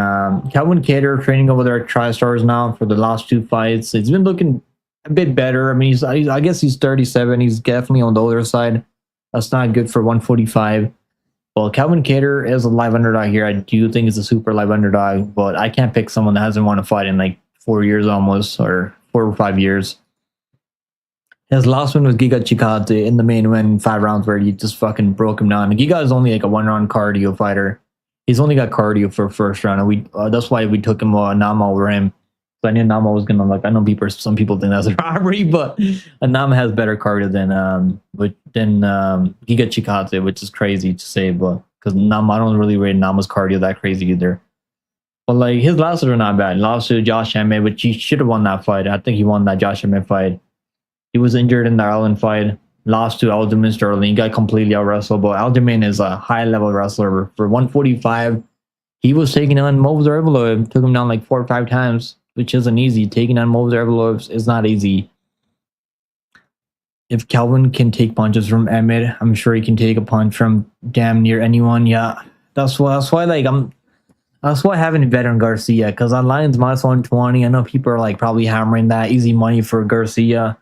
S1: Calvin Kattar training over there at TriStars now for the last 2 fights. It's been looking a bit better. I mean, I guess he's 37. He's definitely on the older side. That's not good for 145. Well, Calvin Kattar is a live underdog here. I do think he's a super live underdog, but I can't pick someone that hasn't won a fight in like 4 years almost, or 4 or 5 years. His last one was Giga Chikadze in the main win in 5 rounds where he just fucking broke him down. Giga is only like a 1-round cardio fighter. He's only got cardio for first round, and we that's why we took him Nama over him. So I knew Nama was gonna like. I know some people think that's a robbery, but Nama has better cardio than Giga Chikadze, which is crazy to say, but because Nama, I don't really rate Nama's cardio that crazy either. But like his losses are not bad. Lost to Josh Emmett, which he should have won that fight. I think he won that Josh Emmett fight. He was injured in the Ireland fight. Lost to Aljamain Sterling. He got completely out-wrestled, but Aljamain is a high-level wrestler. For 145, he was taking on Movsar Evloev. Took him down like 4 or 5 times. which isn't easy. Taking on most envelopes is not easy. If Calvin can take punches from Emmett, I'm sure he can take a punch from damn near anyone. Yeah, that's why like that's why I haven't bet on Garcia, because on Lions minus 120. I know people are like probably hammering that easy money for Garcia.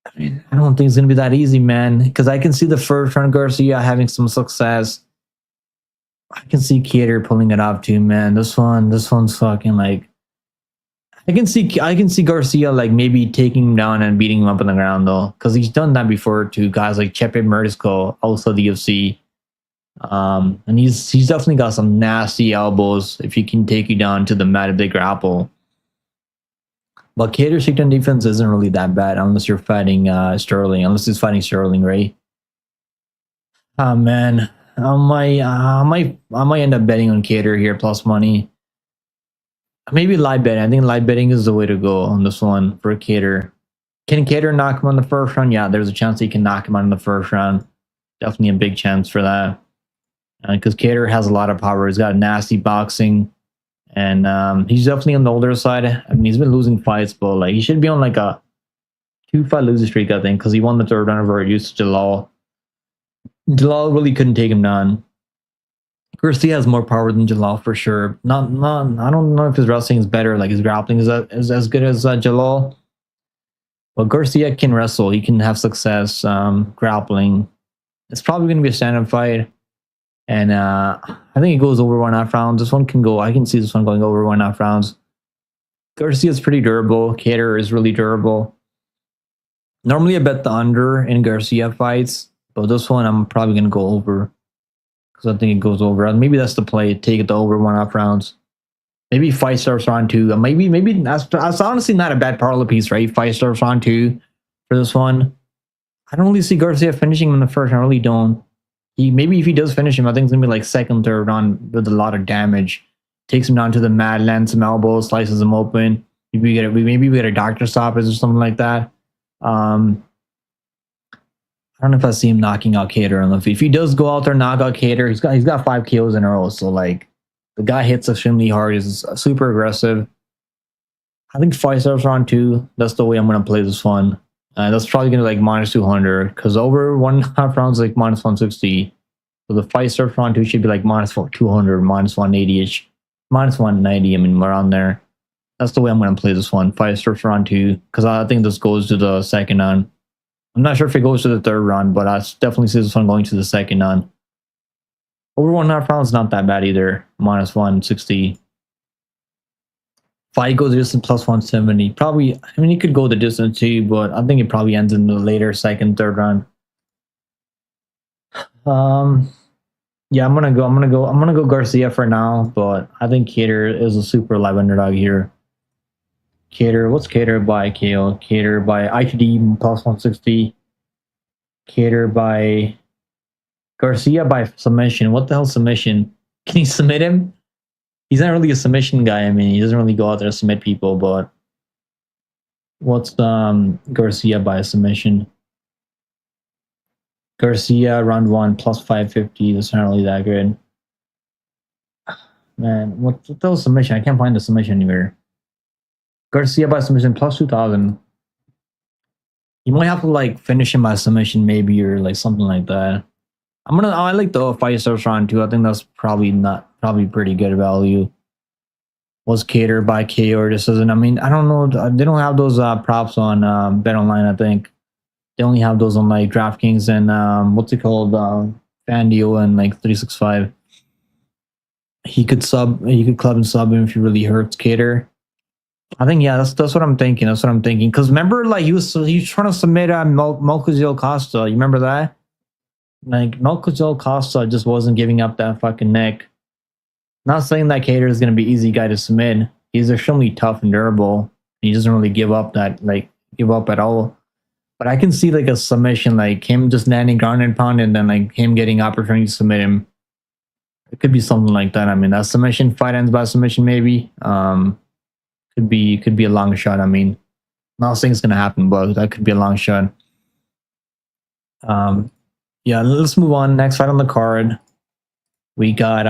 S1: I mean, I don't think it's gonna be that easy, man. Because I can see the first round Garcia having some success. I can see Kattar pulling it off too, man. This one's fucking like. I can see Garcia like maybe taking him down and beating him up on the ground though, because he's done that before to guys like Chepe Murtisco, also the UFC. And he's definitely got some nasty elbows if he can take you down to the mat if they grapple. But Kattar's takedown defense isn't really that bad unless you're fighting Sterling, unless he's fighting Sterling, right? Oh man, I might end up betting on Kattar here plus money. Maybe live betting. I think live betting is the way to go on this one for Kattar. Can Kattar knock him on the first round? Yeah, there's a chance he can knock him out in the first round. Definitely a big chance for that. Because Kattar has a lot of power. He's got nasty boxing. And he's definitely on the older side. I mean, he's been losing fights, but like he should be on like a 2-fight losing streak, I think, because he won the third round over Yusuf Jalal. Jalal really couldn't take him down. Garcia has more power than Jalal for sure. Not. I don't know if his wrestling is better. Like his grappling is as good as Jalal. But Garcia can wrestle. He can have success grappling. It's probably going to be a stand-up fight, and I think it goes over 1.5 rounds. This one can go. I can see this one going over 1.5 rounds. Garcia is pretty durable. Kattar is really durable. Normally, I bet the under in Garcia fights, but this one I'm probably going to go over. I think it goes over. Maybe that's the play. Take it to over 1.5 rounds. Maybe fight starts round 2. Maybe that's honestly not a bad parlay piece, right? Fight starts round 2 for this one. I don't really see Garcia finishing him in the first. I really don't. Maybe if he does finish him, I think it's gonna be like second, third round with a lot of damage. Takes him down to the mat, lands some elbows, slices him open. Maybe we get a doctor stoppage or something like that. I don't know if I see him knocking out Kattar on the feet. If he does go out there and knock out Kattar, he's got 5 KOs in a row. So like the guy hits extremely hard. He's super aggressive. I think fight starts round 2. That's the way I'm gonna play this one. That's probably gonna be like minus 200 because over 1.5 rounds like minus 160. So the fight starts round 2 should be like minus 200, minus 180 ish, minus 190. I mean, around there. That's the way I'm gonna play this one. Fight starts round 2 because I think this goes to the second round. I'm not sure if it goes to the third round, but I definitely see this one going to the second round. Over 1.5 rounds, not that bad either. Minus 160. Fight goes the distance plus 170. Probably, I mean, he could go the distance too, but I think it probably ends in the later second, third round. Yeah, I'm gonna go Garcia for now, but I think Kattar is a super live underdog here. Kattar, what's Kattar by KO? Kattar by ITD plus 160. Kattar by Garcia by submission. What the hell submission? Can he submit him? He's not really a submission guy. I mean, he doesn't really go out there to submit people, but what's Garcia by submission? Garcia round 1 plus 550. That's not really that good. Man, what the hell submission? I can't find the submission anywhere. Garcia by submission plus 2,000. You might have to like finish him by submission maybe or like something like that. I like the fight starts round 2. I think that's probably pretty good value. Was Kattar by KO or decision? I mean, I don't know. They don't have those props on BetOnline. I think they only have those on like DraftKings and what's it called, FanDuel and like 365. He could club and sub him if he really hurts Kattar. I think yeah, that's what I'm thinking. That's what I'm thinking. Because remember, like he was trying to submit Malcuzil Costa. You remember that? Like Malcuzil Costa just wasn't giving up that fucking neck. Not saying that Kattar is gonna be easy guy to submit. He's extremely tough and durable. He doesn't really give up at all. But I can see like a submission, like him just landing ground and pound, and then like him getting opportunity to submit him. It could be something like that. I mean, that submission fight ends by submission, maybe. Could be a long shot. I mean, not saying it's gonna happen, but that could be a long shot. Yeah, let's move on. Next fight on the card, we got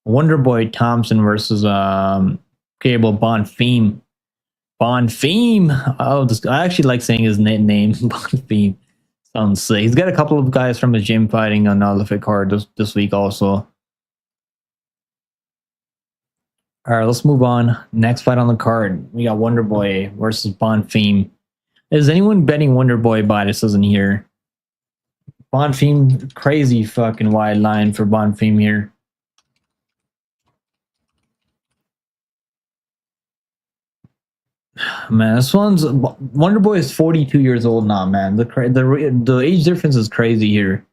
S1: Wonderboy Thompson versus but Bonfim. Bonfim. Oh, I actually like saying his name. Bonfim. Sounds sick. He's got a couple of guys from his gym fighting on Olympic card this week also. All right, let's move on. Next fight on the card, we got Wonder Boy versus Bonfim. Is anyone betting Wonder Boy by this isn't here? Bonfim, crazy fucking wide line for Bonfim here. Man, this one's Wonder Boy is 42 years old now, man. The age difference is crazy here.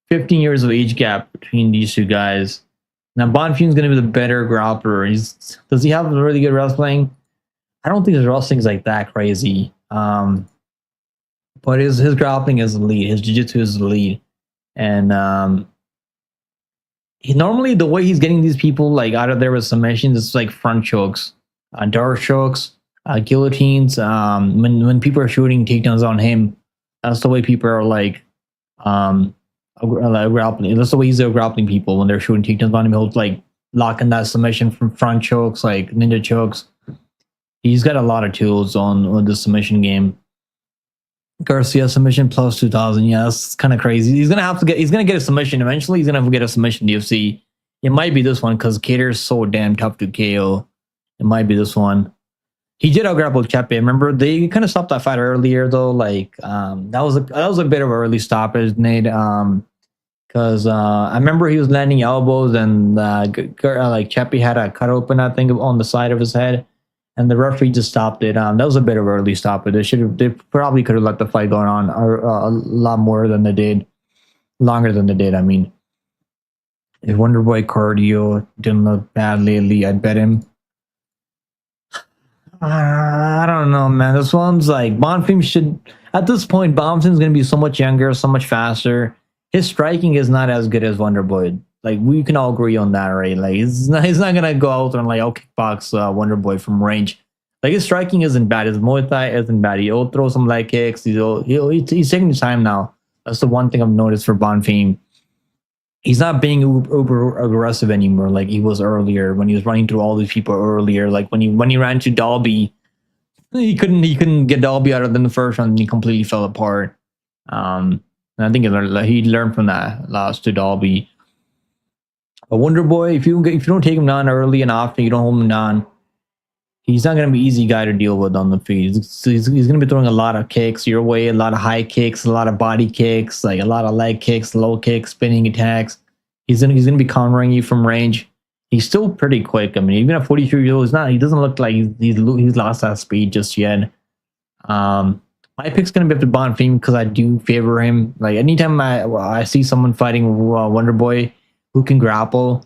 S1: 15 years of age gap between these two guys. Now Bonfim's gonna be the better grappler. Does he have really good wrestling? I don't think his wrestling's like that crazy. But his grappling is elite. His jiu-jitsu is elite. And normally the way he's getting these people like out of there with submissions is like front chokes, dark chokes, guillotines. When people are shooting takedowns on him, that's the way people are like grappling. That's the way he's grappling people when they're shooting takedowns on him. He'll like lock in that submission from front chokes, like ninja chokes. He's got a lot of tools on the submission game. Garcia submission plus 2,000. Yeah, that's kind of crazy. He's gonna get a submission eventually. He's gonna have to get a submission in the UFC. It might be this one because Kattar is so damn tough to KO. It might be this one. He did out grapple Chepe. Remember, they kind of stopped that fight earlier though. Like that was a bit of an early stoppage, Nate. Because I remember he was landing elbows and like Chepe had a cut open, I think, on the side of his head. And the referee just stopped it. That was a bit of an early stoppage. They probably could have let the fight go on a lot more than they did, longer than they did. I mean, if Wonder Boy cardio didn't look bad lately, I'd bet him. I don't know, man. This one's like Bonfim should. At this point, Bonfim's gonna be so much younger, so much faster. His striking is not as good as Wonder Boy. Like we can all agree on that, right? Like he's not gonna go out and like kickbox Wonder Boy from range. Like his striking isn't bad. His Muay Thai isn't bad. He'll throw some leg kicks. He's taking his time now. That's the one thing I've noticed for Bonfim. He's not being uber aggressive anymore like he was earlier when he was running through all these people earlier. Like when he ran to Dalby, he couldn't get Dalby out of the first round and he completely fell apart. And I think he learned from that loss to Dalby. A Wonder Boy, if you don't take him down early and often, you don't hold him down, he's not going to be an easy guy to deal with on the feet. He's going to be throwing a lot of kicks your way, a lot of high kicks, a lot of body kicks, like a lot of leg kicks, low kicks, spinning attacks. He's going to be countering you from range. He's still pretty quick. I mean, even at 43 years old, he doesn't look like he's lost that speed just yet. My pick's going to be up to Bonfim because I do favor him. Like anytime I see someone fighting Wonder Boy who can grapple,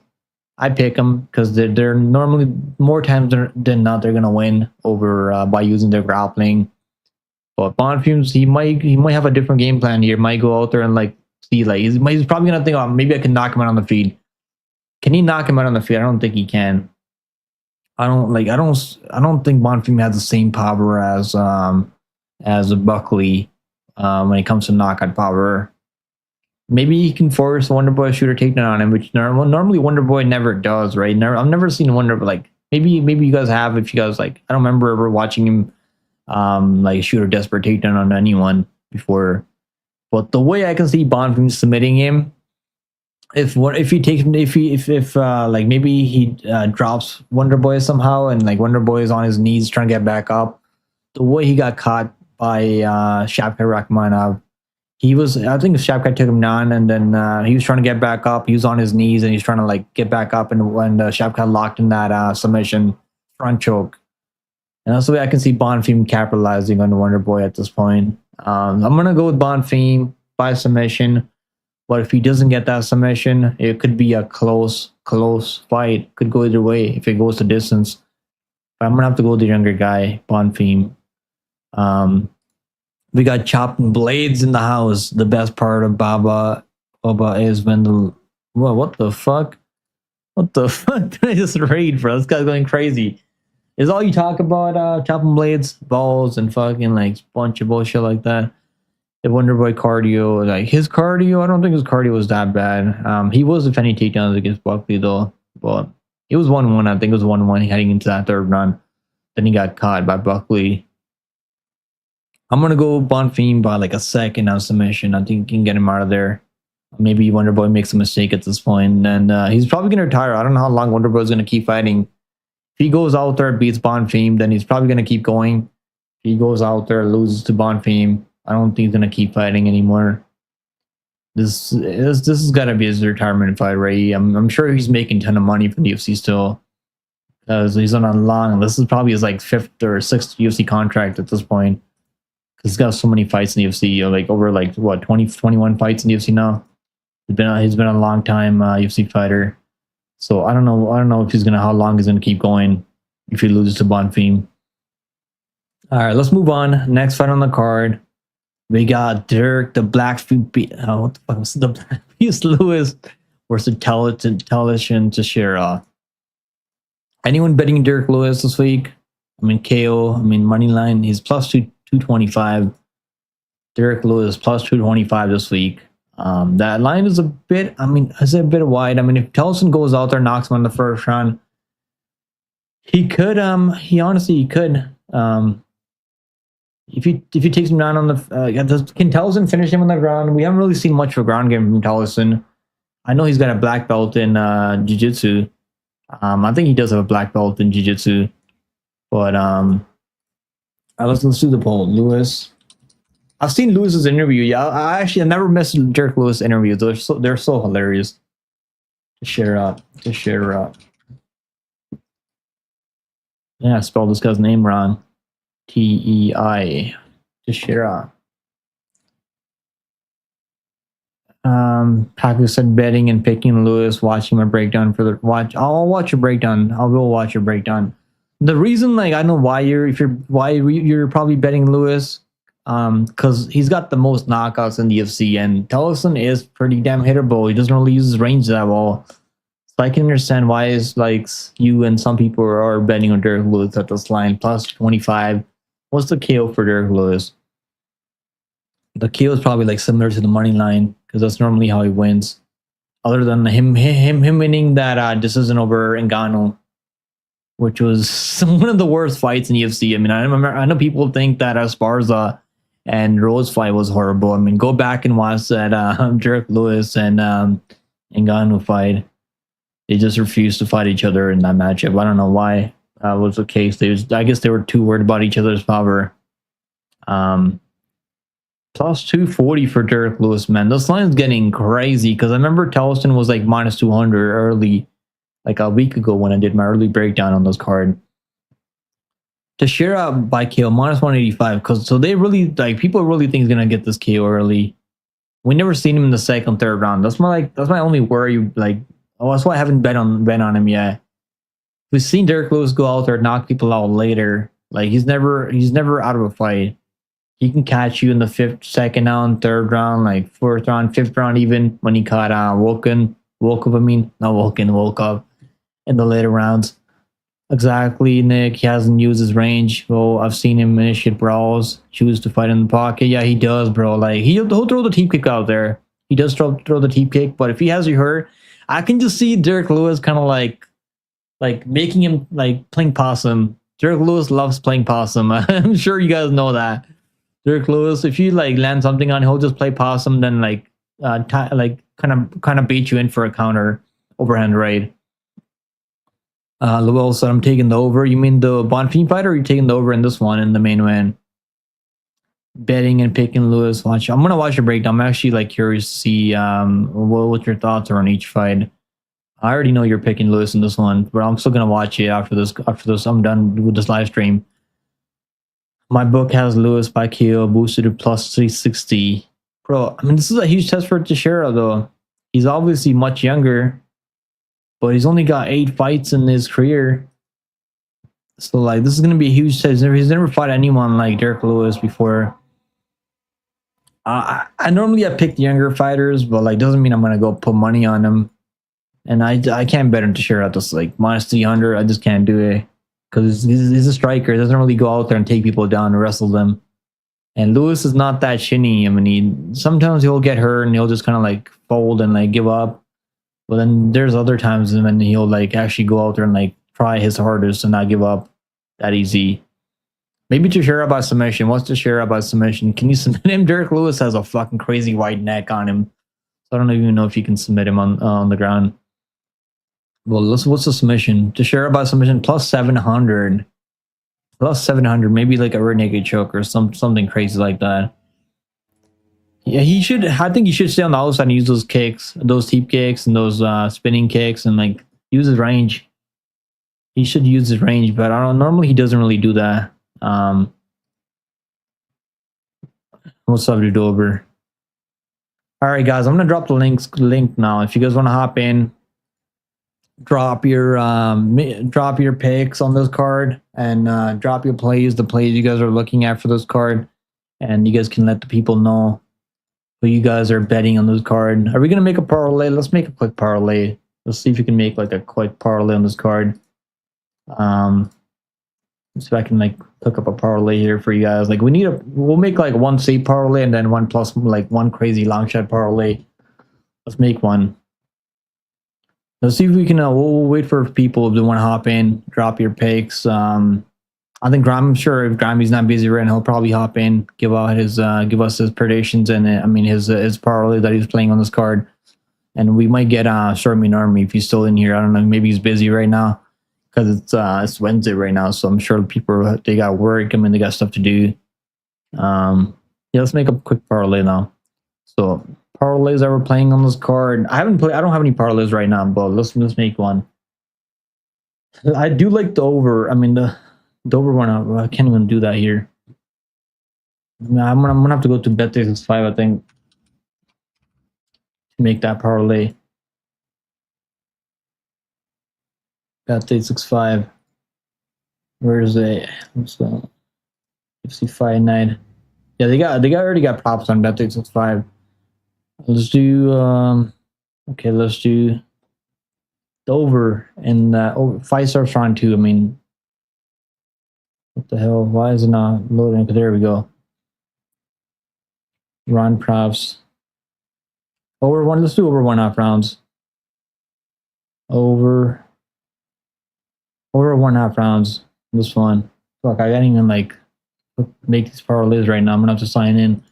S1: I pick them because they're normally more times than not they're gonna win over by using their grappling. But Bonfim, he might have a different game plan here. Might go out there and like see like he's probably gonna think, oh, maybe I can knock him out on the feet. Can he knock him out on the feet? I don't think he can. I don't think Bonfim has the same power as Buckley when it comes to knockout power. Maybe he can force Wonder Boy shooter takedown on him, which normally Wonder Boy never does, right? I've never seen Wonder Boy like maybe you guys have. If you guys like, I don't remember ever watching him like shoot a desperate takedown on anyone before. But the way I can see Bonfim submitting him, if like maybe he drops Wonder Boy somehow and like Wonder Boy is on his knees trying to get back up, the way he got caught by Shavkat Rakhmonov. I think Shavkat took him down and then he was trying to get back up. He was on his knees and he's trying to like get back up. And when Shavkat locked in that submission front choke. And that's the way I can see Bonfim capitalizing on the Wonder Boy at this point. I'm going to go with Bonfim by submission. But if he doesn't get that submission, it could be a close fight. Could go either way if it goes to distance. But I'm going to have to go with the younger guy, Bonfim. We got chopping blades in the house. The best part of Baba is when the... What the fuck? What the fuck did I just read, bro? This guy's going crazy. Is all you talk about chopping blades, balls, and fucking like bunch of bullshit like that? The Wonder Boy cardio, like his cardio, I don't think his cardio was that bad. He was defending takedowns against Buckley though, but It was 1-1. I think it was 1-1 heading into that third round. Then he got caught by Buckley. I'm going to go Bonfim by like a second on submission. I think you can get him out of there. Maybe Wonderboy makes a mistake at this point. And he's probably going to retire. I don't know how long Wonderboy is going to keep fighting. If he goes out there, beats Bonfim, then he's probably going to keep going. If he goes out there, loses to Bonfim, I don't think he's going to keep fighting anymore. This has got to be his retirement fight, right? I'm sure he's making a ton of money from the UFC still. Because he's on a long... This is probably his like 5th or 6th UFC contract at this point. Because he's got so many fights in the UFC. Like over like, what, 20, 21 fights in the UFC now? He's been a long time UFC fighter. So I don't know if how long he's gonna keep going if he loses to Bonfim. All right, let's move on. Next fight on the card, we got Dirk the Blackfeet. What the fuck was the Blackfeet Lewis versus Talish and Teixeira. Anyone betting Dirk Lewis this week? I mean KO. I mean money line. He's plus 225. Dirk Lewis plus 225 this week. That line is a bit, it's a bit wide. I mean, if Thompson goes out there, knocks him on the first round, he could, he honestly could. If he takes him down on the, can Thompson finish him on the ground? We haven't really seen much of a ground game from Thompson. I know he's got a black belt in jiu-jitsu. I think he does have a black belt in jiu-jitsu. But let's do the poll. Lewis. I've seen Lewis's interview. Yeah, I never missed Dirk Lewis interviews. They're so hilarious. To share up. Yeah, I spelled this guy's name wrong. Tei. Teixeira. Paco said betting and picking Lewis, watching my breakdown for the watch. I'll watch your breakdown. I will watch your breakdown. The reason, like, I know why you're probably betting Lewis. Because he's got the most knockouts in the UFC, and Thompson is pretty damn hittable. He doesn't really use his range that well. So I can understand why it's like you and some people are betting on Dirk Lewis at this line, plus 25. What's the KO for Dirk Lewis? The KO is probably like similar to the money line, because that's normally how he wins. Other than him winning that decision over Ngannou, which was one of the worst fights in the UFC. I mean, I know people think that Esparza and Rose fight was horrible. I mean, go back and watch that Dirk Lewis and Ngannou fight. They just refused to fight each other in that matchup. I don't know why was the case. I guess they were too worried about each other's power. Plus 240 for Dirk Lewis, man. This line is getting crazy because I remember Thompson was like minus 200 early, like a week ago when I did my early breakdown on this card. Teixeira by KO minus 185, because so they really like people really think he's gonna get this KO early. We never seen him in the second, third round. That's my only worry. Like, that's why I haven't bet on him yet. We've seen Dirk Lewis go out there, knock people out later. Like he's never out of a fight. He can catch you in the second round, third round, like fourth round, fifth round, even when he caught Volkov in the later rounds. Exactly, Nick. He hasn't used his range. Well, I've seen him initiate brawls, choose to fight in the pocket. Yeah, he does, bro. Like he'll throw the teep kick out there. He does throw the teep kick, but if he has you hurt, I can just see Dirk Lewis kind of like making him like playing possum. Dirk Lewis loves playing possum. I'm sure you guys know that. Dirk Lewis, if you like land something on, he'll just play possum, then kind of bait you in for a counter overhand raid. Lowell said, I'm taking the over. You mean the Bonfim fight, or are you taking the over in this one in the main win? Betting and picking Lewis. I'm gonna watch your breakdown. I'm actually like curious to see what your thoughts are on each fight. I already know you're picking Lewis in this one, but I'm still gonna watch it after this. I'm done with this live stream. My book has Lewis by KO boosted to plus 360. Bro, I mean, this is a huge test for Teixeira, though. He's obviously much younger, but he's only got 8 fights in his career. So, like, this is going to be a huge test. He's never fought anyone like Dirk Lewis before. I normally pick younger fighters, but, like, doesn't mean I'm going to go put money on him. And I can't bet him Teixeira at this, like, minus 300. I just can't do it. Because he's a striker. He doesn't really go out there and take people down and wrestle them. And Lewis is not that shinny. I mean, sometimes he'll get hurt and he'll just kind of, like, fold and, like, give up. But then there's other times when he'll like actually go out there and like try his hardest and not give up that easy. Maybe Teixeira by submission. What's Teixeira by submission? Can you submit him? Derek Lewis has a fucking crazy white neck on him. So I don't even know if you can submit him on the ground. Well, what's the submission? Teixeira by submission plus 700. Plus 700. Maybe like a rear naked choke or something crazy like that. Yeah, he should. I think he should stay on the outside and use those kicks, those teep kicks, and those spinning kicks, and like use his range. He should use his range, but I don't. Normally, he doesn't really do that. What's up, dude? Over. All right, guys. I'm gonna drop the link now. If you guys want to hop in, drop your picks on this card and drop your plays, the plays you guys are looking at for this card, and you guys can let the people know who you guys are betting on this card. Are we gonna make a parlay? Let's make a quick parlay. Let's see if we can make like a quick parlay on this card. See if I can like hook up a parlay here for you guys. Like we'll make like one safe parlay and then one plus like one crazy long shot parlay. Let's make one. Let's see if we can. We'll wait for people to want to hop in, drop your picks. I think I'm sure if Grammy's not busy right now, he'll probably hop in, give us his predictions and his parlay that he's playing on this card. And we might get Sherman Army if he's still in here. I don't know. Maybe he's busy right now because it's Wednesday right now. So I'm sure people they got work. I mean, they got stuff to do. Yeah, let's make a quick parlay now. So parlays that we're playing on this card. I don't have any parlays right now, but let's make one. I do like the over. I mean the over one. I can't even do that here. I'm gonna have to go to Bet365, I think, to make that parlay. Bet365. Where's it? UFC Fight Night. Yeah, they already got props on Bet365. Let's do okay, let's do the over and over 5-star round 2. I mean, what the hell? Why is it not loading? There we go. Run props. Over one. Let's do over 1.5 rounds. Over 1.5 rounds. This one. Fuck, I can't even like make these parlays right now. I'm gonna have to sign in.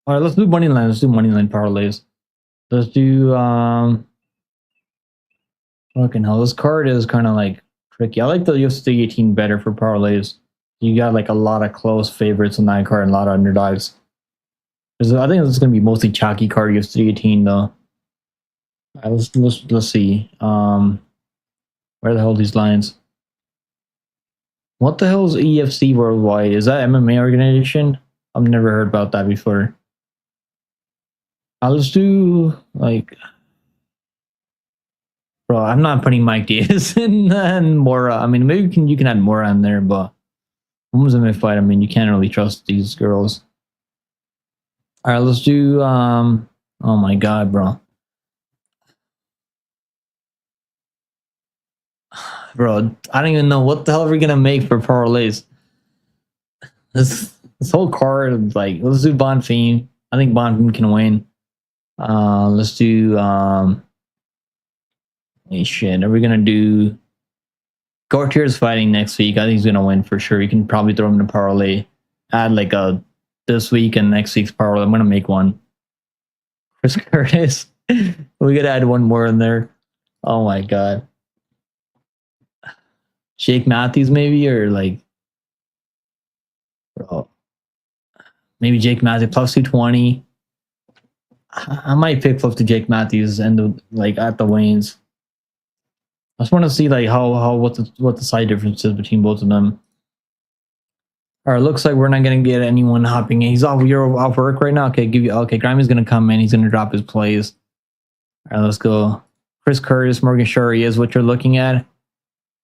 S1: All right, let's do money line. Let's do money line parlays. Let's do fucking hell. This card is kind of like tricky. I like the UFC 18 better for parlays. You got like a lot of close favorites in that card and a lot of underdogs. I think it's gonna be mostly chalky card UFC 18 though. All right, let's see. Where the hell are these lines? What the hell is EFC Worldwide? Is that MMA organization? I've never heard about that before. Let's do like, bro. I'm not putting Mike Diaz and Moura. I mean, maybe you can add Moura in there, but women's MMA fight. I mean, you can't really trust these girls. All right, let's do. Oh my god, bro. Bro, I don't even know what the hell are we gonna make for parlays. This whole card, like, let's do Bonfim. I think Bonfim can win. Let's do hey shit. Are we gonna do Garcia's fighting next week? I think he's gonna win for sure. You can probably throw him in a parlay. Add like a this week and next week's parlay. I'm gonna make one. Chris Curtis. We gotta add one more in there. Oh my god. Jake Matthews maybe, or like, bro, maybe Jake Matthews plus 220. I might pick flip to Jake Matthews and like at the weigh-ins. I just want to see like what the side difference is between both of them. All right, looks like we're not gonna get anyone hopping in. You're off work right now. Okay, Grimmy's gonna come in. He's gonna drop his plays. All right, let's go. Chris Curtis, Morgan Charriere is what you're looking at.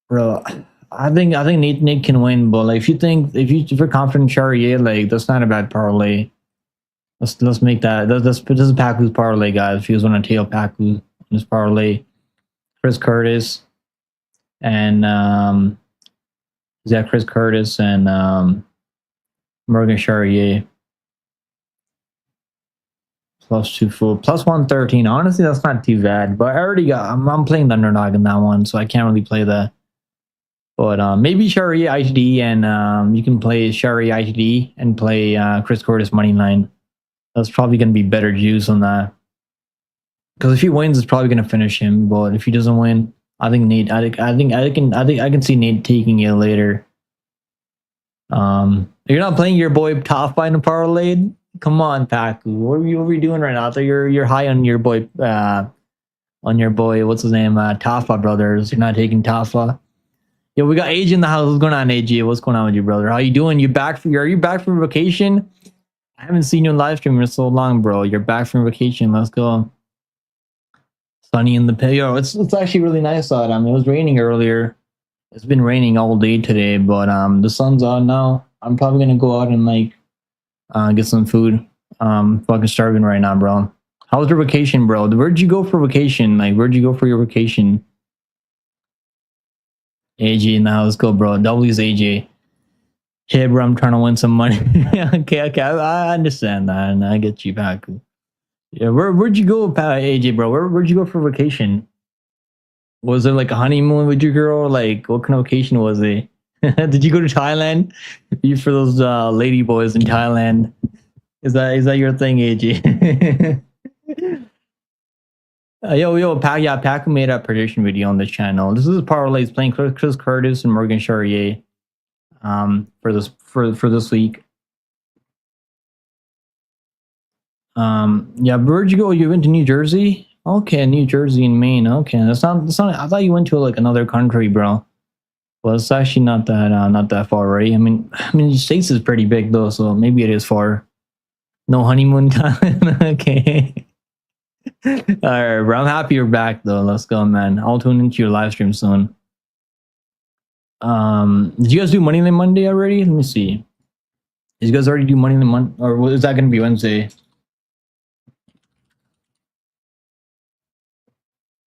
S1: Bro, I think Nate can win, but like if you're confident in Charriere, like that's not a bad parlay. Let's make that. This is Paku's parlay, guys. If you guys want to tail Paku on this parlay, Chris Curtis and Chris Curtis and Morgan Charriere. plus 2 full. Plus 113. Honestly, that's not too bad. But I already got... I'm playing the underdog in that one, so I can't really play that. But maybe Charriere ITD, and you can play Charriere ITD and play Chris Curtis moneyline. That's probably going to be better juice on that. Because if he wins, it's probably going to finish him. But if he doesn't win, I think Nate. I can see Nate taking it later. You're not playing your boy Tafa in the parlay. Come on, Paku. What are you doing right now? I thought you're high on your boy. What's his name? Tafa brothers. You're not taking Tafa. Yo, we got AJ in the house. What's going on, AJ? What's going on with you, brother? How you doing? Are you back from vacation? I haven't seen you in live stream in so long, bro. You're back from vacation. Let's go. Sunny in the pit. Yo, it's actually really nice out. I mean, it was raining earlier. It's been raining all day today, but the sun's out now. I'm probably gonna go out and like get some food. Fucking starving right now, bro. How was your vacation, bro? Where'd you go for vacation? Like, where'd you go for your vacation? AJ, now let's go, bro. W's AJ. Hey, bro, I'm trying to win some money. okay, I understand that, and I get you back. Yeah, where'd you go, AJ, bro? Where'd you go for vacation? Was it like a honeymoon with your girl? Like, what kind of vacation was it? Did you go to Thailand? You for those lady boys in Thailand? Is that your thing, AJ? Pac made a prediction video on this channel. This is a parlay. He's playing Chris Curtis and Morgan Charriere for this week. Yeah, where'd you go? You went to New Jersey? Okay, New Jersey and Maine. Okay, that's not. I thought you went to like another country, bro. Well, it's actually not that far, right? I mean, the States is pretty big though, so maybe it is far. No honeymoon time. Okay. All right, bro. I'm happy you're back though. Let's go, man. I'll tune into your live stream soon. Did you guys do Moneyline Monday already? Let me see. Did you guys already do Moneyline Monday, or is that going to be Wednesday?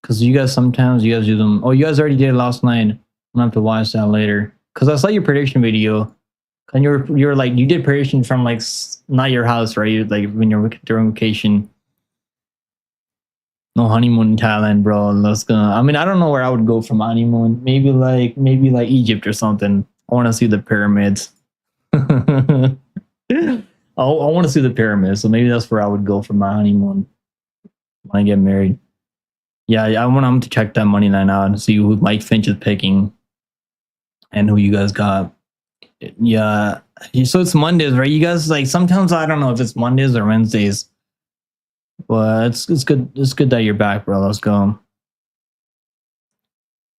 S1: Because you guys do them. Oh, you guys already did it last night. I'm gonna have to watch that later. Because I saw your prediction video, and you're like you did prediction from like not your house, right? Like when you're during vacation. No honeymoon in Thailand, bro. Let's go. I mean, I don't know where I would go from honeymoon. Maybe like Egypt or something. I want to see the pyramids. I want to see the pyramids, so maybe that's where I would go for my honeymoon when I get married. Yeah, I want them to check that money line out and see who Mike Finch is picking and who you guys got. Yeah, so it's Mondays, right? You guys like sometimes I don't know if it's Mondays or Wednesdays. But it's good. It's good that you're back, bro. Let's go.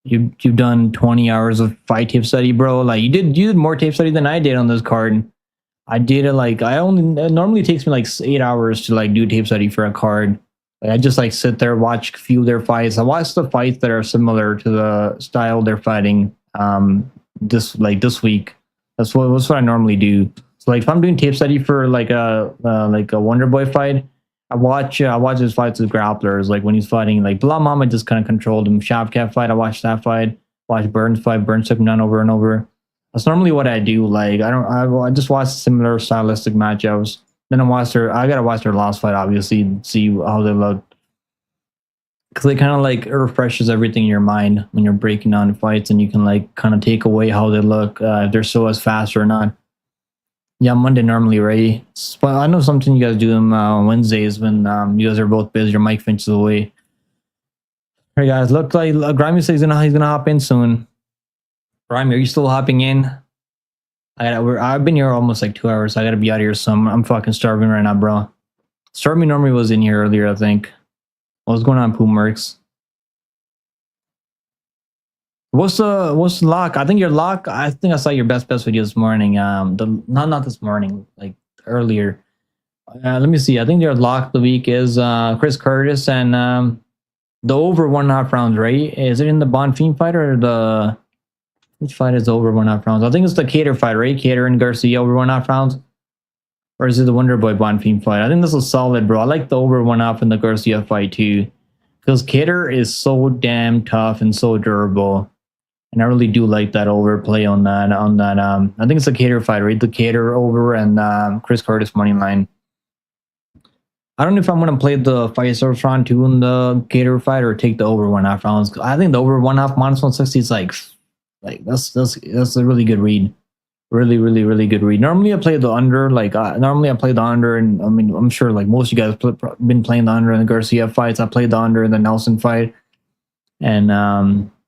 S1: You've done 20 hours of fight tape study, bro. Like you did more tape study than I did on this card. I did it like it normally takes me like 8 hours to like do tape study for a card. Like, I just like sit there, watch a few of their fights. I watch the fights that are similar to the style they're fighting. This week. That's what I normally do. So like if I'm doing tape study for like a Wonder Boy fight. I watch his fights with grapplers, like when he's fighting, like Blah Mama just kind of controlled him. Shavkat fight, I watched that fight. Watch Burns fight, Burns took him down over and over. That's normally what I do. Like I just watch similar stylistic matchups. Then I gotta watch their last fight, obviously, and see how they look. Because it kind of like refreshes everything in your mind when you're breaking down fights, and you can like kind of take away how they look, if they're so as fast or not. Yeah, Monday normally, right? But I know something you guys do them Wednesdays when you guys are both busy. Your Mike Finch is away. All right, guys. Look like Grimy says he's gonna hop in soon. Grimy, are you still hopping in? I've been here almost like 2 hours. So I gotta be out of here soon. I'm fucking starving right now, bro. Stormy normally was in here earlier, I think. What's going on, Poomerks? What's the lock? I think your lock. I think I saw your best video this morning. Not this morning, like earlier. Let me see. I think your lock of the week is Chris Curtis and the over 1.5 rounds, right? Is it in the Bonfim fight or the which fight is over 1.5 rounds? I think it's the Kattar fight, right? Kattar and Garcia over 1.5 rounds, or is it the Wonder Boy Bonfim fight? I think this is solid, bro. I like the over 1.5 in the Garcia fight too, because Kattar is so damn tough and so durable. And I really do like that overplay on that. I think it's the Kattar fight, right? The Kattar over and Chris Curtis money line. I don't know if I'm gonna play the fight source round 2 in the Gator fight or take the over 1.5 rounds. I think the over 1.5 -160 is like that's a really good read. Really good read. Normally I play the under. Normally I play the under, and I mean I'm sure like most of you guys been playing the under in the Garcia fights. I played the under in the Nelson fight, and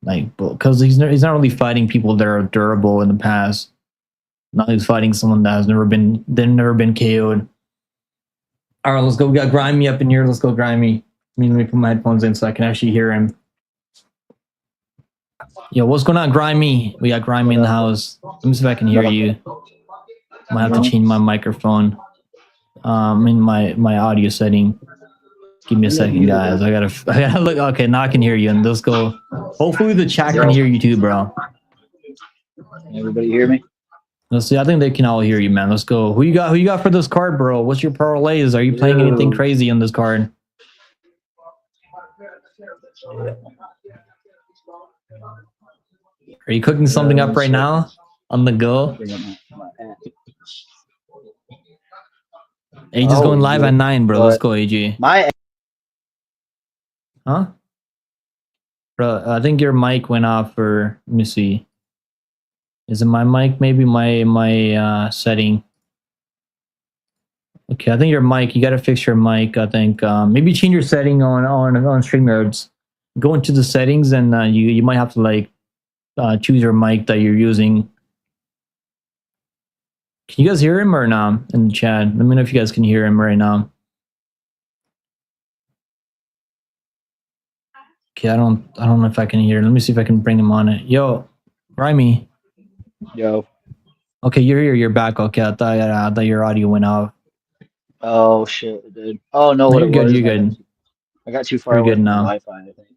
S1: like because he's not really fighting people that are durable in the past. Now he's fighting someone that has never been KO'd. All right, let's go. We got Grimy up in here. Let's go, Grimy. Let me put my headphones in so I can actually hear him. Yo, what's going on, Grimy? We got Grimy in the house. Let me see if I can hear you. I might have to change my microphone. In my audio setting. Give me a second, guys. I gotta look. Okay, now I can hear you. And let's go. Hopefully the chat can hear you too, bro.
S2: Everybody hear me?
S1: Let's see. I think they can all hear you, man. Let's go. Who you got for this card, bro? What's your parlays? Are you playing anything crazy on this card? Are you cooking something up right now? On the go? AJ's going live at 9, bro. Let's go, AJ. Huh? Bro, I think your mic went off for, let me see. Is it my mic? Maybe my setting. Okay, I think your mic, you gotta fix your mic, I think. Maybe change your setting on StreamYards. Go into the settings and you might have to like choose your mic that you're using. Can you guys hear him or not in the chat? Let me know if you guys can hear him right now. Okay, I don't know if I can hear. Let me see if I can bring him on it. Yo, Grimy.
S2: Yo.
S1: Okay, you're here. You're back. Okay, I thought your audio went off.
S2: Oh shit, dude. Oh no,
S1: you're good. You're good.
S2: I got too far away
S1: from
S2: now. Wi-Fi, I think.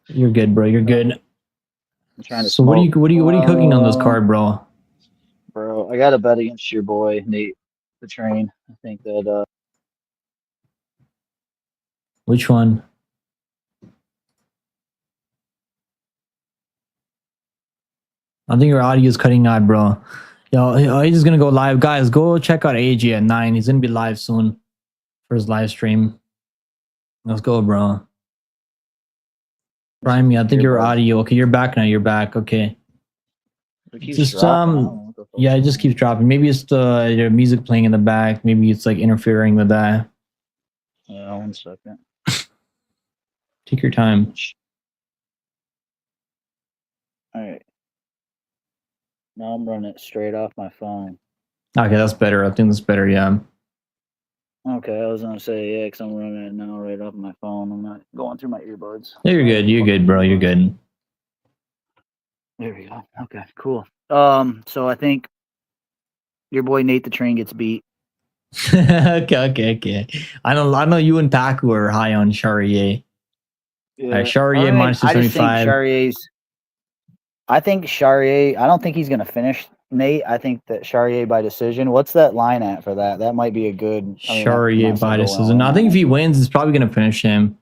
S1: You're good, bro. You're good.
S2: I'm trying to.
S1: So what are you cooking on this card, bro?
S2: Bro, I got a bet against your boy Nate the Train. I think that.
S1: Which one? I think your audio is cutting out, bro. Yo, he's just gonna go live. Guys, go check out AJ at 9. He's gonna be live soon for his live stream. Let's go, bro. Grimy, I think your audio. Okay, you're back now. You're back. Okay. Just yeah, it just keeps dropping. Maybe it's your music playing in the back. Maybe it's like interfering with that.
S2: Yeah, 1 second.
S1: Take your time.
S2: All right. Now I'm running it straight off my phone.
S1: Okay, that's better. I think that's better, yeah.
S2: Okay, I was going to say, yeah, because I'm running it now right off my phone. I'm not going through my earbuds.
S1: Yeah, you're good. You're good, bro. You're good.
S2: There we go. Okay, cool. So I think your boy Nate the Train gets beat.
S1: Okay. I know you and Taku are high on Charriere.
S2: Yeah.
S1: Charriere minus 275.
S2: I think Charriere, I don't think he's going to finish Nate. I think that Charriere by decision. What's that line at for that? That might be a good.
S1: Charriere by decision. I think if he wins, he's probably going to finish him.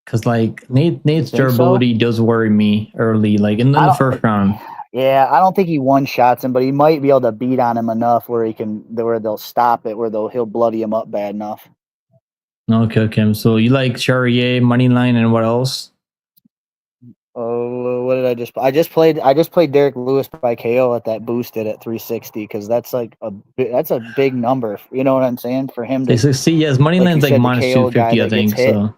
S1: Because like Nate's durability does worry me early, like in the first round.
S2: Yeah, I don't think he one-shots him, but he might be able to beat on him enough where they'll stop it, where he'll bloody him up bad enough.
S1: Okay. So you like Charriere, money line, and what else?
S2: Oh, what did I just played Derek Lewis by KO at that boosted at 360 because that's like that's a big number. You know what I'm saying? For him to
S1: see, yes, money line's like minus 250, I think. So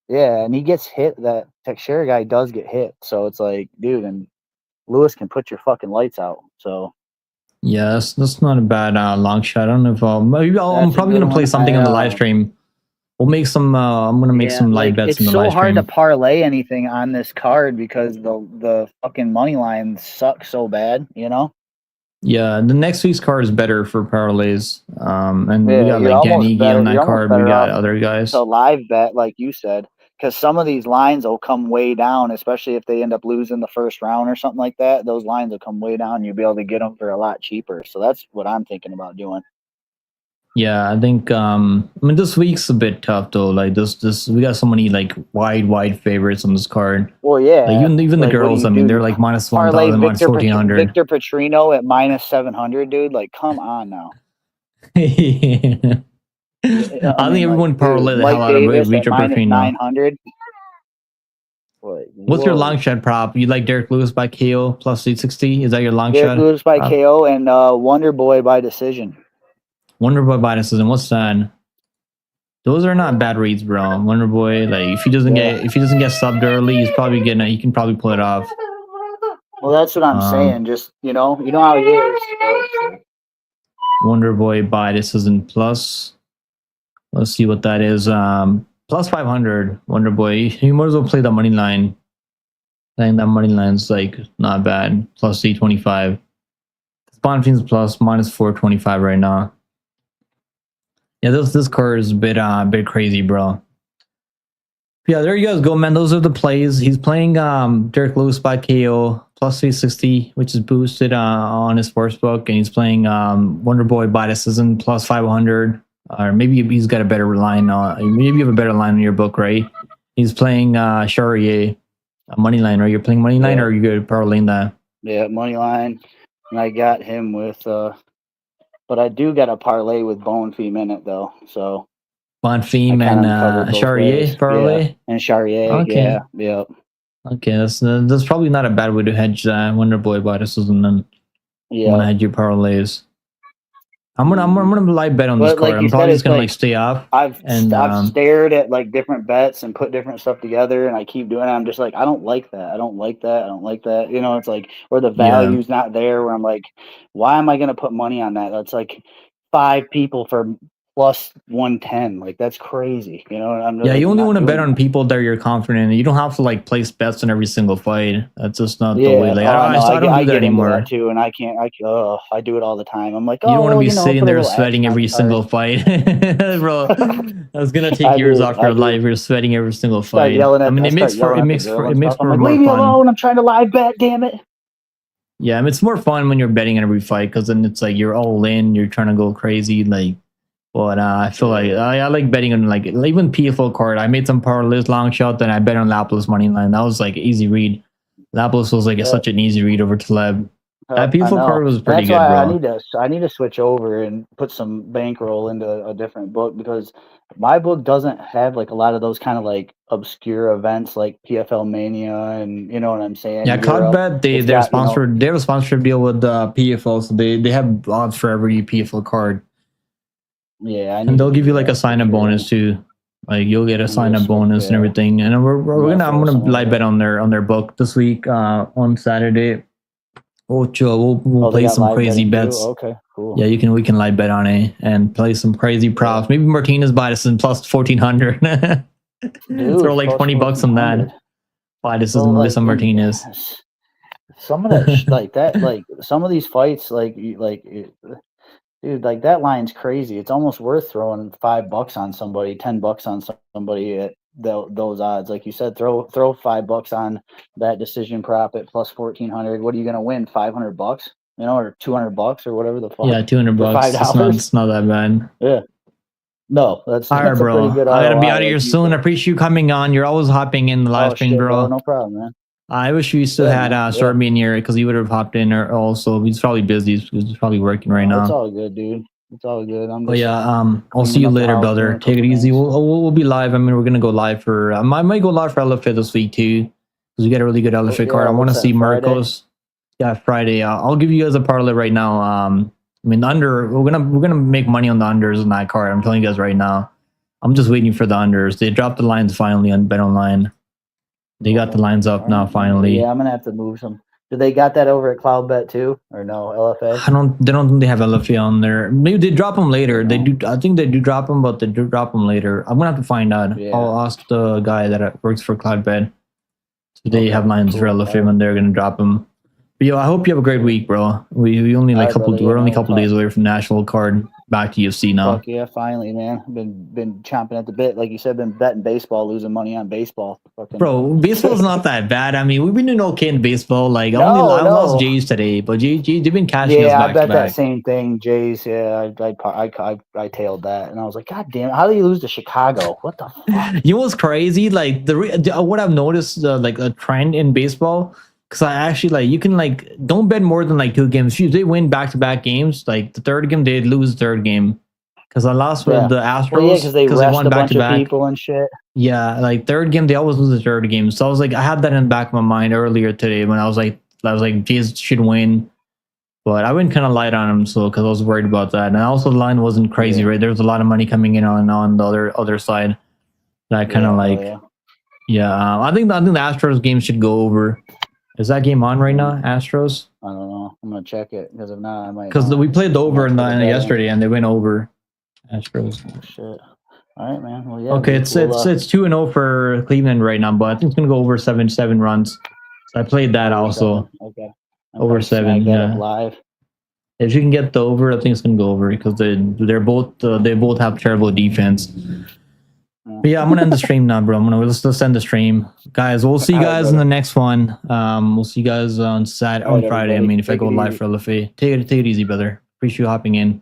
S2: yeah, and he gets hit. That Teixeira guy does get hit, so it's like, dude, and Lewis can put your fucking lights out. So
S1: yeah, that's not a bad long shot. I don't know if I'm probably gonna play something on the live stream. We'll make some. I'm gonna make some live bets in the live stream.
S2: It's so hard to parlay anything on this card because the fucking money line sucks so bad, you know.
S1: Yeah, the next week's card is better for parlays. And we got like Danny on that card. We got other guys.
S2: So live bet, like you said, because some of these lines will come way down, especially if they end up losing the first round or something like that. Those lines will come way down. You'll be able to get them for a lot cheaper. So that's what I'm thinking about doing.
S1: Yeah, I think this week's a bit tough though. Like this we got so many like wide favorites on this card.
S2: Well, yeah.
S1: Like, even the girls, I mean, they're like minus 1,000, minus 1,400.
S2: Victor Petrino at minus 700, dude. Like, come on now.
S1: I think everyone parlay the hell
S2: Mike
S1: out of
S2: Davis at
S1: Vitor
S2: minus
S1: Petrino.
S2: 900.
S1: What's your long shot prop? You like Derek Lewis by KO plus 360? Is that your long
S2: Derek
S1: shot?
S2: Lewis by KO and Wonder Boy by decision.
S1: Wonder Boy by decision. What's that? Those are not bad reads, bro. Wonder Boy, like if he doesn't get subbed early, he can probably pull it off.
S2: Well, that's what I'm saying. Just you know how he is.
S1: Wonder Boy by decision plus. Let's see what that is. Plus 500. Wonder Boy. You might as well play the money line. I think that money line's like not bad. Plus 825. Spawn Fiends plus minus 425 right now. Yeah, this card is a bit crazy, bro. Yeah, there you guys go, man. Those are the plays. He's playing Derek Lewis by KO plus 360, which is boosted on his sportsbook, and he's playing Wonder Boy by decision plus 500. Or maybe he's got a better line. Maybe you have a better line in your book, right? He's playing Charriere, money line, right? You're playing money line, or you good parlaying that?
S2: Yeah, money line, and I got him with. But I do got a parlay with Bonfim in it though, so.
S1: Bonfim and Charriere parlay?
S2: Yeah, and Charriere,
S1: okay.
S2: yeah.
S1: Okay, that's probably not a bad way to hedge Wonder Boy by decision then.
S2: Yeah.
S1: When I hedge your parlays. I'm gonna live bet on this card. I'm probably just gonna stay off.
S2: I've stared at like different bets and put different stuff together, and I keep doing it. I'm just like, I don't like that. I don't like that. You know, it's like where the value's not there. Where I'm like, why am I gonna put money on that? That's like 5 people for plus 110. Like that's crazy. You know. I'm
S1: really you only want to bet on people that you're confident in. You don't have to like place bets on every single fight. That's just not the way. Like I don't do that anymore.
S2: That too, and I can't. I do it all the time. I'm like,
S1: you don't want to be sitting there sweating every single fight, bro. That's gonna take years off your life. You're sweating every single fight. It makes for more
S2: leave me alone. I'm trying to live bet. Damn it.
S1: Yeah, it's more fun when you're betting on every fight because then it's like you're all in. You're trying to go crazy, like. But I feel like I like betting on like even PFL card. I made some parlays long shot, then I bet on Lapis money line. That was like easy read. Lapis was like such an easy read over Taleb. That PFL card was pretty good, bro.
S2: I need to switch over and put some bankroll into a different book because my book doesn't have like a lot of those kind of like obscure events like PFL Mania and you know what I'm saying.
S1: Yeah, Cloudbet they're sponsored. They have a sponsorship deal with PFL, so they have odds for every PFL card.
S2: Yeah,
S1: and they'll give you like a sign-up bonus too. Like you'll get a sign-up bonus and everything. And I'm gonna live bet on their book this week on Saturday. We'll play some crazy bets.
S2: Okay, cool.
S1: Yeah, we can live bet on it and play some crazy props. Maybe Martinez buy this in plus 1400. Throw like $20 on that. Buy this in some Martinez.
S2: Some of that like that, like some of these fights, dude, like that line's crazy. It's almost worth throwing $5 on somebody, $10 on somebody at those odds. Like you said, throw $5 on that decision prop at plus 1400. What are you gonna win? $500? You know, or $200 or whatever the fuck.
S1: Yeah, $200. It's not that bad.
S2: Yeah. No, that's
S1: all right, bro. I gotta be out of here soon. I appreciate you coming on. You're always hopping in the live stream, bro.
S2: No problem, man.
S1: I wish we still had Stormy in here because he would have hopped in also. He's probably busy. He's probably working right now.
S2: It's all good, dude. It's all good.
S1: I'll see you later, brother. Take it easy. We'll be live. I mean, we're gonna go live for. I might go live for LFA this week too because we got a really good LFA card. I want to see Marcos. Yeah, Friday. I'll give you guys a parlay right now. I mean, the under. We're gonna make money on the unders in that card. I'm telling you guys right now. I'm just waiting for the unders. They dropped the lines finally on Bet Online. They got the lines up now finally.
S2: Yeah, I'm gonna have to move some. Do they got that over at Cloudbet too, or no LFA?
S1: They don't think they have LFA on there. Maybe they drop them later. They do. I think they do drop them, but they do drop them later. I'm gonna have to find out. Yeah. I'll ask the guy that works for Cloudbet. So they have lines for LFA when they're gonna drop them. But I hope you have a great week, bro. We only like we're only a couple days away from Nashville card. Back to UFC now.
S2: Fuck yeah, finally, man. Been chomping at the bit. Like you said, been betting baseball, losing money on baseball.
S1: Bro, baseball's not that bad. I mean, we've been doing okay in baseball. Like I lost Jays today, but they've been cashing us back to back. Yeah, I bet that
S2: same thing. Jays, yeah, I tailed that, and I was like, God damn it, how do you lose to Chicago? What the fuck?
S1: You know what's crazy? Like what I've noticed, like a trend in baseball. Because I actually like you can like don't bet more than like 2 games. If they win back-to-back games, like the third game they'd lose the third game. Because I lost with the Astros
S2: Well, yeah, because they rest
S1: won
S2: a bunch of
S1: back-to-back.
S2: people and shit.
S1: Yeah, like third game they always lose the third game. So I was like, I had that in the back of my mind earlier today when I was like, Jays should win, but I went kind of light on them, so because I was worried about that. And also the line wasn't crazy, right? There was a lot of money coming in on the other side. That kind of I think the Astros game should go over. Is that game on right now, Astros?
S2: I don't know. I'm gonna check it because if not, I might.
S1: Because we played the over yesterday and they went over. Astros.
S2: Oh, shit. All right, man. Well, yeah.
S1: Okay, it's 2-0 for Cleveland right now, but I think it's gonna go over 7 runs. So I played that also.
S2: Okay.
S1: Over 7. Yeah.
S2: Live.
S1: If you can get the over, I think it's gonna go over because they both have terrible defense. But yeah, I'm gonna end the stream now, bro. Let's end the stream, guys. We'll see you guys in the next one. We'll see you guys on Friday. I mean, if I go live for LFA, take it easy, brother. Appreciate you hopping in.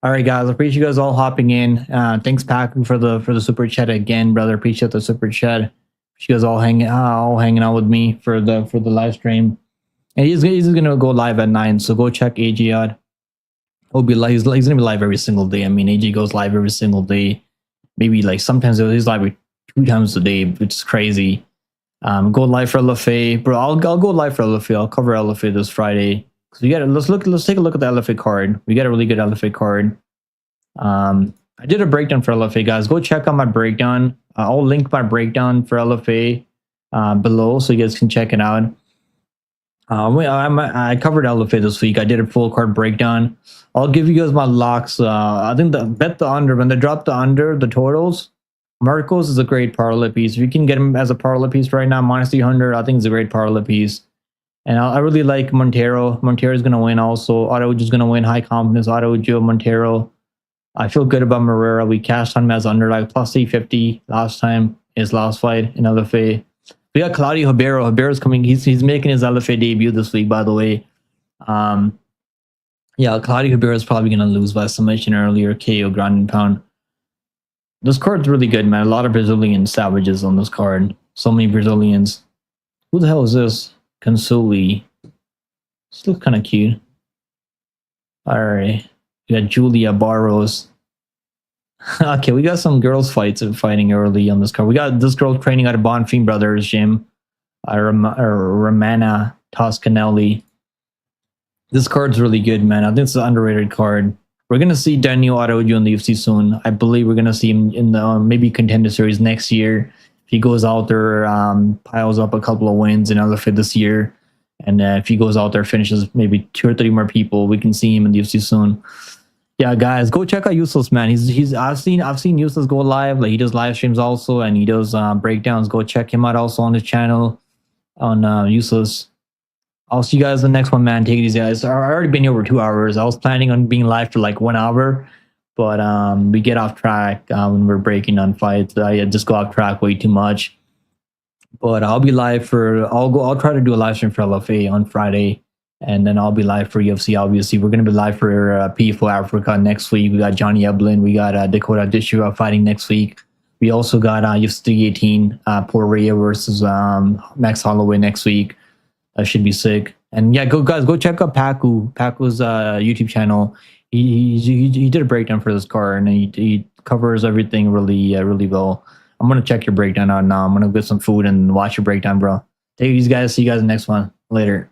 S1: All right, guys. Appreciate you guys all hopping in. Thanks, Paku, for the super chat again, brother. Appreciate the super chat. You guys all hanging out with me for the live stream. And he's gonna go live at 9, so go check AJ out. He'll be live. He's gonna be live every single day. I mean, AJ goes live every single day. Maybe like sometimes he's live 2 times a day, which is crazy. Go live for LFA, bro. I'll go live for LFA. I'll cover LFA this Friday. So let's take a look at the LFA card. We got a really good LFA card. I did a breakdown for LFA, guys. Go check out my breakdown. I'll link my breakdown for LFA below, so you guys can check it out. I covered LFA this week. I did a full card breakdown. I'll give you guys my locks. I think bet the under. When they drop the under, the totals, Marcos is a great parlay piece. If you can get him as a parlay piece right now, minus 300, I think it's a great parlay piece. And I really like Montero. Montero is going to win also. Araujo is going to win. High confidence. Araujo, Montero. I feel good about Moura. We cashed on him as under like plus 850 last time, his last fight in LFA. We got Claudio Ribeiro. Ribeiro's coming. He's making his LFA debut this week, by the way. Yeah, Claudio Ribeiro is probably going to lose by submission earlier. KO ground and pound. This card's really good, man. A lot of Brazilian savages on this card. So many Brazilians. Who the hell is this? Consoli. This looks kind of cute. Alright. We got Julia Barros. Okay, we got some girls fighting early on this card. We got this girl training at a Bonfim Brothers gym. Romana Toscanelli. This card's really good, man. I think it's an underrated card. We're going to see Daniel Araujo in the UFC soon. I believe we're going to see him in the maybe Contender Series next year. If he goes out there, piles up a couple of wins in LFA this year. And if he goes out there, finishes maybe 2 or 3 more people, we can see him in the UFC soon. Yeah, guys, go check out Useless, man. I've seen Useless go live. Like he does live streams also, and he does breakdowns. Go check him out also on his channel on Useless. I'll see you guys in the next one, man. Take it easy, guys. I've already been here over 2 hours. I was planning on being live for like 1 hour, but we get off track when we're breaking on fights. I just go off track way too much. But I'll be live I'll try to do a live stream for LFA on Friday. And then I'll be live for UFC, obviously. We're going to be live for P4 Africa next week. We got Johnny Eblin. We got Dakota Dishira fighting next week. We also got UFC 318, Poirier versus Max Holloway next week. That should be sick. And yeah, go check out Paku's YouTube channel. He did a breakdown for this card, and he covers everything really well. I'm going to check your breakdown out now. I'm going to get some food and watch your breakdown, bro. Take it easy, guys. See you guys in the next one. Later.